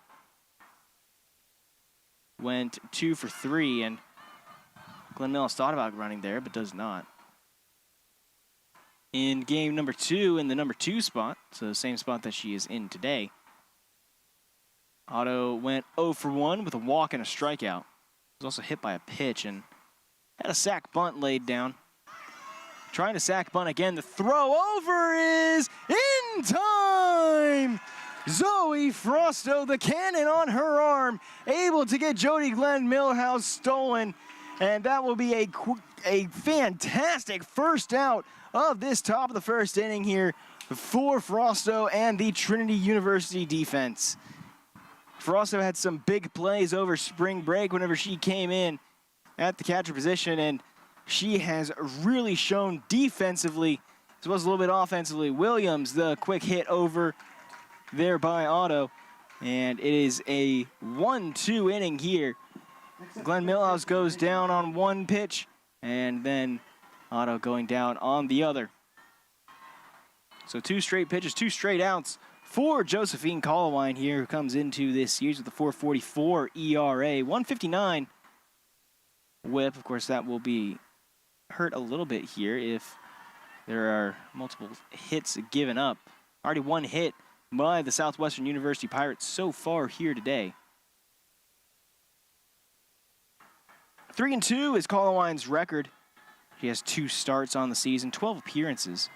went 2 for 3, and Glenn Millhouse thought about running there, but does not. In game number 2, in the number 2 spot, so the same spot that she is in today, Otto went 0 for 1 with a walk and a strikeout. Was also hit by a pitch and had a sac bunt laid down. Trying to sac bunt again. The throw over is in time! Zoe Frosto, the cannon on her arm, able to get Jody Glenn Millhouse stolen. And that will be a fantastic first out of this top of the first inning here for Frosto and the Trinity University defense. Frosto had some big plays over spring break whenever she came in at the catcher position, and she has really shown defensively as well as a little bit offensively. Williams, the quick hit over there by Otto, and it is a 1-2 inning here. Glenn Millhouse goes down on 1 pitch, and then Otto going down on the other. So 2 straight pitches, 2 straight outs for Josephine Colawine here, who comes into this series with a 4.44 ERA, 159 whip. Of course, that will be hurt a little bit here if there are multiple hits given up. Already 1 hit by the Southwestern University Pirates so far here today. 3-2 is Colawine's record. She has 2 starts on the season, 12 appearances.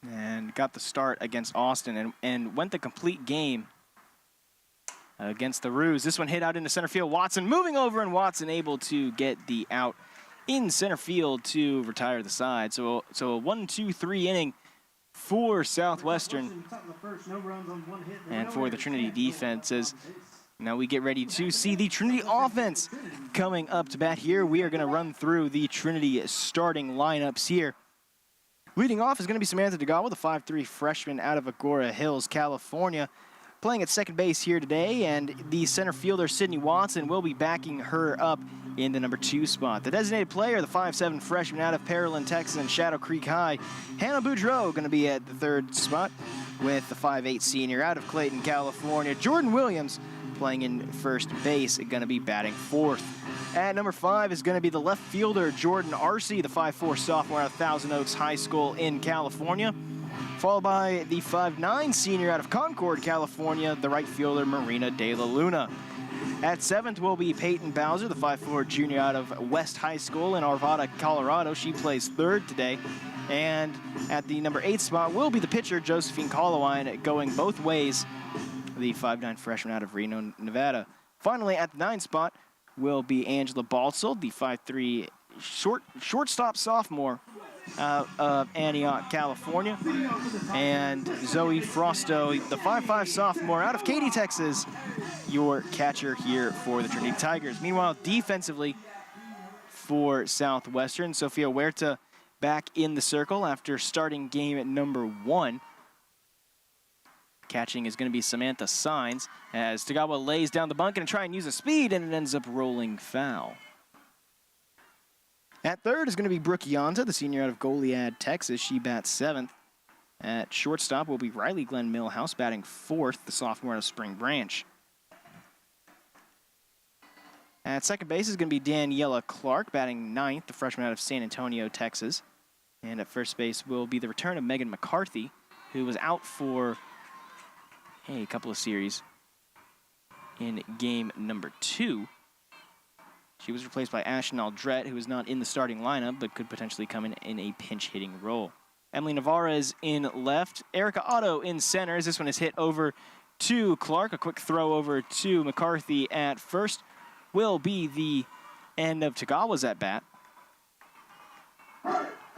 And got the start against Austin and went the complete game against the Roos. This one hit out into center field. Watson moving over, and Watson able to get the out in center field to retire the side. So a 1-2-3 inning for Southwestern and for the Trinity defenses. Now we get ready to see the Trinity offense coming up to bat here. We are going to run through the Trinity starting lineups here. Leading off is going to be Samantha Tagawa, the 5'3" freshman out of Agoura Hills, California, playing at second base here today, and the center fielder, Sydney Watson, will be backing her up in the number 2 spot. The designated player, the 5'7" freshman out of Pearland, Texas, and Shadow Creek High, Hannah Boudreau, going to be at the 3rd spot with the 5'8" senior out of Clayton, California. Jordan Williams playing in first base, going to be batting 4th. At number 5 is going to be the left fielder, Jordan Arce, the 5'4" sophomore out of Thousand Oaks High School in California, followed by the 5'9" senior out of Concord, California, the right fielder, Marina De La Luna. At 7th will be Peyton Bowser, the 5'4" junior out of West High School in Arvada, Colorado. She plays 3rd today. And at the number 8 spot will be the pitcher, Josephine Colawine, going both ways, the 5'9" freshman out of Reno, Nevada. Finally, at the 9 spot will be Angela Balsell, the 5'3" shortstop sophomore out of Antioch, California. And Zoe Frosto, the 5'5" sophomore out of Katy, Texas, your catcher here for the Trinity Tigers. Meanwhile, defensively for Southwestern, Sofia Huerta back in the circle after starting game at number 1. Catching is going to be Samantha Sines as Tagawa lays down the bunt and try and use a speed, and it ends up rolling foul. At third is going to be Brooke Yonta, the senior out of Goliad, Texas. She bats 7th. At shortstop will be Riley Glenn Millhouse batting 4th, the sophomore out of Spring Branch. At second base is going to be Daniela Clark batting 9th, the freshman out of San Antonio, Texas. And at first base will be the return of Megan McCarthy, who was out for a couple of series in game number 2. She was replaced by Ashton Aldrett, who is not in the starting lineup, but could potentially come in a pinch-hitting role. Emily Navarra is in left. Erica Otto in center as this one is hit over to Clark. A quick throw over to McCarthy at first will be the end of Tagawa's at bat.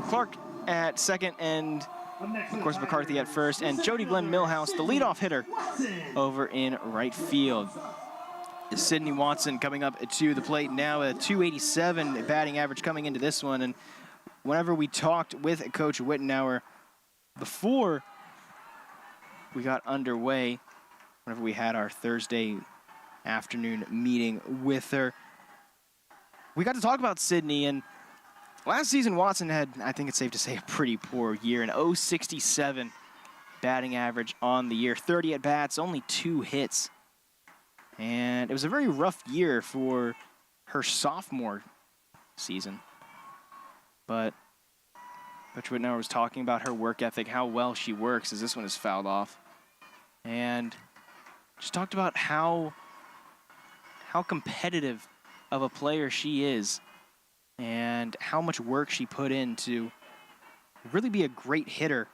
Clark at second, and of course McCarthy at first, and Jody Glenn Millhouse, the leadoff hitter, over in right field. Sydney Watson coming up to the plate now, a .287 batting average coming into this one. And whenever we talked with Coach Wittenauer before we got underway, whenever we had our Thursday afternoon meeting with her, we got to talk about Sydney. And last season, Watson had, I think it's safe to say, a pretty poor year, an .067 batting average on the year, 30 at-bats, only 2 hits. And it was a very rough year for her sophomore season. But Coach Wittenauer was talking about her work ethic, how well she works as this one is fouled off. And just talked about how competitive of a player she is and how much work she put in to really be a great hitter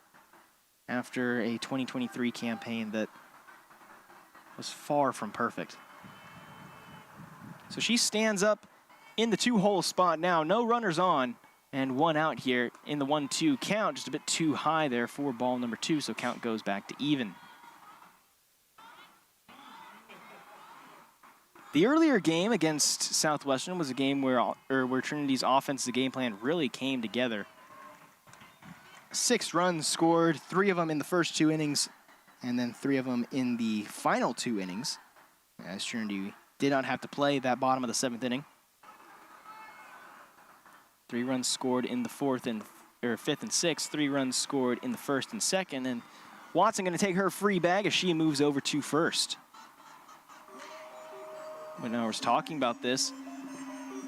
after a 2023 campaign that was far from perfect. So she stands up in the 2-hole spot now. No runners on and 1 out here in the 1-2 count. Just a bit too high there for ball number 2, so count goes back to even. The earlier game against Southwestern was a game where Trinity's offensive game plan really came together. 6 runs scored, 3 of them in the first 2 innings, and then 3 of them in the final 2 innings, as Trinity did not have to play that bottom of the 7th inning. 3 runs scored in the 5th and 6th, 3 runs scored in the 1st and 2nd, and Watson going to take her free bag as she moves over to first. When I was talking about this,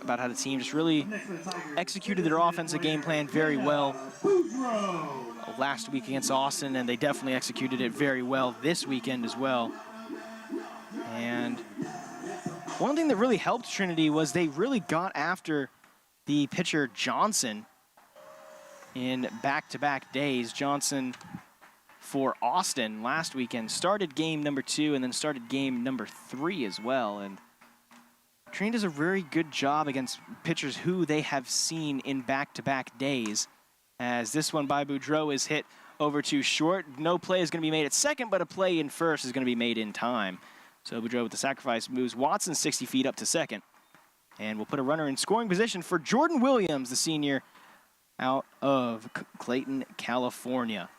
about how the team just really executed their offensive game plan very well last week against Austin, and they definitely executed it very well this weekend as well. And one thing that really helped Trinity was they really got after the pitcher Johnson in back-to-back days. Johnson for Austin last weekend started game number 2 and then started game number 3 as well. And Trinity does a very good job against pitchers who they have seen in back-to-back days. As this one by Boudreau is hit over to short. No play is going to be made at second, but a play in first is going to be made in time. So Boudreau with the sacrifice moves Watson 60 feet up to second. And we'll put a runner in scoring position for Jordan Williams, the senior out of Clayton, California.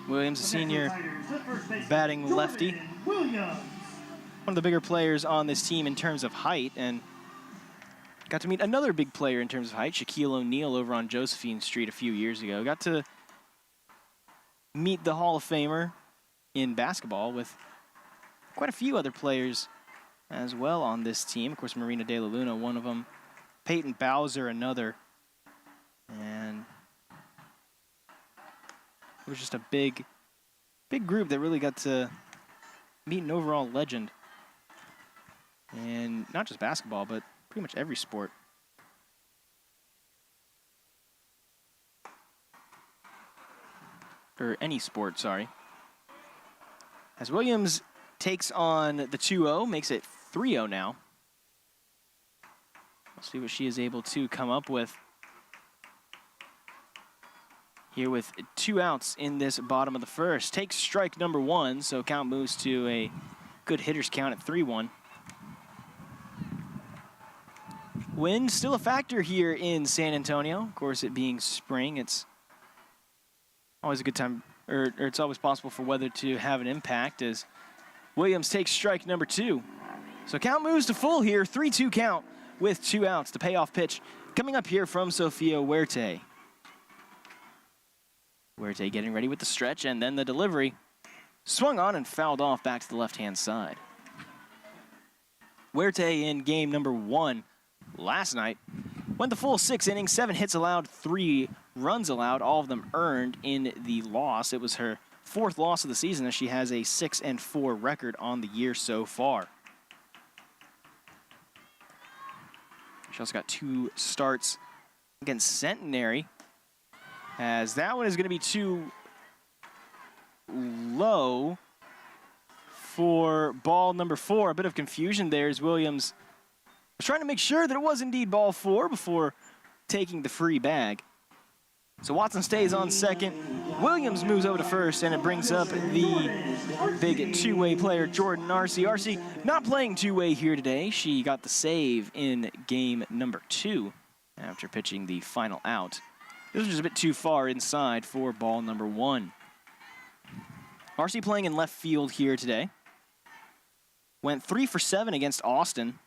Williams, a senior, batting lefty. One of the bigger players on this team in terms of height, and got to meet another big player in terms of height, Shaquille O'Neal, over on Josephine Street a few years ago. Got to meet the Hall of Famer in basketball with quite a few other players as well on this team. Of course, Marina De La Luna, one of them. Peyton Bowser, another. And it was just a big group that really got to meet an overall legend. And not just basketball, but pretty much every sport. Or any sport, sorry. As Williams takes on the 2-0, makes it 3-0 now. We'll see what she is able to come up with here with 2 outs in this bottom of the first. Takes strike number 1, so count moves to a good hitter's count at 3-1. Wind still a factor here in San Antonio. Of course, it being spring, it's always a good time, or it's always possible for weather to have an impact as Williams takes strike number 2. So count moves to full here, 3-2 count with 2 outs. The payoff pitch coming up here from Sofia Huerte. Huerte getting ready with the stretch and then the delivery. Swung on and fouled off back to the left-hand side. Huerte in game number 1 last night went the full 6 innings, 7 hits allowed, 3 runs allowed, all of them earned in the loss. It was her 4th loss of the season as she has a 6-4 record on the year so far. She also got 2 starts against Centenary, as that one is going to be too low for ball number 4. A bit of confusion there as Williams was trying to make sure that it was indeed ball 4 before taking the free bag. So Watson stays on second. Williams moves over to first, and it brings up the big two-way player, Jordan Arce. Arce not playing two-way here today. She got the save in game number 2 after pitching the final out. This was just a bit too far inside for ball number 1. Arce playing in left field here today. Went 3 for 7 against Austin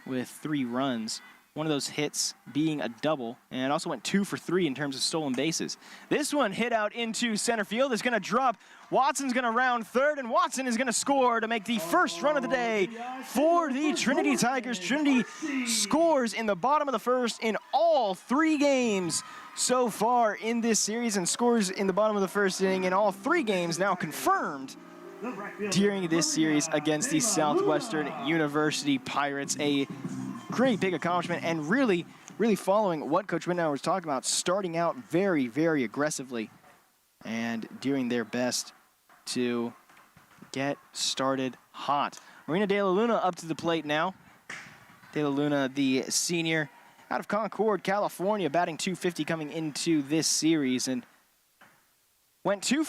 with 3 runs. One of those hits being a double, and also went 2 for 3 in terms of stolen bases. This one hit out into center field. It's going to drop. Watson's going to round third, and Watson is going to score to make the first run of the day for the Trinity Tigers. Trinity scores in the bottom of the first in all 3 games so far in this series, and scores in the bottom of the first inning in all 3 games now confirmed during this series against the Southwestern University Pirates. A great big accomplishment, and really following what Coach Windauer was talking about, starting out very, very aggressively and doing their best to get started hot. Marina De La Luna up to the plate now. De La Luna, the senior out of Concord, California, batting .250 coming into this series, and went 5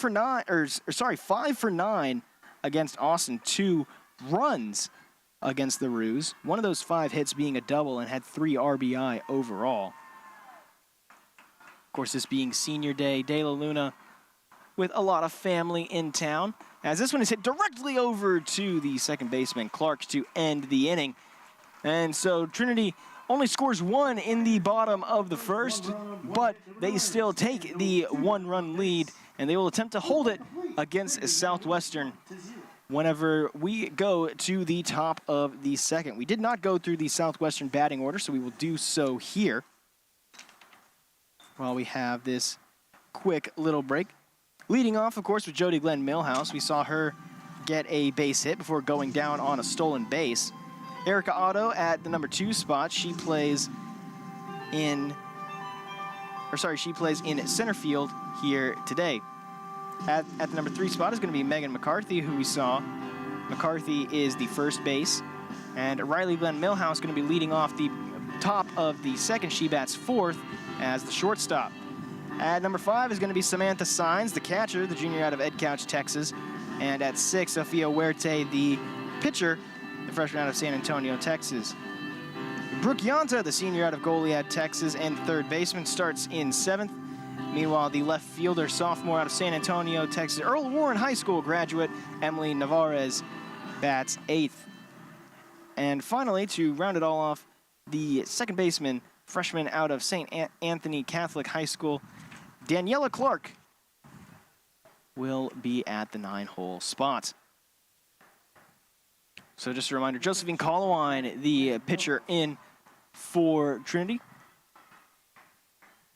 for 9 against Austin, 2 runs against the Roos. One of those 5 hits being a double, and had 3 RBI overall. Of course, this being senior day, De La Luna with a lot of family in town, as this one is hit directly over to the second baseman, Clark, to end the inning. And so Trinity only scores 1 in the bottom of the first, but they still take the 1-run lead, and they will attempt to hold it against Southwestern whenever we go to the top of the second. We did not go through the Southwestern batting order, so we will do so here while we have this quick little break. Leading off, of course, with Jody Glenn Millhouse. We saw her get a base hit before going down on a stolen base. Erica Otto at the number 2 spot. She plays in center field here today. At the number 3 spot is going to be Megan McCarthy, who we saw. McCarthy is the first base. And Riley Glenn Millhouse going to be leading off the top of the second. She bats 4th as the shortstop. At number 5 is going to be Samantha Sines, the catcher, the junior out of Ed Couch, Texas. And at 6, Sofia Huerte, the pitcher, the freshman out of San Antonio, Texas. Brooke Yonta, the senior out of Goliad, Texas, and third baseman, starts in 7th. Meanwhile, the left fielder, sophomore out of San Antonio, Texas, Earl Warren High School graduate, Emily Navarez, bats 8th. And finally, to round it all off, the second baseman, freshman out of St. Anthony Catholic High School, Daniela Clark, will be at the 9-hole spot. So just a reminder, Josephine Colowine, the pitcher in for Trinity.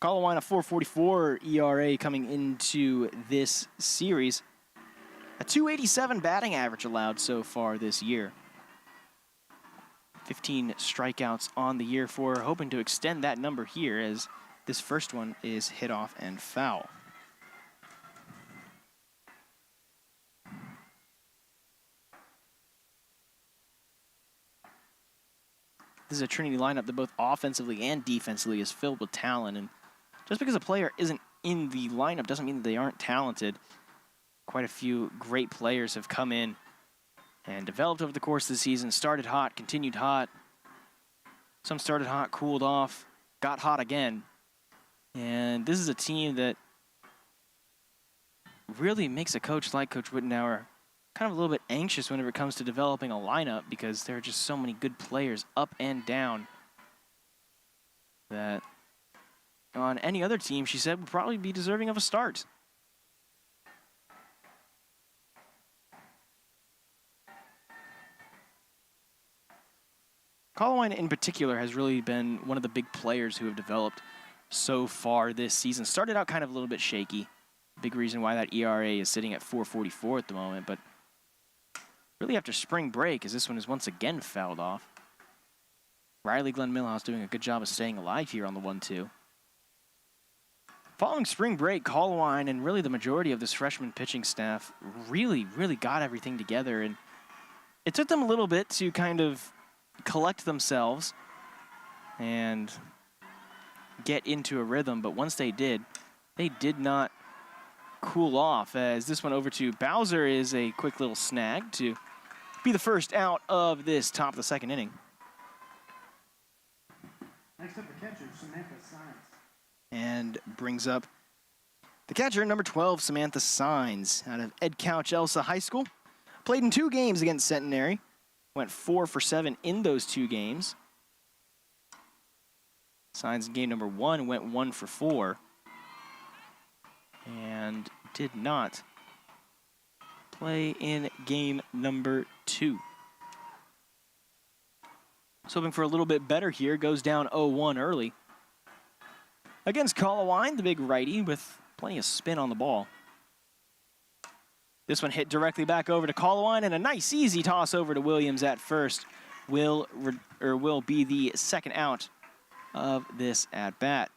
Colowine, a 4.44 ERA coming into this series. A .287 batting average allowed so far this year. 15 strikeouts on the year for her, hoping to extend that number here as this first one is hit off and foul. this is a Trinity lineup that both offensively and defensively is filled with talent. And just because a player isn't in the lineup doesn't mean that they aren't talented. Quite a few great players have come in and developed over the course of the season, started hot, continued hot. Some started hot, cooled off, got hot again. And this is a team that really makes a coach like Coach Wittenauer kind of a little bit anxious whenever it comes to developing a lineup, because there are just so many good players up and down that on any other team, she said, would probably be deserving of a start. Colwine in particular has really been one of the big players who have developed so far this season. Started out kind of a little bit shaky. Big reason why that ERA is sitting at 4.44 at the moment, but really after spring break, as this one is once again fouled off. Riley Glenn Millhouse doing a good job of staying alive here on the 1-2. Following spring break, Colwine and really the majority of this freshman pitching staff really got everything together, and it took them a little bit to kind of collect themselves and get into a rhythm, but once they did not cool off, as this one over to Bowser is a quick little snag to be the first out of this top of the second inning. Next up, the catcher, Samantha Sines. And brings up the catcher, number 12, Samantha Sines, out of Ed Couch Elsa High School. Played in 2 games against Centenary. Went 4 for 7 in those 2 games. Sines in game number 1 went 1 for 4. And did not play in game number 2. Was hoping for a little bit better here. Goes down 0-1 early. Against Colwine, the big righty with plenty of spin on the ball. This one hit directly back over to Colwine, and a nice easy toss over to Williams at first will be the second out of this at-bat.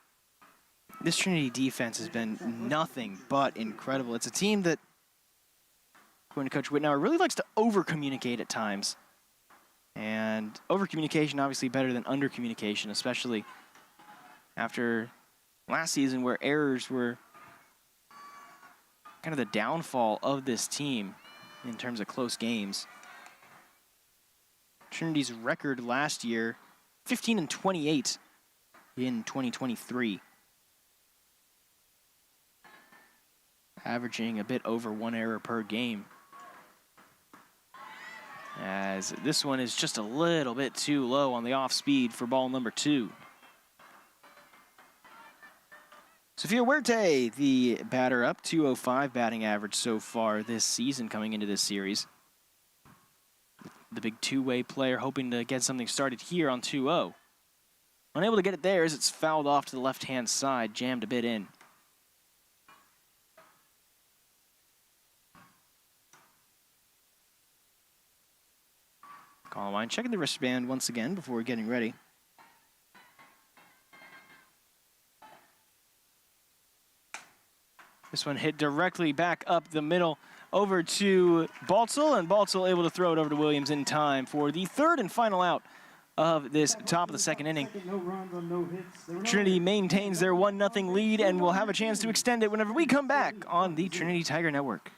This Trinity defense has been nothing but incredible. It's a team that, according to Coach Wittenauer, really likes to over-communicate at times. And over-communication obviously better than under-communication, especially after last season where errors were kind of the downfall of this team in terms of close games. Trinity's record last year, 15-28 in 2023. Averaging a bit over 1 error per game. As this one is just a little bit too low on the off speed for ball number 2. Sophia Huerte, the batter up, 205 batting average so far this season coming into this series. The big two-way player hoping to get something started here on 2-0. Unable to get it there as it's fouled off to the left-hand side, jammed a bit in. Colwine checking the wristband once again before getting ready. This one hit directly back up the middle over to Baltzel, and Baltzel able to throw it over to Williams in time for the third and final out of this top of the second inning. Trinity maintains their 1-0 lead and will have a chance to extend it whenever we come back on the Trinity Tiger Network.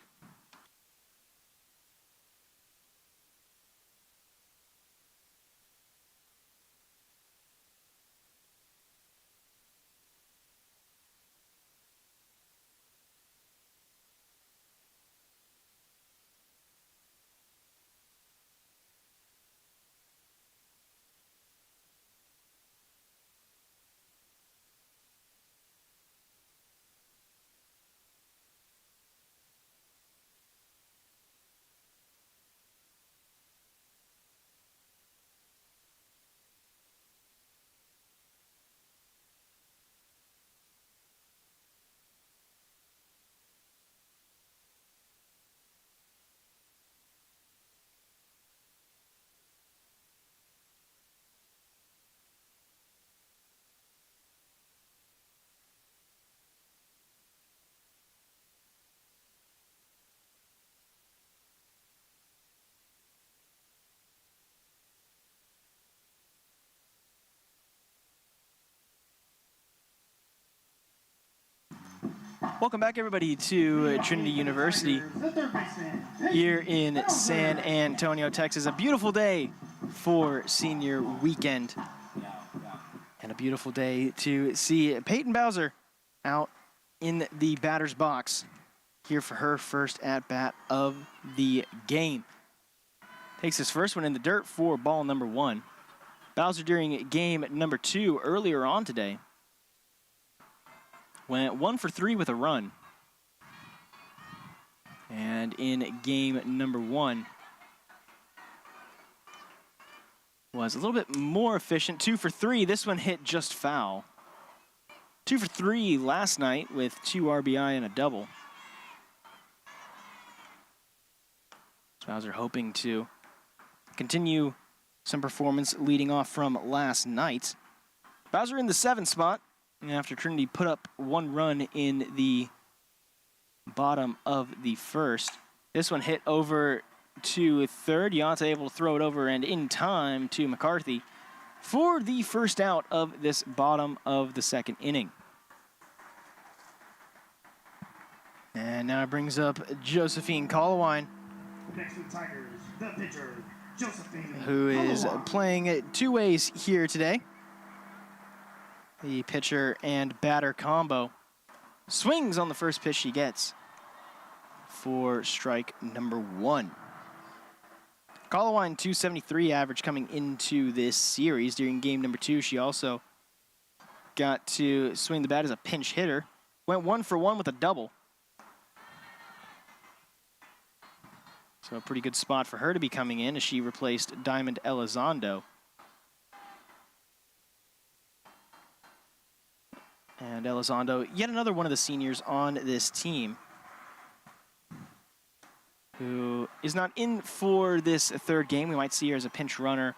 Welcome back, everybody, to Trinity University here in San Antonio, Texas. A beautiful day for senior weekend. And a beautiful day to see Peyton Bowser out in the batter's box here for her first at-bat of the game. Takes his first one in the dirt for ball number 1. Bowser during game number 2 earlier on today went 1 for 3 with a run. And in game number 1 was a little bit more efficient, 2 for 3. This one hit just foul. 2 for 3 last night with 2 RBI and a double. Bowser hoping to continue some performance leading off from last night. Bowser in the 7th spot after Trinity put up 1 run in the bottom of the first. This one hit over to third. Yanta able to throw it over and in time to McCarthy for the first out of this bottom of the 2nd inning. And now it brings up Josephine Colawine, Next to the Tigers, the pitcher, Josephine, who is playing it 2 ways here today. The pitcher and batter combo. Swings on the first pitch she gets for strike number 1. Colawine 273 average coming into this series. During game number 2, she also got to swing the bat as a pinch hitter. Went 1 for 1 with a double. So a pretty good spot for her to be coming in as she replaced Diamond Elizondo. And Elizondo, yet another one of the seniors on this team, who is not in for this 3rd game. We might see her as a pinch runner,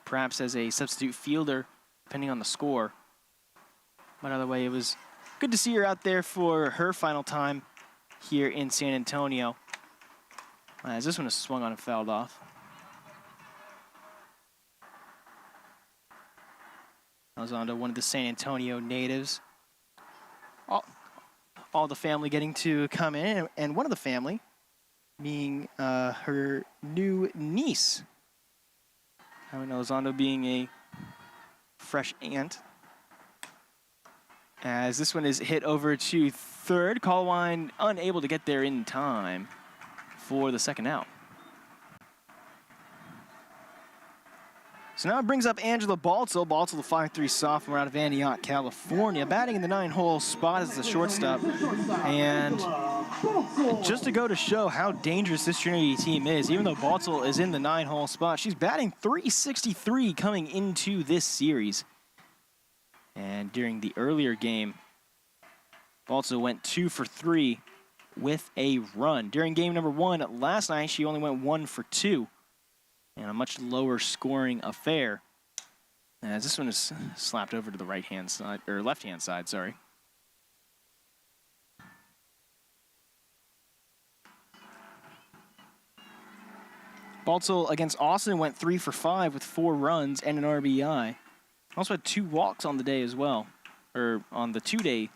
perhaps as a substitute fielder, depending on the score. But either way, it was good to see her out there for her final time here in San Antonio. As this one is swung on and fouled off. Elizondo, one of the San Antonio natives. All the family getting to come in, and one of the family being her new niece. Elizondo being a fresh aunt. As this one is hit over to third. Colawine unable to get there in time for the 2nd out. So now it brings up Angela Baltzel. Baltzel, the 5'3" sophomore out of Antioch, California, batting in the 9-hole spot as the shortstop. And just to go to show how dangerous this Trinity team is, even though Baltzel is in the 9-hole spot, she's batting .363 coming into this series. And during the earlier game, Baltzel went 2 for 3 with a run. During game number 1 last night, she only went 1 for 2. And a much lower scoring affair. As this one is slapped over to the right-hand side, or left-hand side, sorry. Baltzel against Austin went 3 for 5 with 4 runs and an RBI. Also had 2 walks on the day as well, or on the 2-day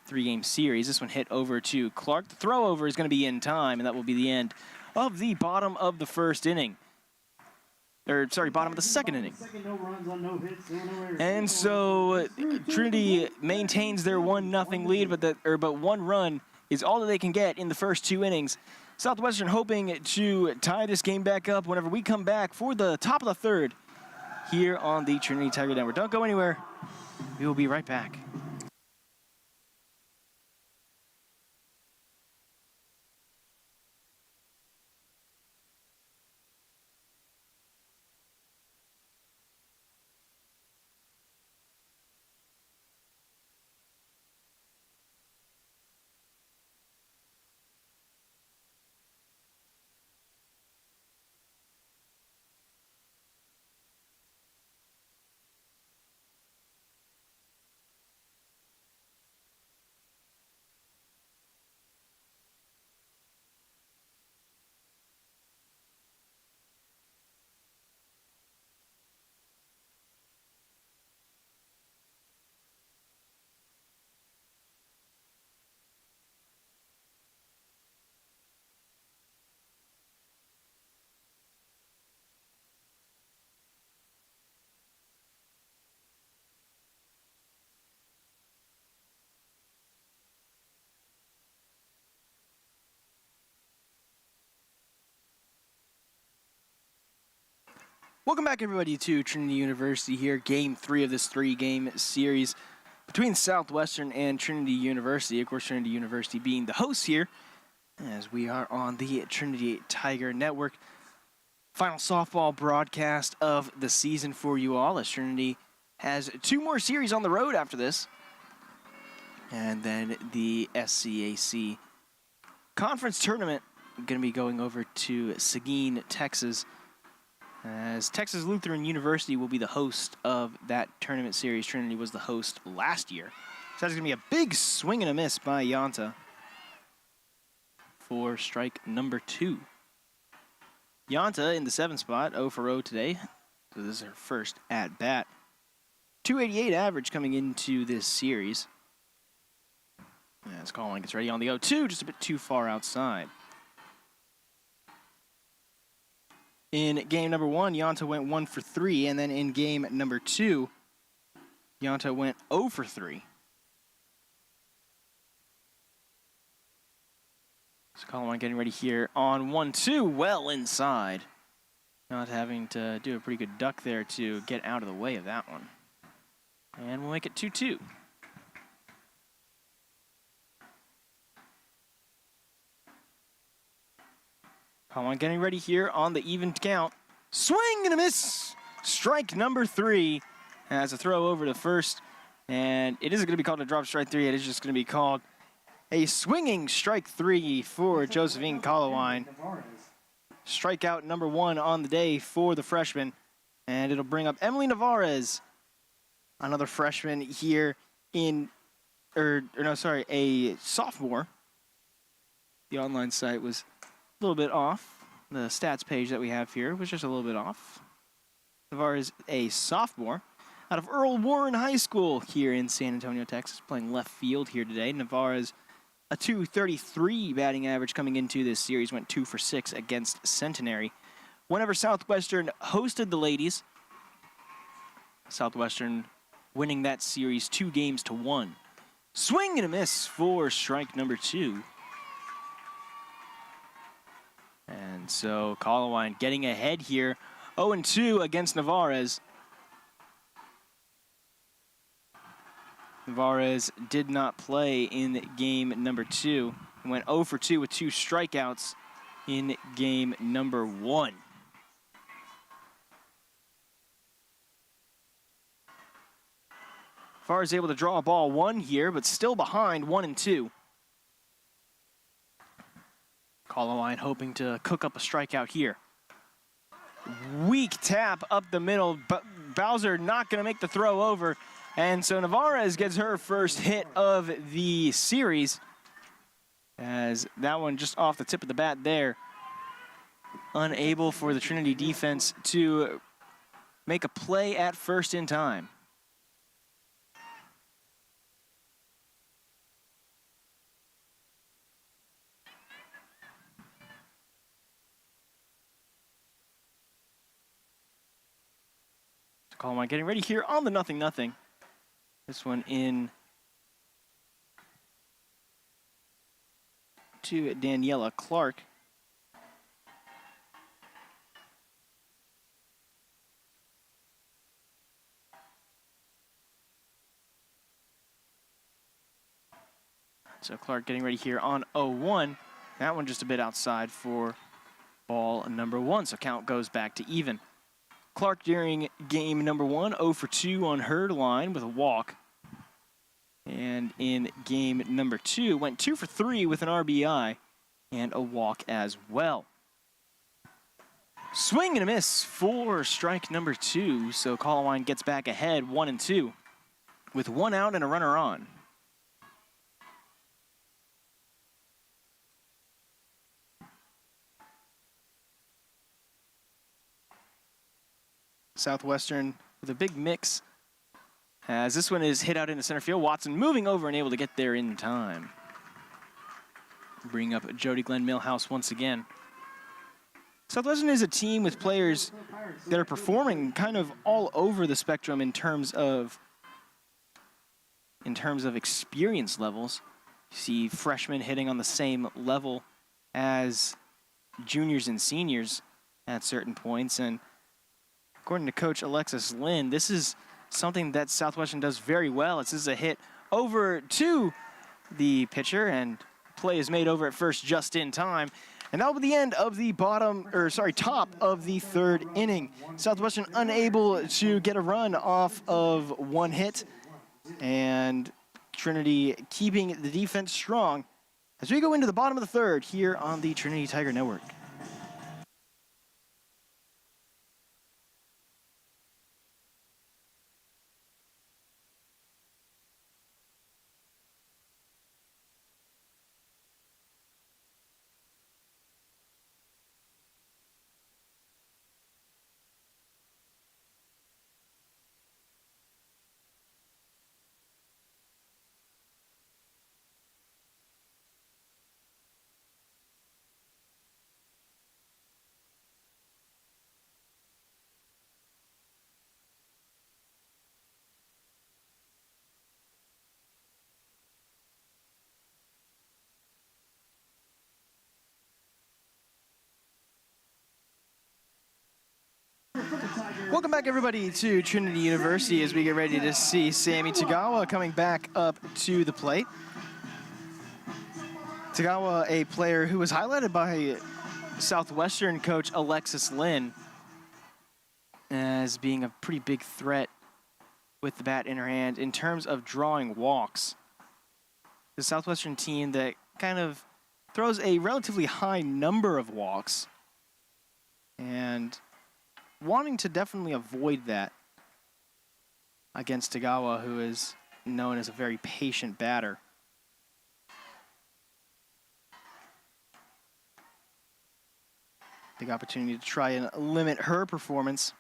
3-game series. This one hit over to Clark. The throw over is going to be in time, and that will be the end of the bottom of the 1st inning. Bottom of the 2nd inning. And so Trinity maintains their 1-0 lead, but 1 run is all that they can get in the first 2 innings. Southwestern hoping to tie this game back up whenever we come back for the top of the 3rd here on the Trinity Tiger Network. Don't go anywhere. We will be right back. Welcome back, everybody, to Trinity University here. Game 3 of this 3-game series between Southwestern and Trinity University. Of course, Trinity University being the host here, as we are on the Trinity Tiger Network. Final softball broadcast of the season for you all, as Trinity has 2 more series on the road after this. And then the SCAC Conference Tournament going to be going over to Seguin, Texas, as Texas Lutheran University will be the host of that tournament series. Trinity was the host last year. So that's going to be a big swing and a miss by Yanta for strike number 2. Yanta in the 7th spot, 0 for 0 today. So this is her first at-bat. 288 average coming into this series. As Colin gets ready on the 0-2, just a bit too far outside. In game number 1, Yanta went 1 for 3, and then in game number 2, Yanta went 0 for 3. So Colin getting ready here on 1-2, well inside. Not having to do a pretty good duck there to get out of the way of that one. And we'll make it 2-2. Colin getting ready here on the even count. Swing and a miss. Strike number 3 as a throw over to first. And it isn't going to be called a drop strike 3. It is just going to be called a swinging strike 3 for Josephine Colowine. Strikeout number 1 on the day for the freshman. And it'll bring up Emily Navarez, another freshman here a sophomore. The online site was a little bit off. The stats page that we have here was just a little bit off. Navarez, a sophomore out of Earl Warren High School here in San Antonio, Texas, playing left field here today. Navarez, a .233 batting average coming into this series, went 2 for 6 against Centenary. Whenever Southwestern hosted the ladies, Southwestern winning that series 2-1. Swing and a miss for strike number 2. And so Colowine getting ahead here, 0-2 against Navarez. Navarez did not play in game number 2. He went 0 for 2 with 2 strikeouts in game number 1. Navarez able to draw a ball 1 here, but still behind 1-2. Colowine hoping to cook up a strikeout here. Weak tap up the middle, but Bowser not going to make the throw over. And so Navarez gets her first hit of the series, as that one just off the tip of the bat there. Unable for the Trinity defense to make a play at first in time. Colowine getting ready here on the 0-0. This one in to Daniela Clark. So Clark getting ready here on 0-1. That one just a bit outside for ball number 1. So count goes back to even. Clark during game number 1, 0 for 2 on her line with a walk. And in game number 2, went 2 for 3 with an RBI and a walk as well. Swing and a miss for strike number 2. So Colowine gets back ahead 1-2 with 1 out and a runner on. Southwestern with a big mix, as this one is hit out into center field. Watson moving over and able to get there in time. Bring up Jody Glenn Millhouse once again. Southwestern is a team with players that are performing kind of all over the spectrum in terms of experience levels. You see freshmen hitting on the same level as juniors and seniors at certain points, and according to Coach Alexis Lynn, this is something that Southwestern does very well. This is a hit over to the pitcher, and play is made over at first just in time. And that will be the end of the top of the third inning. Southwestern unable to get a run off of one hit, and Trinity keeping the defense strong as we go into the bottom of the third here on the Trinity Tiger Network. Welcome back, everybody, to Trinity University as we get ready to see Sammy Tagawa coming back up to the plate. Tagawa, a player who was highlighted by Southwestern coach Alexis Lynn as being a pretty big threat with the bat in her hand in terms of drawing walks. The Southwestern team that kind of throws a relatively high number of walks, and wanting to definitely avoid that against Tagawa, who is known as a very patient batter. Big opportunity to try and limit her performance.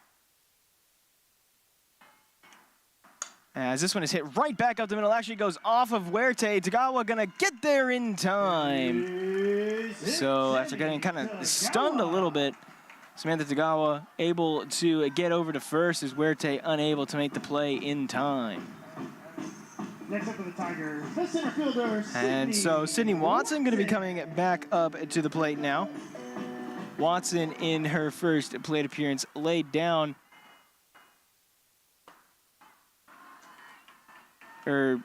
As this one is hit right back up the middle, actually goes off of Huerte. Tagawa gonna get there in time. So after getting kind of stunned a little bit, Samantha Tagawa able to get over to first as Huerte unable to make the play in time. Next up for the Tigers, the center fielder, And so Sydney Watson going to be coming back up to the plate now. Watson, in her first plate appearance, laid down, or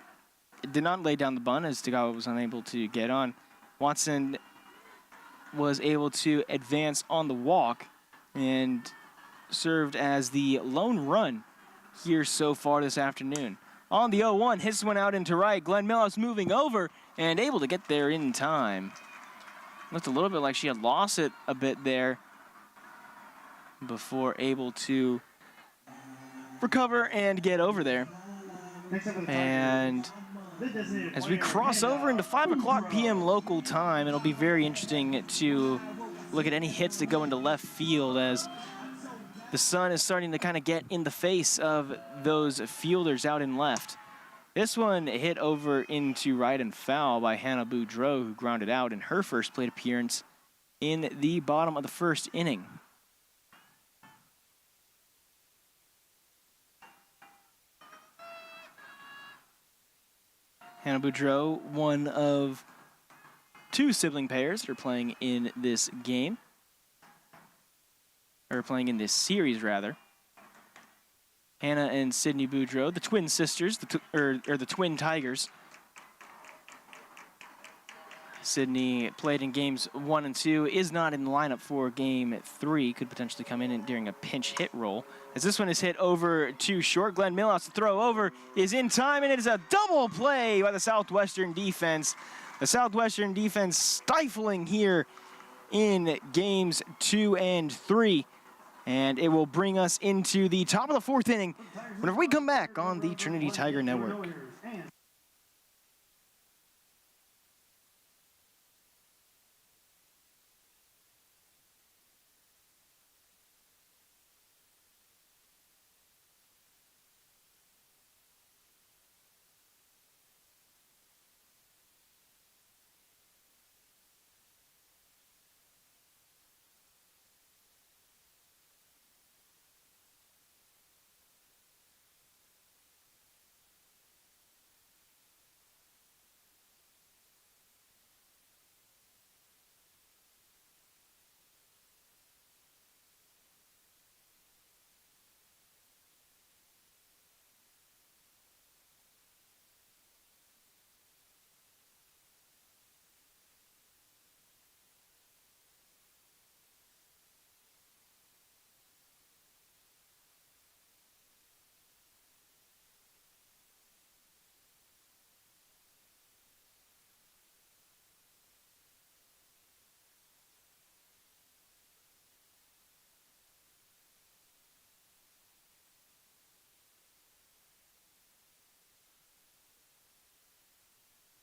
did not lay down the bunt as Tagawa was unable to get on. Watson was able to advance on the walk and served as the lone run here so far this afternoon. On the 0-1, hits one out into right. Glenn Milhouse moving over and able to get there in time. Looked a little bit like she had lost it a bit there before able to recover and get over there. And as we cross over into 5 o'clock p.m. local time, it'll be very interesting to look at any hits that go into left field as the sun is starting to kind of get in the face of those fielders out in left. This one hit over into right and foul by Hannah Boudreau, who grounded out in her first plate appearance in the bottom of the first inning. Hannah Boudreau, one of 2 sibling pairs that are playing in this game, or playing in this series, rather. Hannah and Sydney Boudreau, the twin sisters, the twin Tigers. Sydney played in games 1 and 2, is not in the lineup for game 3, could potentially come in during a pinch hit role. As this one is hit over too short, Glenn Milhouse, the throw over is in time, and it is a double play by the Southwestern defense. The Southwestern defense stifling here in games 2 and 3. And it will bring us into the top of the 4th inning whenever we come back on the Trinity Tiger Network.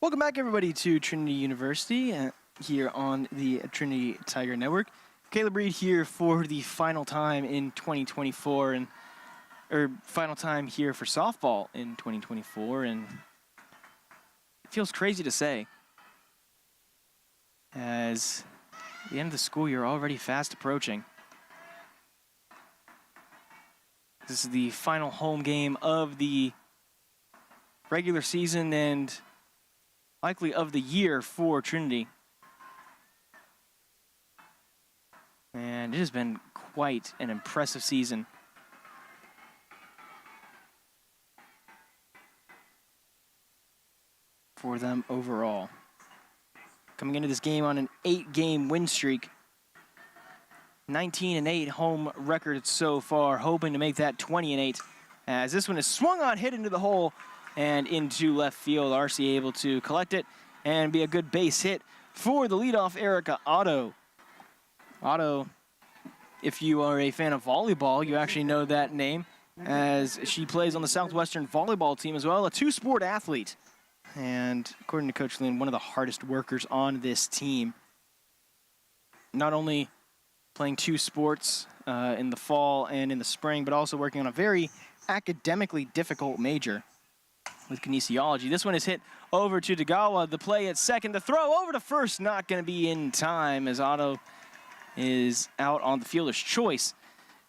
Welcome back, everybody, to Trinity University here on the Trinity Tiger Network. Caleb Reed here for the final time in 2024, or final time here for softball in 2024, and it feels crazy to say, as the end of the school year already fast approaching. This is the final home game of the regular season and likely of the year for Trinity. And it has been quite an impressive season. For them overall. Coming into this game on an 8-game win streak. 19-8 home record so far, hoping to make that 20-8. As this one is swung on, hit into the hole and into left field. RC able to collect it and be a good base hit for the leadoff, Erica Otto. Otto, if you are a fan of volleyball, you actually know that name, as she plays on the Southwestern volleyball team as well, a two-sport athlete. And according to Coach Lynn, one of the hardest workers on this team. Not only playing two sports in the fall and in the spring, but also working on a very academically difficult major with kinesiology. This one is hit over to Degawa. The play at second. The throw over to first, not going to be in time as Otto is out on the fielder's choice.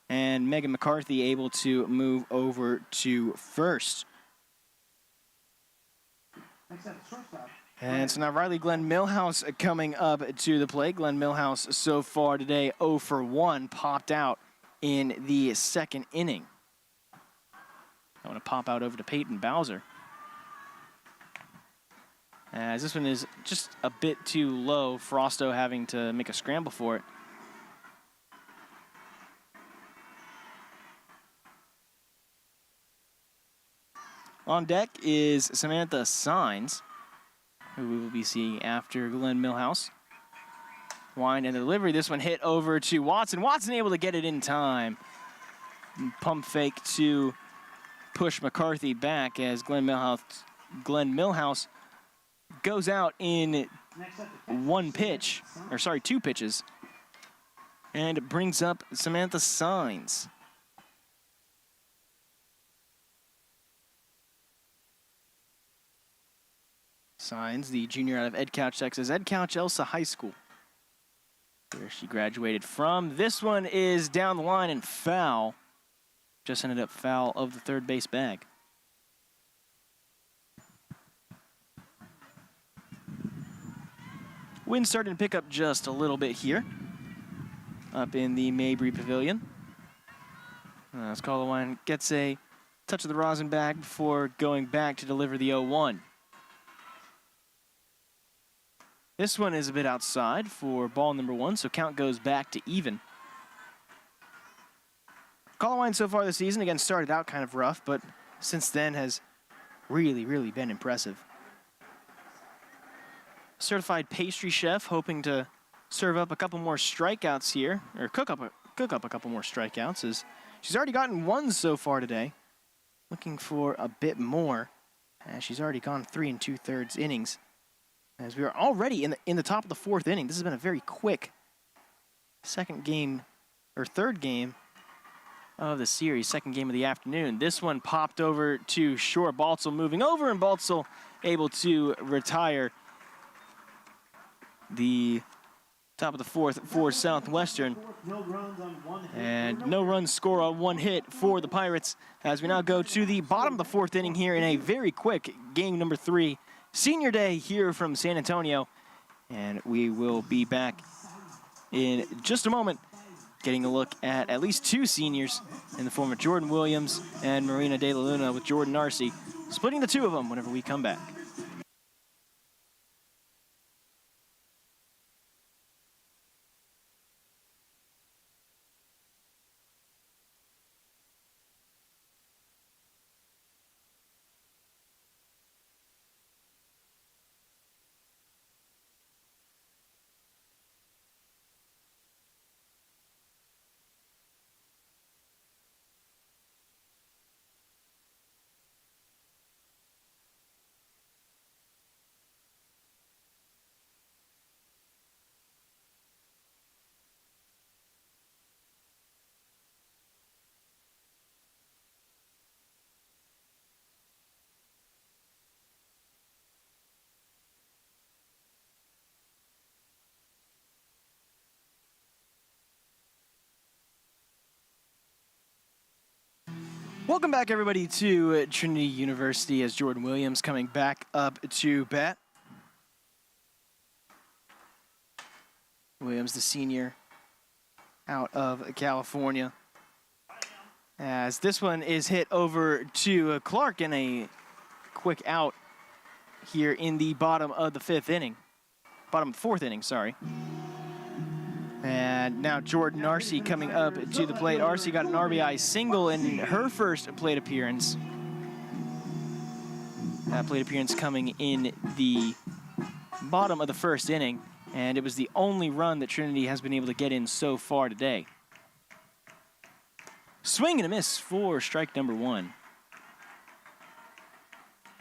And Megan McCarthy able to move over to first. And so now Riley Glenn Millhouse coming up to the plate. Glenn Millhouse so far today 0 for 1, popped out in the second inning. I want to pop out over to Peyton Bowser. As this one is just a bit too low, Frosto having to make a scramble for it. On deck is Samantha Signs, who we will be seeing after Glenn Millhouse. Wind and delivery. This one hit over to Watson. Watson able to get it in time. Pump fake to push McCarthy back as Glenn Millhouse goes out in two pitches. And it brings up Samantha Signs. Signs, the junior out of Edcouch, Texas, Edcouch Elsa High School, where she graduated from. This one is down the line and foul. Just ended up foul of the third base bag. Wind starting to pick up just a little bit here, up in the Mabry Pavilion. As Colowine gets a touch of the rosin bag before going back to deliver the 0-1. This one is a bit outside for ball number 1, so count goes back to even. Colowine so far this season, again, started out kind of rough, but since then has really, really been impressive. Certified pastry chef hoping to serve up a couple more strikeouts here, or cook up a couple more strikeouts, as she's already gotten 1 so far today. Looking for a bit more, as she's already gone 3 2/3 innings. As we are already in the top of the 4th inning. This has been a very quick third game of the series, second game of the afternoon. This one popped over to short. Baltzel moving over, and Baltzel able to retire the top of the 4th for Southwestern. And no runs score on 1 hit for the Pirates, as we now go to the bottom of the 4th inning here in a very quick game number 3. Senior day here from San Antonio, and we will be back in just a moment, getting a look at least 2 seniors in the form of Jordan Williams and Marina De La Luna, with Jordan Arce splitting the 2 of them whenever we come back. Welcome back, everybody, to Trinity University as Jordan Williams coming back up to bat. Williams, the senior, out of California. As this one is hit over to Clark in a quick out here in the bottom of the fourth inning, sorry. And now Jordan Arce coming up to the plate. Arce got an RBI single in her first plate appearance. That plate appearance coming in the bottom of the first inning, and it was the only run that Trinity has been able to get in so far today. Swing and a miss for strike number one.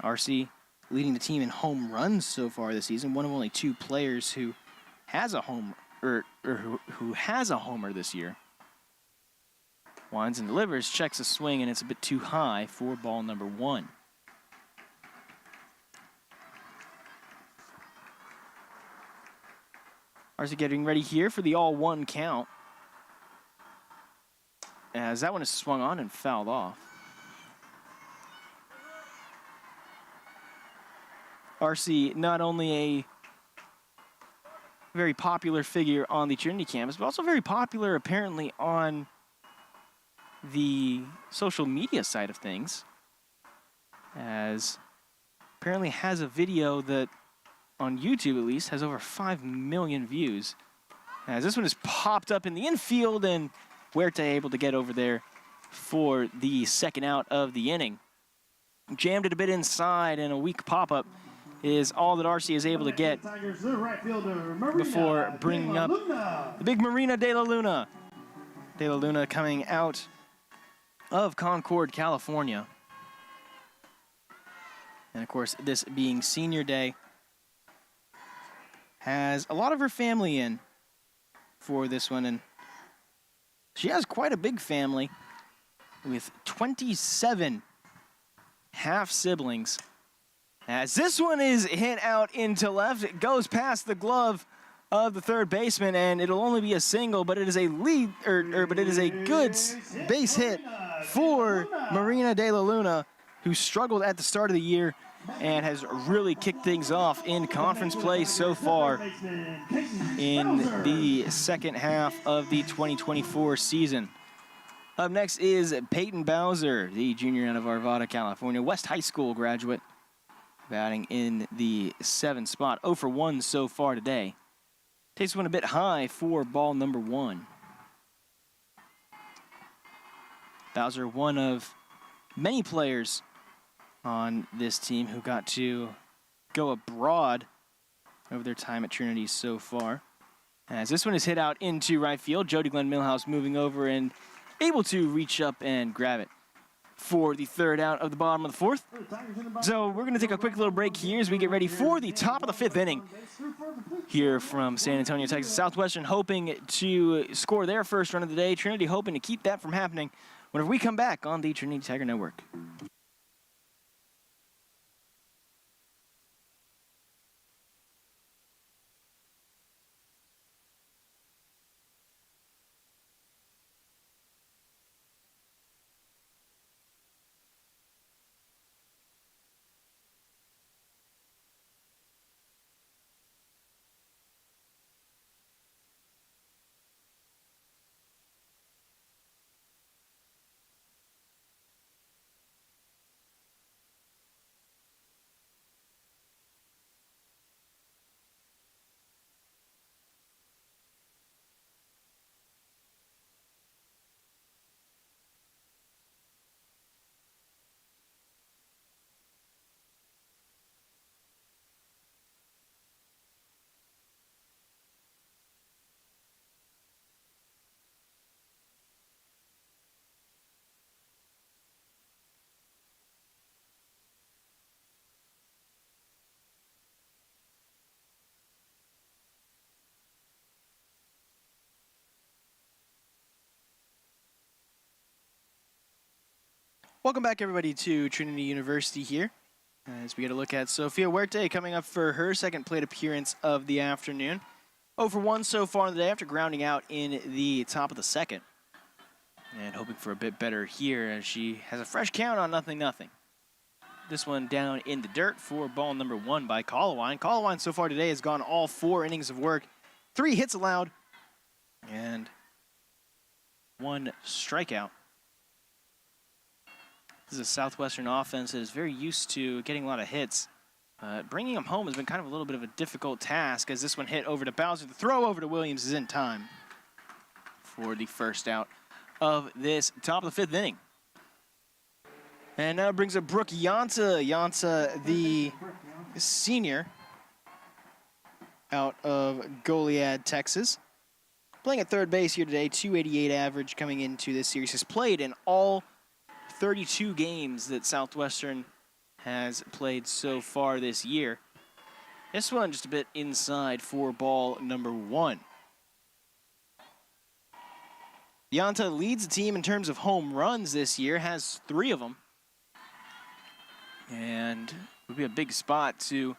Arce leading the team in home runs so far this season, one of only two players who has a home who has a homer this year. Winds and delivers, checks a swing, and it's a bit too high for ball number one. Arce getting ready here for the 0-1 count, as that one is swung on and fouled off. Arce, not only a very popular figure on the Trinity campus, but also very popular apparently on the social media side of things, as apparently has a video that on YouTube at least has over 5 million views. As this one is popped up in the infield, and Huerta able to get over there for the second out of the inning. Jammed it a bit inside, and a weak pop-up is all that Arce is able to get before bringing up the big Marina de la Luna. De la Luna coming out of Concord, California. And of course, this being senior day, has a lot of her family in for this one, and she has quite a big family with 27 half-siblings. As this one is hit out into left, it goes past the glove of the third baseman, and it'll only be a single, but it is a but it is a good base hit for Marina de la Luna, who struggled at the start of the year and has really kicked things off in conference play so far in the second half of the 2024 season. Up next is Peyton Bowser, the junior out of Arvada, California, West High School graduate, batting in the 7th spot. 0 for 1 so far today. Takes one a bit high for ball number one. Bowser, one of many players on this team who got to go abroad over their time at Trinity so far. As this one is hit out into right field, Jody Glenn Millhouse moving over and able to reach up and grab it for the third out of the bottom of the fourth. So we're going to take a quick little break here as we get ready for the top of the fifth inning here from San Antonio, Texas. Southwestern hoping to score their first run of the day. Trinity hoping to keep that from happening whenever we come back on the Trinity Tiger Network. Welcome back, everybody, to Trinity University here, as we get a look at Sofia Huerta coming up for her second plate appearance of the afternoon. 0 for 1 so far in the day after grounding out in the top of the second. And hoping for a bit better here as she has a fresh count on 0-0. This one down in the dirt for ball number 1 by Colawine. Colawine so far today has gone all 4 innings of work, 3 hits allowed, and 1 strikeout. This is a Southwestern offense that is very used to getting a lot of hits. Bringing them home has been kind of a little bit of a difficult task as this one hit over to Bowser. The throw over to Williams is in time for the first out of this top of the 5th inning. And now brings up Brooke Yanta. Yanta, the senior out of Goliad, Texas. Playing at third base here today, 288 average coming into this series. Has played in all 32 games that Southwestern has played so far this year. This one just a bit inside for ball number 1. Yanta leads the team in terms of home runs this year, has 3 of them. And would be a big spot to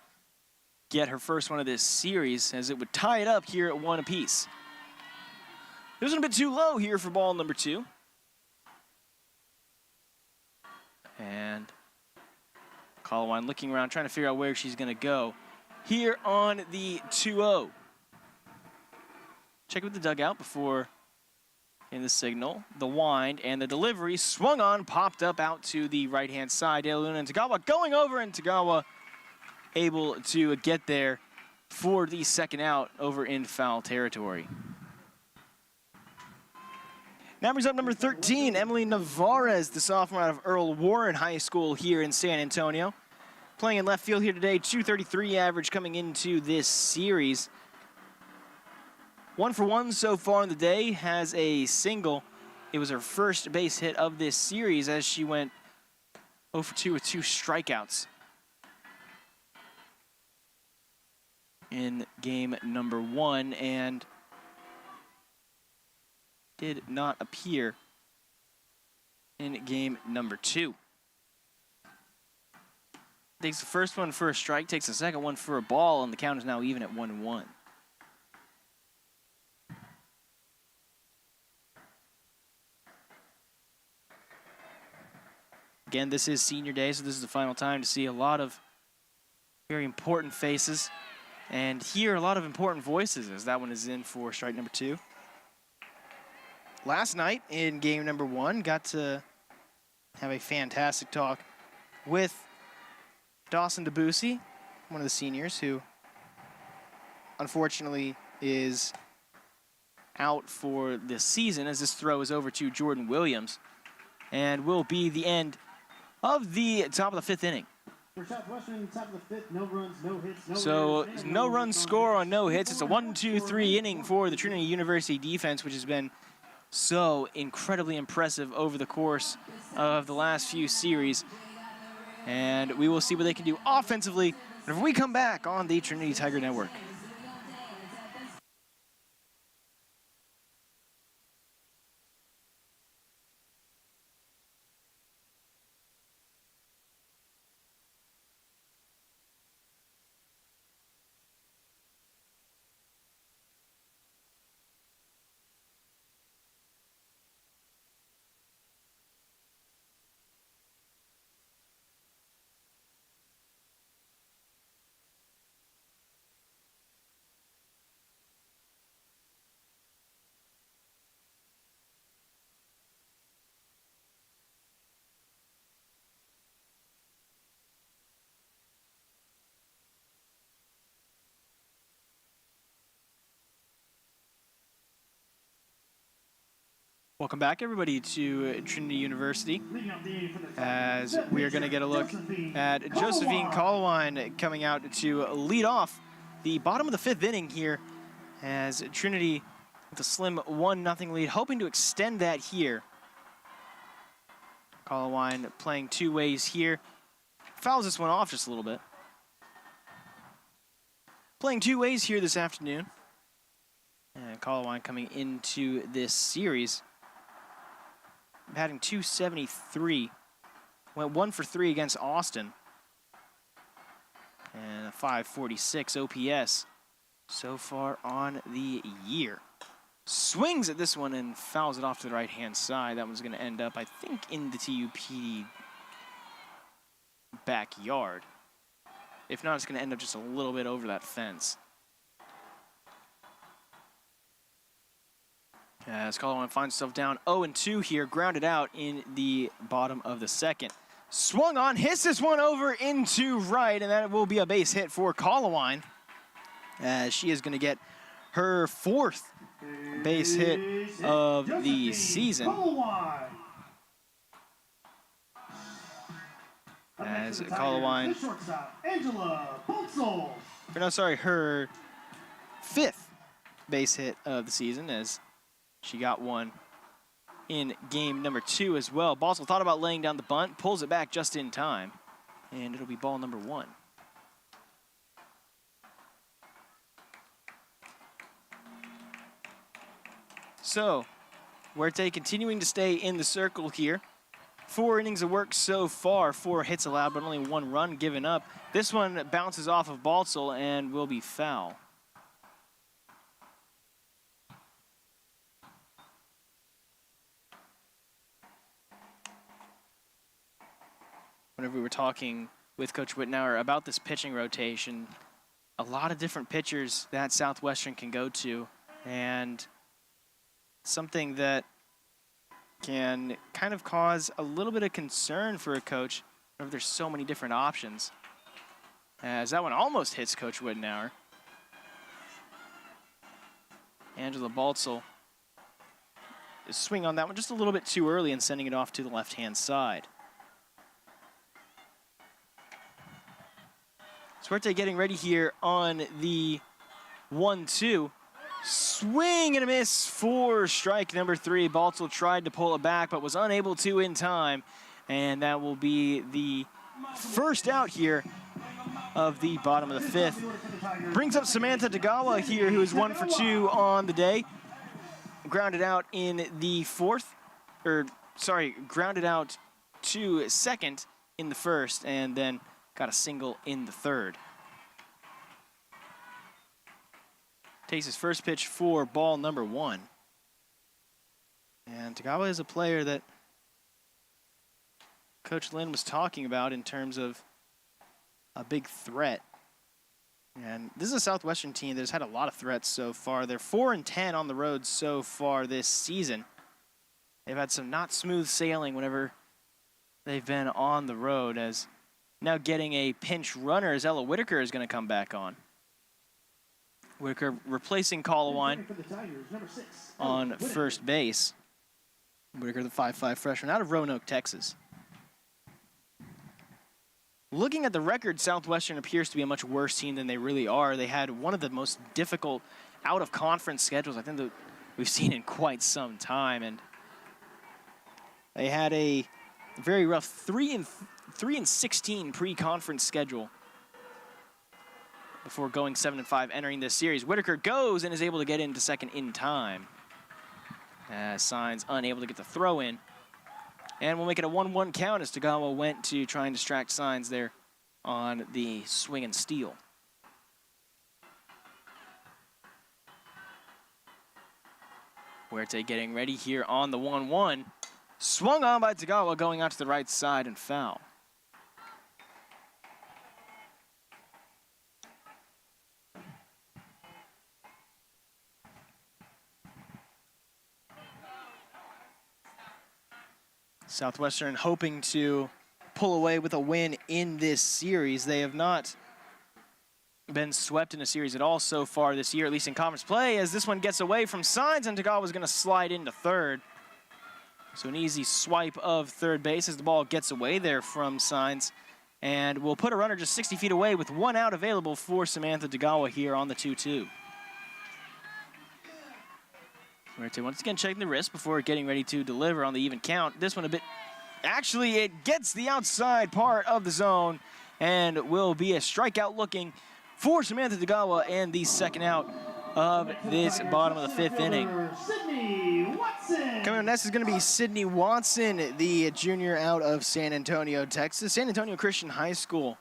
get her first one of this series as it would tie it up here at 1 apiece. It was a bit too low here for ball number 2. And Colawine looking around, trying to figure out where she's going to go. Here on the 2-0. Check with the dugout before in the signal. The wind and the delivery swung on, popped up out to the right-hand side. De La Luna and Tagawa going over, and Tagawa able to get there for the second out over in foul territory. Now brings up number 13, Emily Navarez, the sophomore out of Earl Warren High School here in San Antonio. Playing in left field here today, 233 average coming into this series. 1 for 1 so far in the day, has a single. It was her first base hit of this series as she went 0 for 2 with 2 strikeouts in game number 1, and did not appear in game number 2. Takes the first one for a strike, takes the second one for a ball, and the count is now even at 1-1. Again, this is senior day, so this is the final time to see a lot of very important faces and hear a lot of important voices as that one is in for strike number 2. Last night in game number 1, got to have a fantastic talk with Dawson Debussy, one of the seniors who unfortunately is out for this season as this throw is over to Jordan Williams and will be the end of the top of the 5th inning. For Southwestern, top of the 5th, no runs, no hits, So no run score on no hits. It's a 1-2-3 inning for the Trinity University defense, which has been so incredibly impressive over the course of the last few series. And we will see what they can do offensively whenever we come back on the Trinity Tiger Network. Welcome back, everybody, to Trinity University, as we are going to get a look at Josephine Colawine coming out to lead off the bottom of the 5th inning here, as Trinity with a slim 1-0 lead, hoping to extend that here. Colawine playing 2 ways here, fouls this one off just a little bit. Playing 2 ways here this afternoon, and Colawine coming into this series batting .273, went 1 for 3 against Austin, and a .546 OPS so far on the year. swings at this one and fouls it off to the right-hand side. That one's going to end up, I think, in the TUP backyard. If not, it's going to end up just a little bit over that fence. As Colorado finds himself down 0-2 here, grounded out in the bottom of the second. Swung on, hits this one over into right, and that will be a base hit for Colowine, as she is going to get her 4th base hit of the season. As Colowine, her 5th base hit of the season, as she got one in game number 2 as well. Balsall thought about laying down the bunt, pulls it back just in time, and it'll be ball number 1. So, Huerte continuing to stay in the circle here. 4 innings of work so far, 4 hits allowed, but only 1 run given up. This one bounces off of Balsall and will be foul. Whenever we were talking with Coach Wittenauer about this pitching rotation, a lot of different pitchers that Southwestern can go to, and something that can kind of cause a little bit of concern for a coach whenever there's so many different options. As that one almost hits Coach Wittenauer. Angela Balsall is swinging on that one just a little bit too early and sending it off to the left-hand side. Huerte getting ready here on the 1-2. Swing and a miss for strike number 3. Balsall tried to pull it back, but was unable to in time. And that will be the first out here of the bottom of the 5th. Brings up Samantha Tagawa here, who is 1 for 2 on the day. Grounded out in the 4th, grounded out to 2nd in the 1st, and then got a single in the 3rd. Takes his first pitch for ball number 1. And Tagawa is a player that Coach Lynn was talking about in terms of a big threat. And this is a Southwestern team that has had a lot of threats so far. They're 4-10 on the road so far this season. They've had some not smooth sailing whenever they've been on the road, as now getting a pinch runner as Ella Whitaker is going to come back on. Whitaker replacing Colowine on first base. Whitaker, the 5'5" freshman out of Roanoke, Texas. Looking at the record, Southwestern appears to be a much worse team than they really are. They had one of the most difficult out-of-conference schedules I think that we've seen in quite some time, and they had a very rough 3-16 pre-conference schedule before going 7-5 entering this series. Whitaker goes and is able to get into 2nd in time. Signs unable to get the throw in. And we'll make it a 1-1 count as Tagawa went to try and distract Signs there on the swing and steal. Huerte getting ready here on the 1-1. Swung on by Tagawa, going out to the right side and foul. Southwestern hoping to pull away with a win in this series. They have not been swept in a series at all so far this year, at least in conference play, as this one gets away from Signs, and Tagawa is going to slide into 3rd. So an easy swipe of 3rd base as the ball gets away there from Signs, and we'll put a runner just 60 feet away with 1 out available for Samantha Tagawa here on the 2-2. Huerte once again checking the wrist before getting ready to deliver on the even count. This one a bit, actually it gets the outside part of the zone and will be a strikeout looking for Samantha Tagawa and the 2nd out of this bottom of the 5th inning. Coming up next is going to be Sydney Watson, the junior out of San Antonio, Texas. San Antonio Christian High School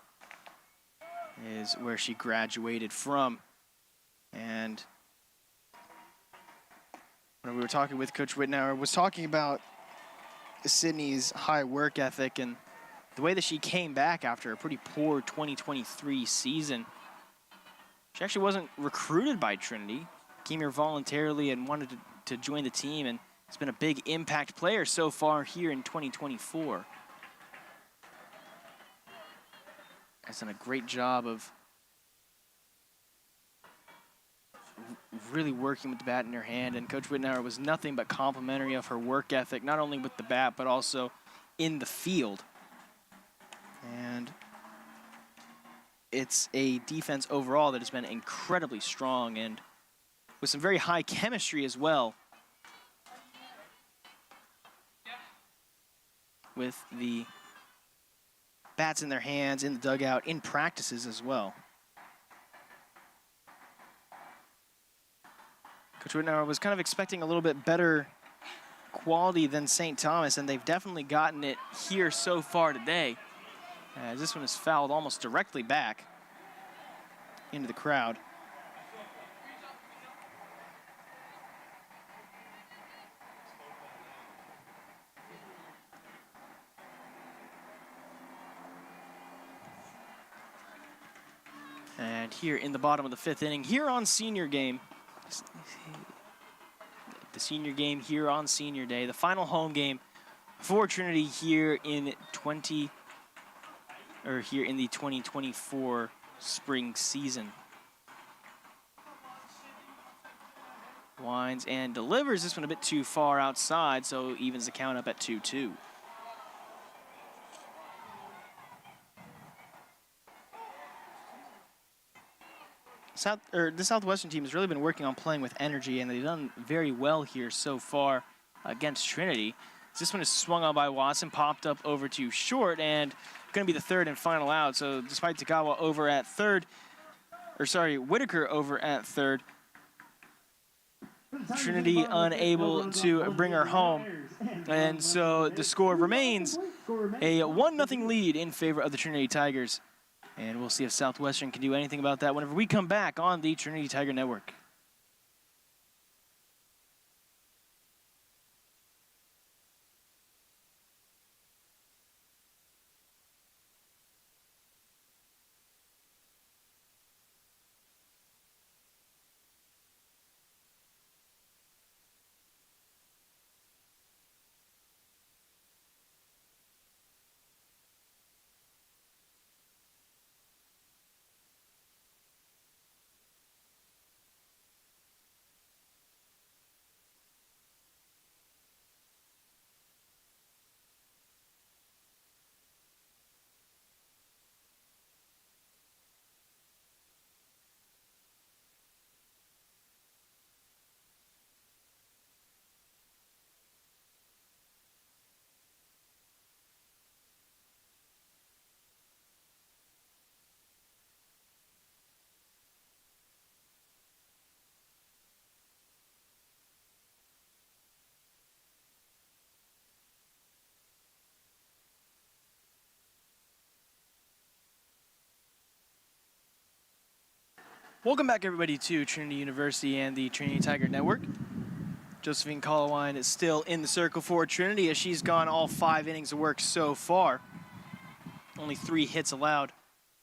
is where she graduated from. And when we were talking with Coach Whitnauer, was talking about Sydney's high work ethic and the way that she came back after a pretty poor 2023 season. She actually wasn't recruited by Trinity, came here voluntarily and wanted to join the team, and has been a big impact player so far here in 2024. Has done a great job of really working with the bat in her hand, and Coach Whitnauer was nothing but complimentary of her work ethic, not only with the bat, but also in the field. And it's a defense overall that has been incredibly strong and with some very high chemistry as well with the bats in their hands, in the dugout, in practices as well. Coach Whitnauer was kind of expecting a little bit better quality than St. Thomas, and they've definitely gotten it here so far today. As this one is fouled almost directly back into the crowd. And here in the bottom of the 5th inning, here on senior game, the senior game here on senior day, the final home game for Trinity here in the 2024 spring season. Winds and delivers this one a bit too far outside, so evens the count up at 2-2. The Southwestern team has really been working on playing with energy, and they've done very well here so far against Trinity. This one is swung on by Watson, popped up over to short, and going to be the third and final out. So despite Tagawa over at third, Whitaker over at third, Trinity unable to bring her home. And so the score remains a 1-0 lead in favor of the Trinity Tigers. And we'll see if Southwestern can do anything about that whenever we come back on the Trinity Tiger Network. Welcome back, everybody, to Trinity University and the Trinity Tiger Network. Josephine Colowine is still in the circle for Trinity as she's gone all 5 innings of work so far. Only 3 hits allowed,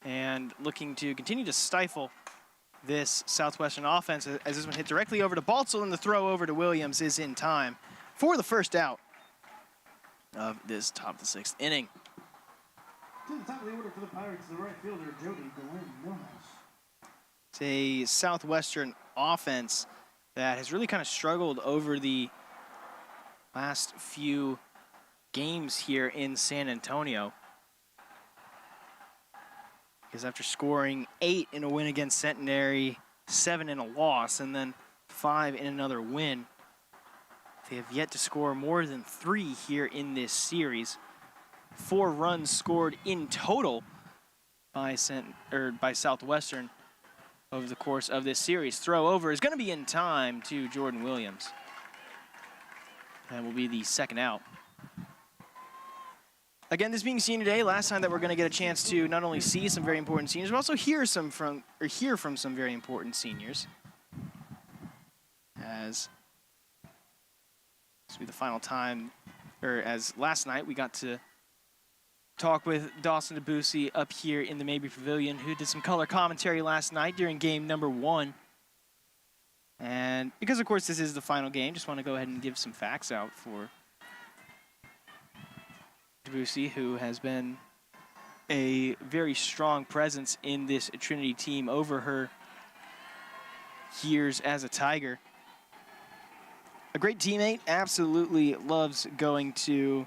and looking to continue to stifle this Southwestern offense as this one hit directly over to Baltzel, and the throw over to Williams is in time for the first out of this top of the 6th inning. To the top of the order for the Pirates, the right fielder, Jody Glenn. It's a Southwestern offense that has really kind of struggled over the last few games here in San Antonio. Because after scoring 8 in a win against Centenary, 7 in a loss, and then 5 in another win, they have yet to score more than 3 here in this series. 4 runs scored in total by Southwestern over the course of this series. Throw over is going to be in time to Jordan Williams. And will be the second out. Again, this being senior day, last time that we're going to get a chance to not only see some very important seniors, but also hear from some very important seniors. As This will be the final time, or as last night we got to talk with Dawson Debussy up here in the Mabry Pavilion, who did some color commentary last night during game number 1. And because, of course, this is the final game, just want to go ahead and give some facts out for Debussy, who has been a very strong presence in this Trinity team over her years as a Tiger. A great teammate, absolutely loves going to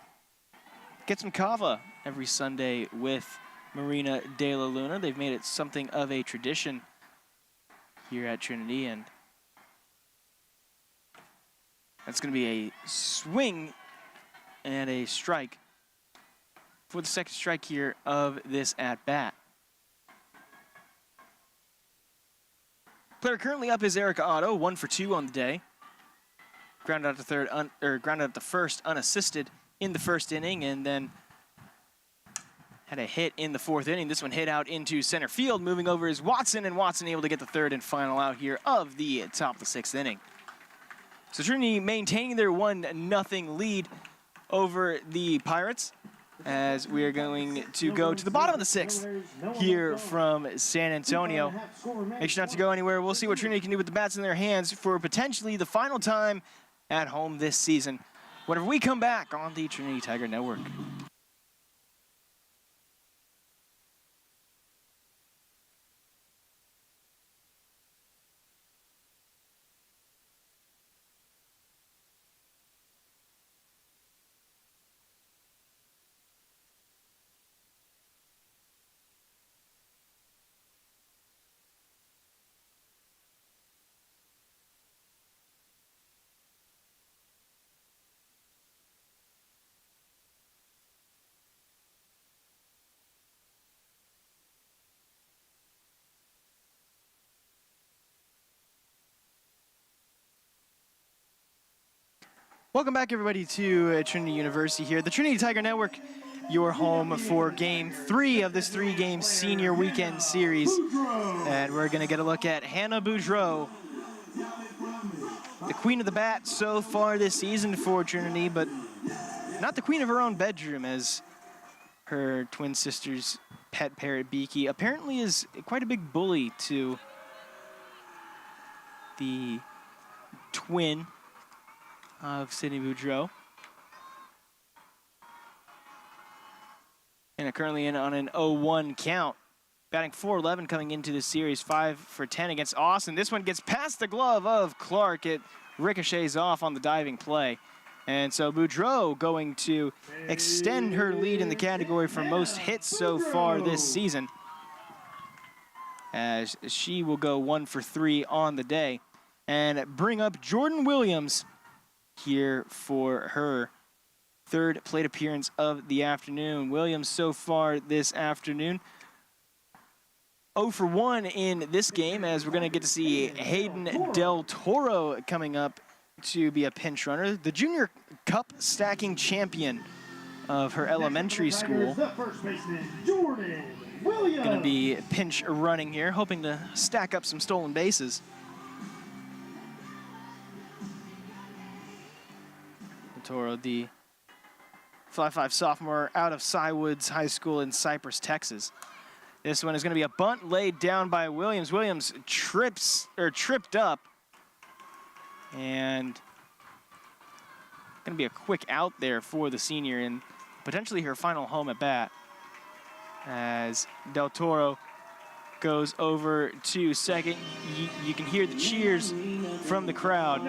get some kava every Sunday with Marina de la Luna. They've made it something of a tradition here at Trinity, and that's going to be a swing and a strike for the second strike here of this at-bat. Player currently up is Erica Otto, 1 for 2 on the day. Grounded out to grounded out to first unassisted in the first inning, and then had a hit in the 4th inning. This one hit out into center field. Moving over is Watson, and Watson able to get the 3rd and final out here of the top of the 6th inning. So Trinity maintaining their 1-0 lead over the Pirates, as we are going to go to the bottom of the 6th here from San Antonio. Make sure not to go anywhere. We'll see what Trinity can do with the bats in their hands for potentially the final time at home this season, whenever we come back on the Trinity Tiger Network. Welcome back, everybody, to Trinity University here. The Trinity Tiger Network, your home for Game 3 of this 3-game senior weekend series. And we're going to get a look at Hannah Boudreau, the queen of the bat so far this season for Trinity, but not the queen of her own bedroom, as her twin sister's pet parrot, Beaky, apparently is quite a big bully to the twin of Sydney Boudreau. And currently in on an 0-1 count. Batting .411 coming into this series, 5 for 10 against Austin. This one gets past the glove of Clark. It ricochets off on the diving play. And so Boudreau going to extend her lead in the category for most hits so far this season, as she will go 1 for 3 on the day and bring up Jordan Williams here for her 3rd plate appearance of the afternoon. Williams so far this afternoon 0 for 1 in this game, as we're going to get to see Hayden Del Toro coming up to be a pinch runner, the Junior Cup stacking champion of her elementary school. Going to be pinch running here, hoping to stack up some stolen bases. Toro, the fly-5 sophomore out of Cywoods High School in Cypress, Texas. This one is going to be a bunt laid down by Williams. Williams tripped up, and going to be a quick out there for the senior, and potentially her final home at bat, as Del Toro goes over to second. You can hear the cheers from the crowd.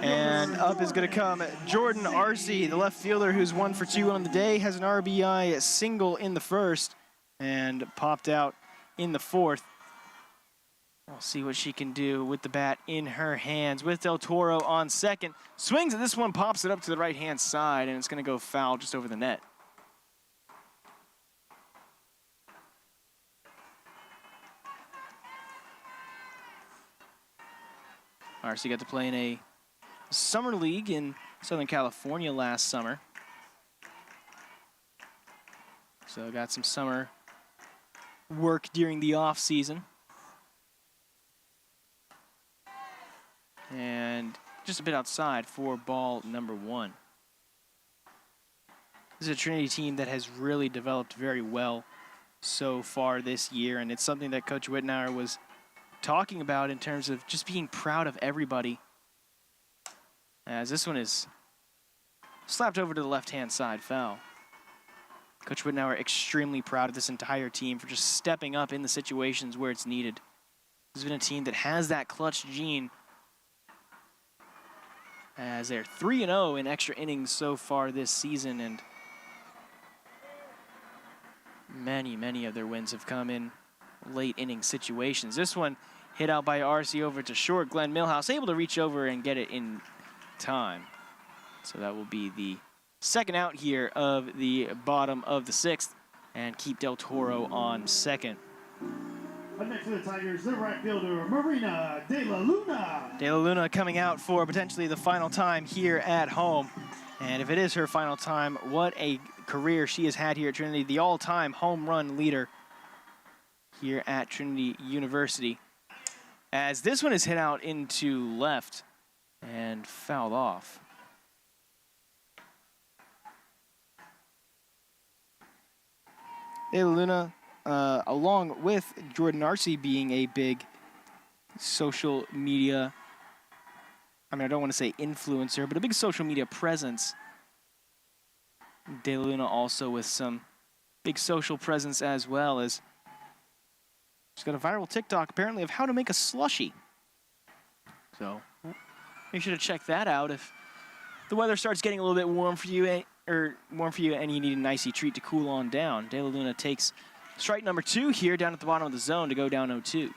And up is going to come Jordan Arce, the left fielder, who's 1 for 2 on the day, has an RBI single in the 1st and popped out in the 4th. We'll see what she can do with the bat in her hands, with Del Toro on second. Swings, and this one pops it up to the right-hand side, and it's going to go foul just over the net. Arce got to play in a summer league in Southern California last summer. So got some summer work during the off season. And just a bit outside for ball number 1. This is a Trinity team that has really developed very well so far this year, and it's something that Coach Wittenauer was talking about in terms of just being proud of everybody. As this one is slapped over to the left-hand side, foul. Coach Wittenauer extremely proud of this entire team for just stepping up in the situations where it's needed. This has been a team that has that clutch gene, as they're 3-0 in extra innings so far this season, and many of their wins have come in late inning situations. This one hit out by RC over to short. Glenn Milhouse able to reach over and get it in time. So that will be the second out here of the bottom of the 6th, and keep Del Toro on second. Up next for the Tigers, the right fielder, Marina De La Luna. De La Luna coming out for potentially the final time here at home. And if it is her final time, what a career she has had here at Trinity. The all-time home run leader here at Trinity University. As this one is hit out into left and fouled off. De La Luna, along with Jordan Arce being a big social media, I don't want to say influencer, but a big social media presence. De La Luna also with some big social presence as well, as she's got a viral TikTok apparently of how to make a slushie. So make sure to check that out if the weather starts getting a little bit warm for you, and you need an icy treat to cool on down. De La Luna takes strike number 2 here down at the bottom of the zone to go down 0-2.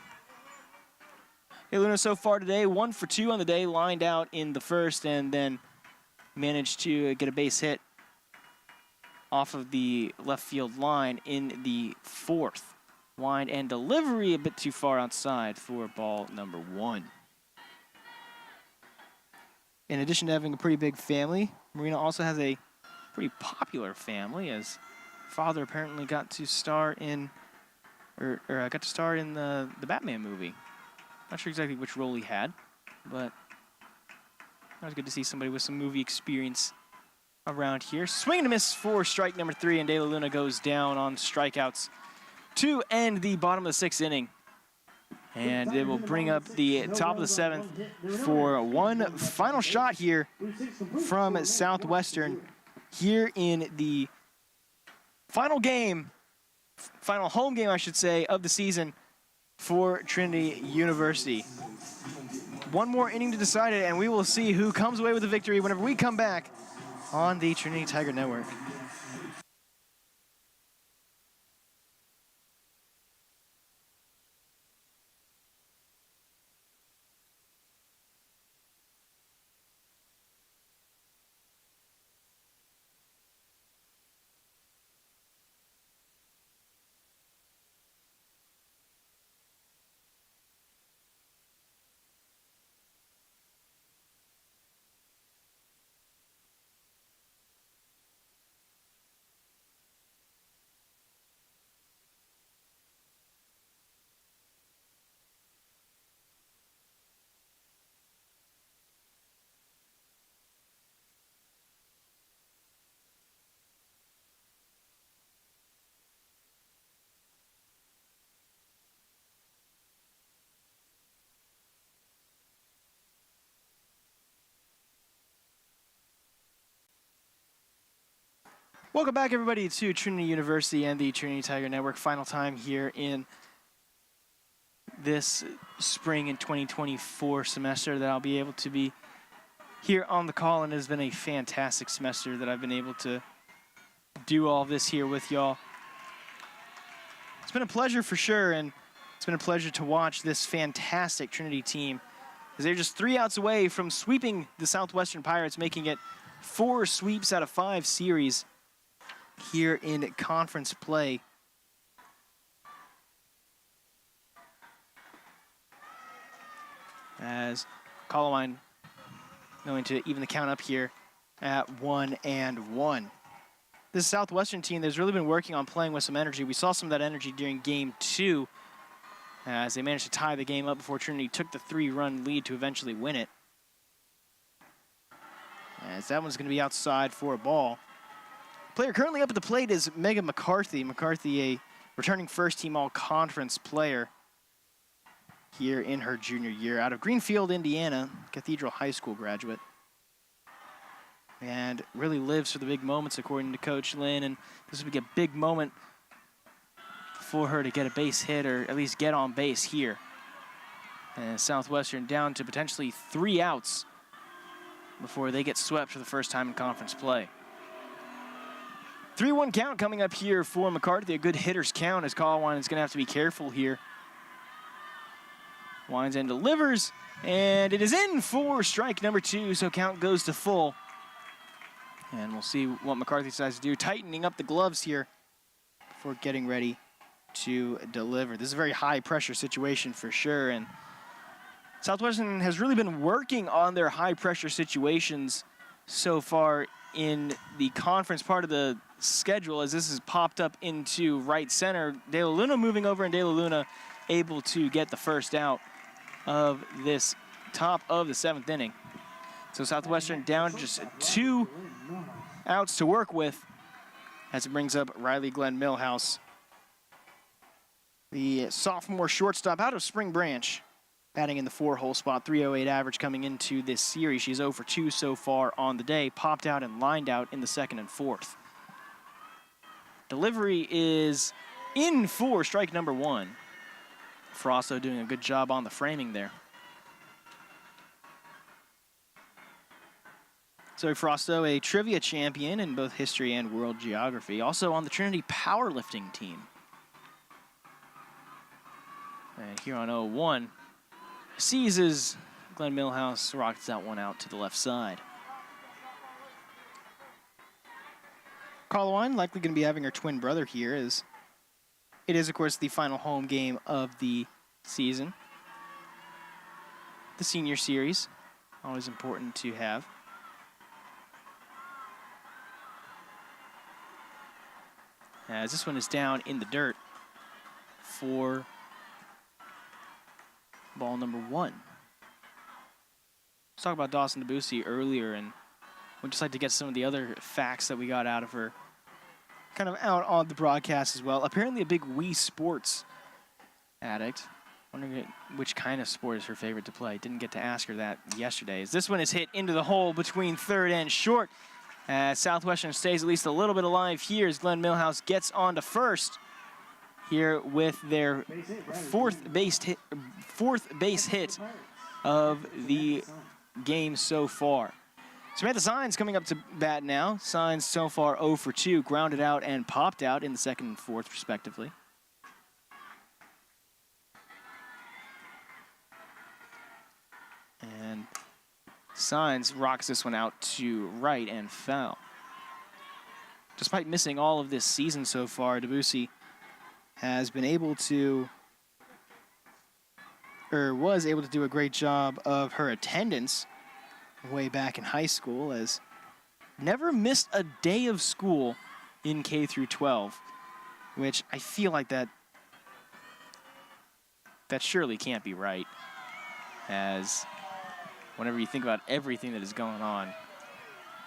De La Luna so far today, 1 for 2 on the day, lined out in the first and then managed to get a base hit off of the left field line in the 4th. Wind and delivery a bit too far outside for ball number 1. In addition to having a pretty big family, Marina also has a pretty popular family, as father apparently got to star in, the Batman movie. Not sure exactly which role he had, but it was good to see somebody with some movie experience around here. Swing and a miss for strike number 3, and De La Luna goes down on strikeouts to end the bottom of the 6th inning. And it will bring up the top of the 7th for one final shot here from Southwestern here in the final home game, I should say, of the season for Trinity University. One more inning to decide it, and we will see who comes away with the victory whenever we come back on the Trinity Tiger Network. Welcome back, everybody, to Trinity University and the Trinity Tiger Network. Final time here in this spring in 2024 semester that I'll be able to be here on the call, and it has been a fantastic semester that I've been able to do all this here with y'all. It's been a pleasure for sure, and it's been a pleasure to watch this fantastic Trinity team, as they're just 3 outs away from sweeping the Southwestern Pirates, making it 4 sweeps out of 5 series here in conference play. As Colorline going to even the count up here at 1-1. This Southwestern team that's really been working on playing with some energy. We saw some of that energy during game 2 as they managed to tie the game up before Trinity took the 3-run lead to eventually win it. as that one's going to be outside for a ball. Player currently up at the plate is Megan McCarthy. McCarthy, a returning first-team all-conference player here in her junior year, out of Greenfield, Indiana, Cathedral High School graduate. And really lives for the big moments, according to Coach Lynn, and this would be a big moment for her to get a base hit, or at least get on base here. And Southwestern down to potentially 3 outs before they get swept for the first time in conference play. 3-1 count coming up here for McCarthy, a good hitter's count, as Colwine is going to have to be careful here. Winds and delivers, and it is in for strike number 2, so count goes to full. And we'll see what McCarthy decides to do, tightening up the gloves here before getting ready to deliver. This is a very high-pressure situation for sure, and Southwestern has really been working on their high-pressure situations so far in the conference part of the schedule, as this has popped up into right center. De La Luna moving over, and De La Luna able to get the first out of this top of the 7th inning. So Southwestern down just 2 outs to work with as it brings up Riley Glenn Millhouse, the sophomore shortstop out of Spring Branch, batting in the 4-hole spot, 308 average coming into this series. She's 0 for 2 so far on the day, popped out and lined out in the 2nd and 4th. Delivery is in for strike number 1. Frosto doing a good job on the framing there. Zoe Frosto, a trivia champion in both history and world geography, also on the Trinity powerlifting team. And here on 0-1, seizes Glenn Millhouse, rockets that one out to the left side. Colwine likely going to be having her twin brother here, as it is, of course, the final home game of the season. The senior series, always important to have. As this one is down in the dirt for ball number 1. Let's talk about Dawson Debussy earlier, and we'd just like to get some of the other facts that we got out of her kind of out on the broadcast as well. Apparently a big Wii Sports addict. Wondering which kind of sport is her favorite to play. Didn't get to ask her that yesterday. As this one is hit into the hole between third and short. Southwestern stays at least a little bit alive here as Glenn Millhouse gets on to first here with their fourth base hit of the game so far. Samantha Signs coming up to bat now. Signs so far 0 for 2, grounded out and popped out in the 2nd and 4th respectively. And Signs rocks this one out to right and foul. Despite missing all of this season so far, Debussy has been able to, or was able to do a great job of her attendance way back in high school, as never missed a day of school in K through 12, which I feel like that surely can't be right, as whenever you think about everything that is going on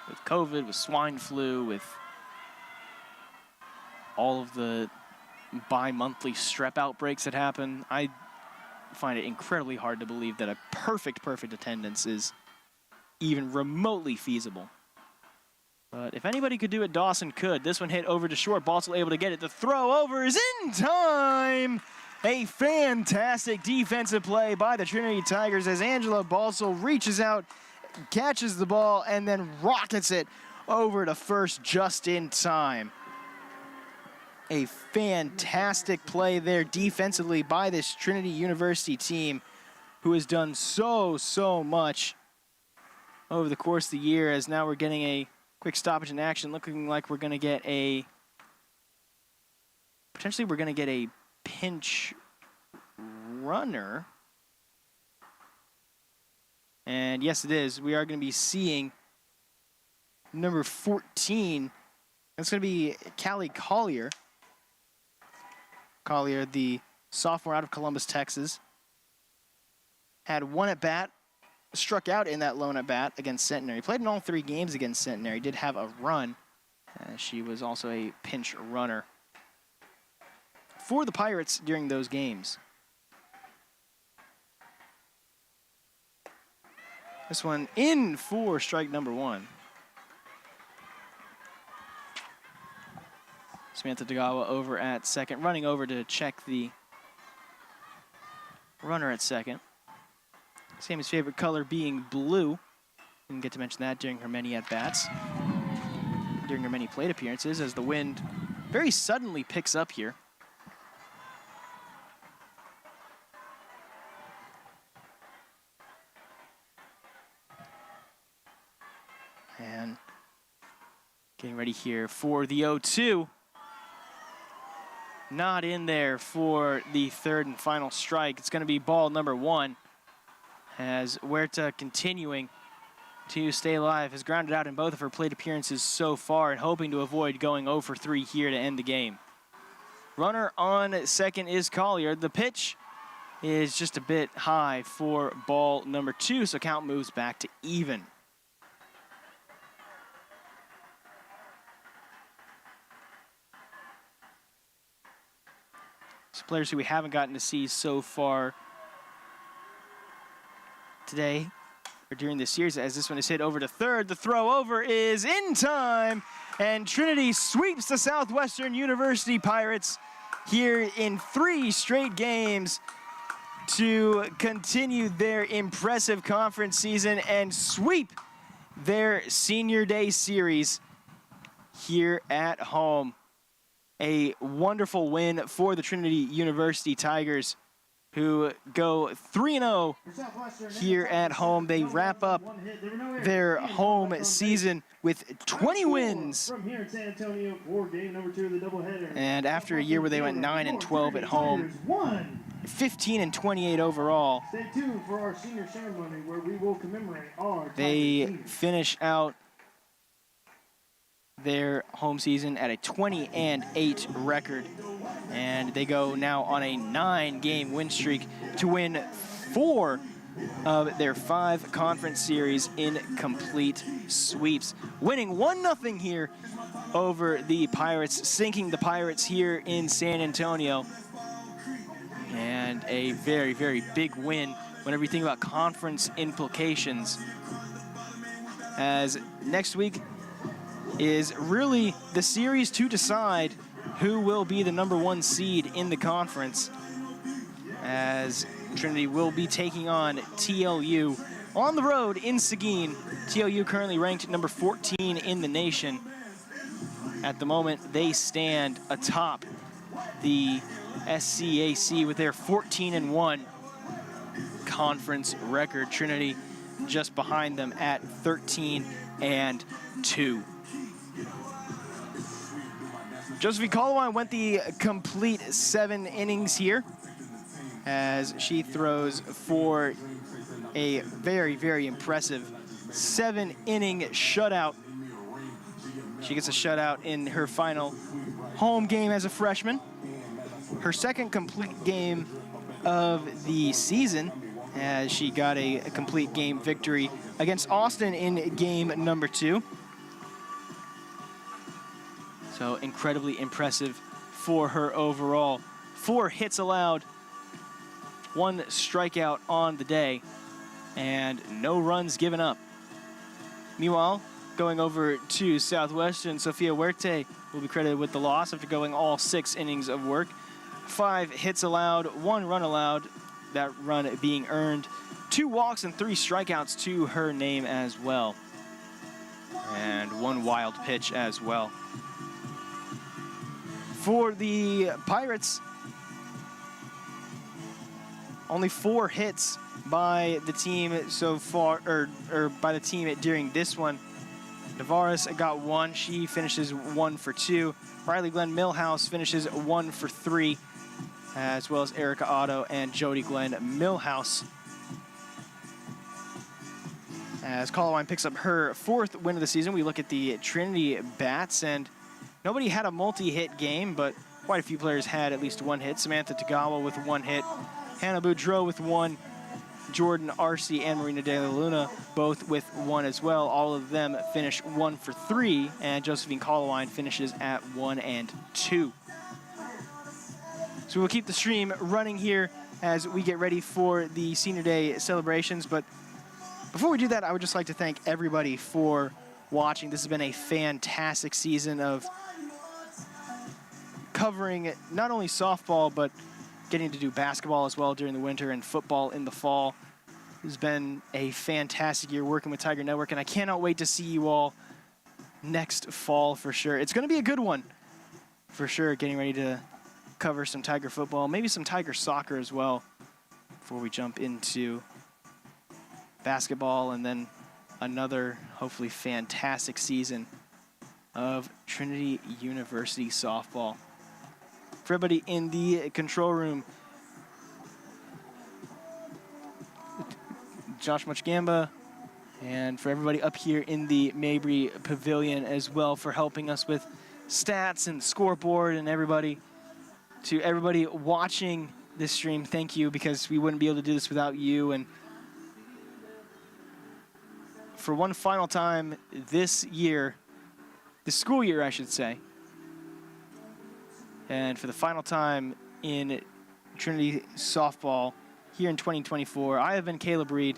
with COVID, with swine flu, with all of the bi-monthly strep outbreaks that happen, I find it incredibly hard to believe that a perfect attendance is even remotely feasible. But if anybody could do it, Dawson could. This one hit over to short. Balsall able to get it. The throw over is in time. A fantastic defensive play by the Trinity Tigers as Angela Balsall reaches out, catches the ball, and then rockets it over to first just in time. A fantastic play there defensively by this Trinity University team, who has done so much over the course of the year, as now we're getting a quick stoppage in action, looking like we're going to get a, potentially we're going to get a pinch runner. And yes, it is. We are going to be seeing number 14. That's going to be Callie Collier. Collier, the sophomore out of Columbus, Texas, had one at bat struck out in that lone at bat against Centenary. Played in all 3 games against Centenary. Did have a run. She was also a pinch runner for the Pirates during those games. This one in for strike number 1. Samantha Tagawa over at second, running over to check the runner at second. Sammy's favorite color being blue. Didn't get to mention that during her many at-bats, during her many plate appearances, as the wind very suddenly picks up here. And getting ready here for the 0-2. Not in there for the 3rd and final strike. It's going to be ball number 1, as Huerta, continuing to stay alive, has grounded out in both of her plate appearances so far and hoping to avoid going 0 for 3 here to end the game. Runner on second is Collier. The pitch is just a bit high for ball number 2, so count moves back to even. Some players who we haven't gotten to see so far today or during this series, as this one is hit over to third. The throw over is in time, and Trinity sweeps the Southwestern University Pirates here in 3 straight games to continue their impressive conference season and sweep their Senior Day series here at home. A wonderful win for the Trinity University Tigers, who go 3-0 here at home. They wrap up their home season with 20 wins. And after a year where they went 9-12 at home, 15-28 overall, Stay tuned for our senior ceremony where we will commemorate our they finish out their home season at a 20-8 record, and they go now on a 9-game win streak to win 4 of their 5 conference series in complete sweeps, winning 1-0 here over the Pirates, sinking the Pirates here in San Antonio, and a very, very big win whenever you think about conference implications, as next week is really the series to decide who will be the #1 seed in the conference, as Trinity will be taking on TLU on the road in Seguin. TLU currently ranked number 14 in the nation. At the moment, they stand atop the SCAC with their 14-1 conference record. Trinity just behind them at 13-2. Josephine Colwine went the complete 7 innings here, as she throws for a very, very impressive 7-inning shutout. She gets a shutout in her final home game as a freshman. Her second complete game of the season, as she got a complete game victory against Austin in game number 2. So incredibly impressive for her overall. 4 hits allowed, 1 strikeout on the day, and no runs given up. Meanwhile, going over to Southwestern, Sofia Huerta will be credited with the loss after going all 6 innings of work. 5 hits allowed, 1 run allowed, that run being earned. 2 walks and 3 strikeouts to her name as well. And 1 wild pitch as well. For the Pirates, only 4 hits by the team so far, or by the team during this one. Navarez got 1. She finishes 1 for 2. Riley Glenn Millhouse finishes 1 for 3, as well as Erica Otto and Jody Glenn Millhouse. As Colwine picks up her 4th win of the season, we look at the Trinity bats, and nobody had a multi-hit game, but quite a few players had at least 1 hit. Samantha Tagawa with 1 hit, Hannah Boudreau with 1, Jordan Arce and Marina De La Luna, both with 1 as well. All of them finish 1 for 3, and Josephine Colowine finishes at 1 and 2. So we'll keep the stream running here as we get ready for the Senior Day celebrations. But before we do that, I would just like to thank everybody for watching. This has been a fantastic season of covering not only softball, but getting to do basketball as well during the winter and football in the fall. It's been a fantastic year working with Tiger Network, and I cannot wait to see you all next fall for sure. It's going to be a good one for sure, getting ready to cover some Tiger football, maybe some Tiger soccer as well before we jump into basketball and then another hopefully fantastic season of Trinity University softball. For everybody in the control room, Josh Muchgamba, and for everybody up here in the Mabry Pavilion as well for helping us with stats and scoreboard, and everybody, to everybody watching this stream, thank you, because we wouldn't be able to do this without you. And for one final time this year, this school year I should say, and for the final time in Trinity softball here in 2024, I have been Caleb Reed.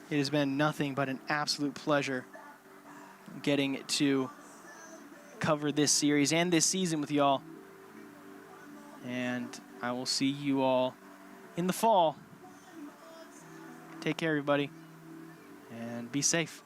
It has been nothing but an absolute pleasure getting to cover this series and this season with y'all. And I will see you all in the fall. Take care, everybody, and be safe.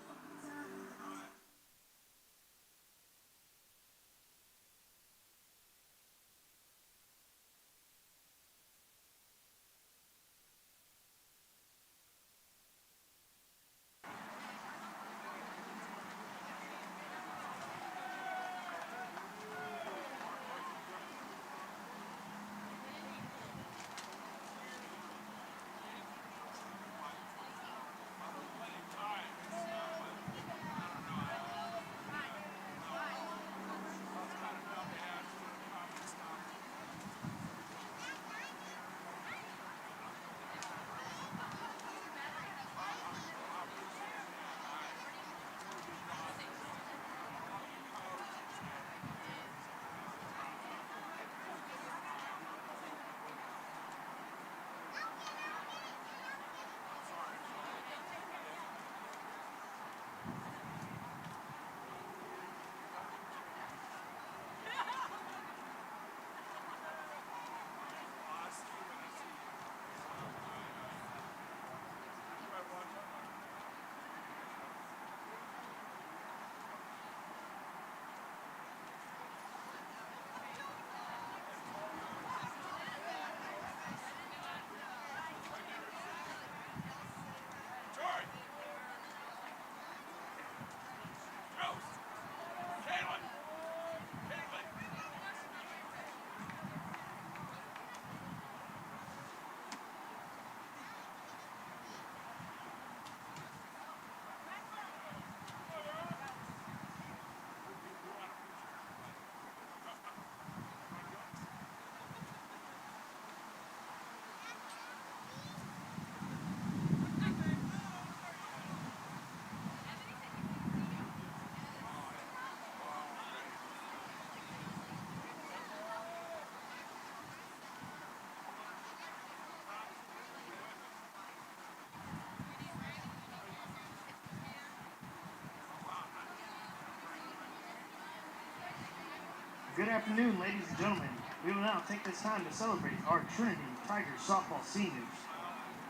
Good afternoon, ladies and gentlemen. We will now take this time to celebrate our Trinity Tigers softball seniors.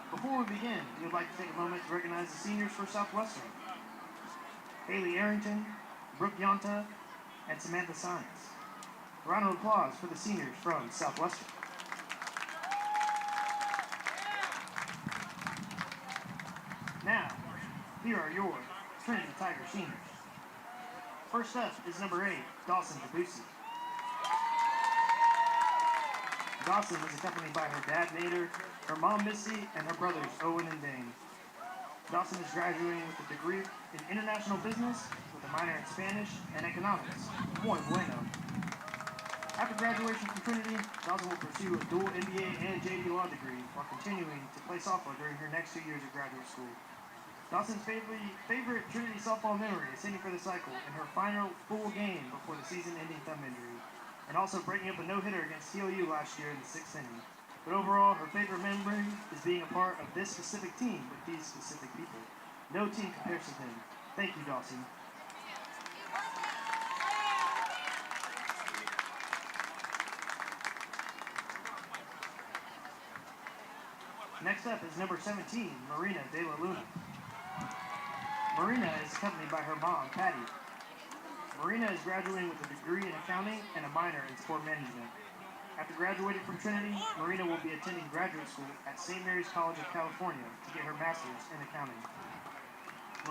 Before we begin, we would like to take a moment to recognize the seniors for Southwestern. Haley Arrington, Brooke Yonta, and Samantha Sines. A round of applause for the seniors from Southwestern. Now, here are your Trinity Tiger seniors. First up is number 8, Dawson Debussy. Dawson is accompanied by her dad, Nader, her mom, Missy, and her brothers, Owen and Dane. Dawson is graduating with a degree in international business with a minor in Spanish and economics. Muy bueno. After graduation from Trinity, Dawson will pursue a dual MBA and JD Law degree while continuing to play softball during her next 2 years of graduate school. Dawson's favorite Trinity softball memory is hitting for the cycle in her final full game before the season-ending thumb injury, and also breaking up a no-hitter against TOU last year in the 6th inning. But overall, her favorite memory is being a part of this specific team with these specific people. No team compares to them. Thank you, Dawson. Next up is number 17, Marina De La Luna. Marina is accompanied by her mom, Patty. Marina is graduating with a degree in accounting and a minor in sport management. After graduating from Trinity, Marina will be attending graduate school at St. Mary's College of California to get her master's in accounting.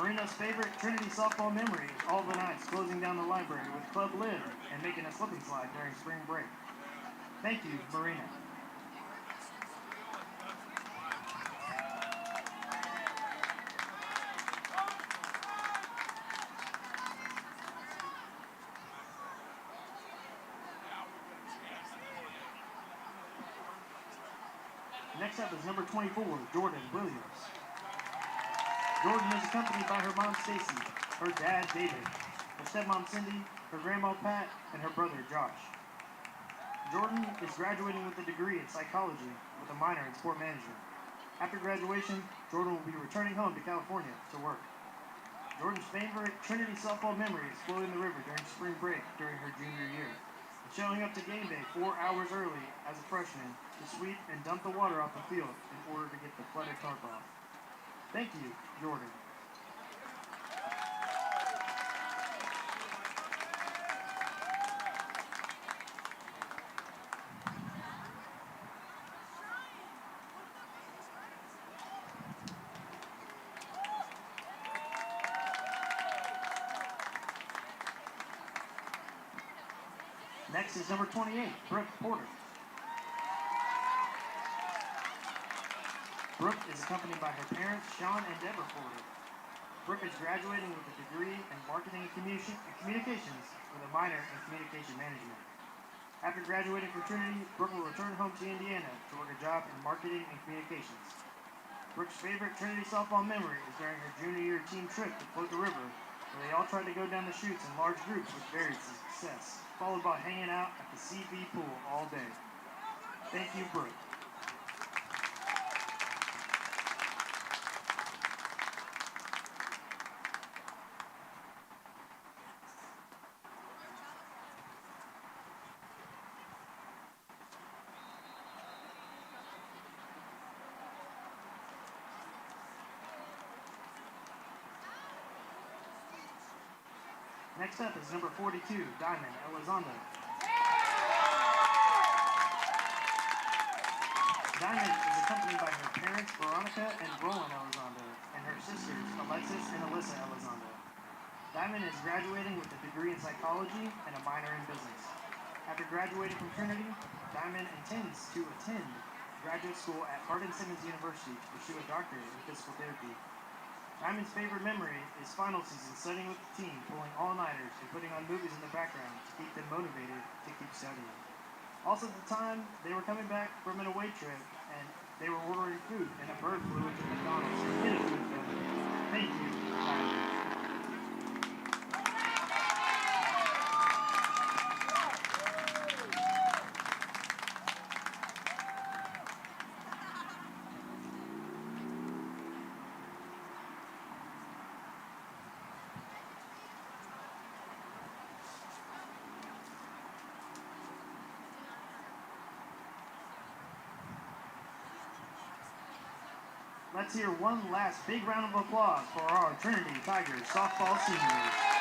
Marina's favorite Trinity softball memory is all the nights closing down the library with Club Live and making a slip and slide during spring break. Thank you, Marina. Next up is number 24, Jordan Williams. Jordan is accompanied by her mom, Stacy, her dad, David, her stepmom, Cindy, her grandma, Pat, and her brother, Josh. Jordan is graduating with a degree in psychology with a minor in sport management. After graduation, Jordan will be returning home to California to work. Jordan's favorite Trinity softball memory is floating the river during spring break during her junior year, and showing up to game day 4 hours early as a freshman to sweep and dump the water off the field in order to get the flooded tarp off. Thank you, Jordan. Next is number 28, Brooke Porter. Brooke is accompanied by her parents, Sean and Deborah Porter. Brooke is graduating with a degree in marketing and communications with a minor in communication management. After graduating from Trinity, Brooke will return home to Indiana to work a job in marketing and communications. Brooke's favorite Trinity softball memory is during her junior year team trip to float the river, where they all tried to go down the chutes in large groups with varied success, followed by hanging out at the CV pool all day. Thank you, Brooke. Next up is number 42, Diamond Elizondo. Diamond is accompanied by her parents, Veronica and Roland Elizondo, and her sisters, Alexis and Alyssa Elizondo. Diamond is graduating with a degree in psychology and a minor in business. After graduating from Trinity, Diamond intends to attend graduate school at Hardin-Simmons University to pursue a doctorate in physical therapy. Diamond's favorite memory is final season studying with the team, pulling all-nighters and putting on movies in the background to keep them motivated to keep studying. Also at the time, they were coming back from an away trip and they were ordering food and a bird flew into McDonald's and hit a food vendor. Thank you, Diamond. Let's hear one last big round of applause for our Trinity Tigers softball seniors.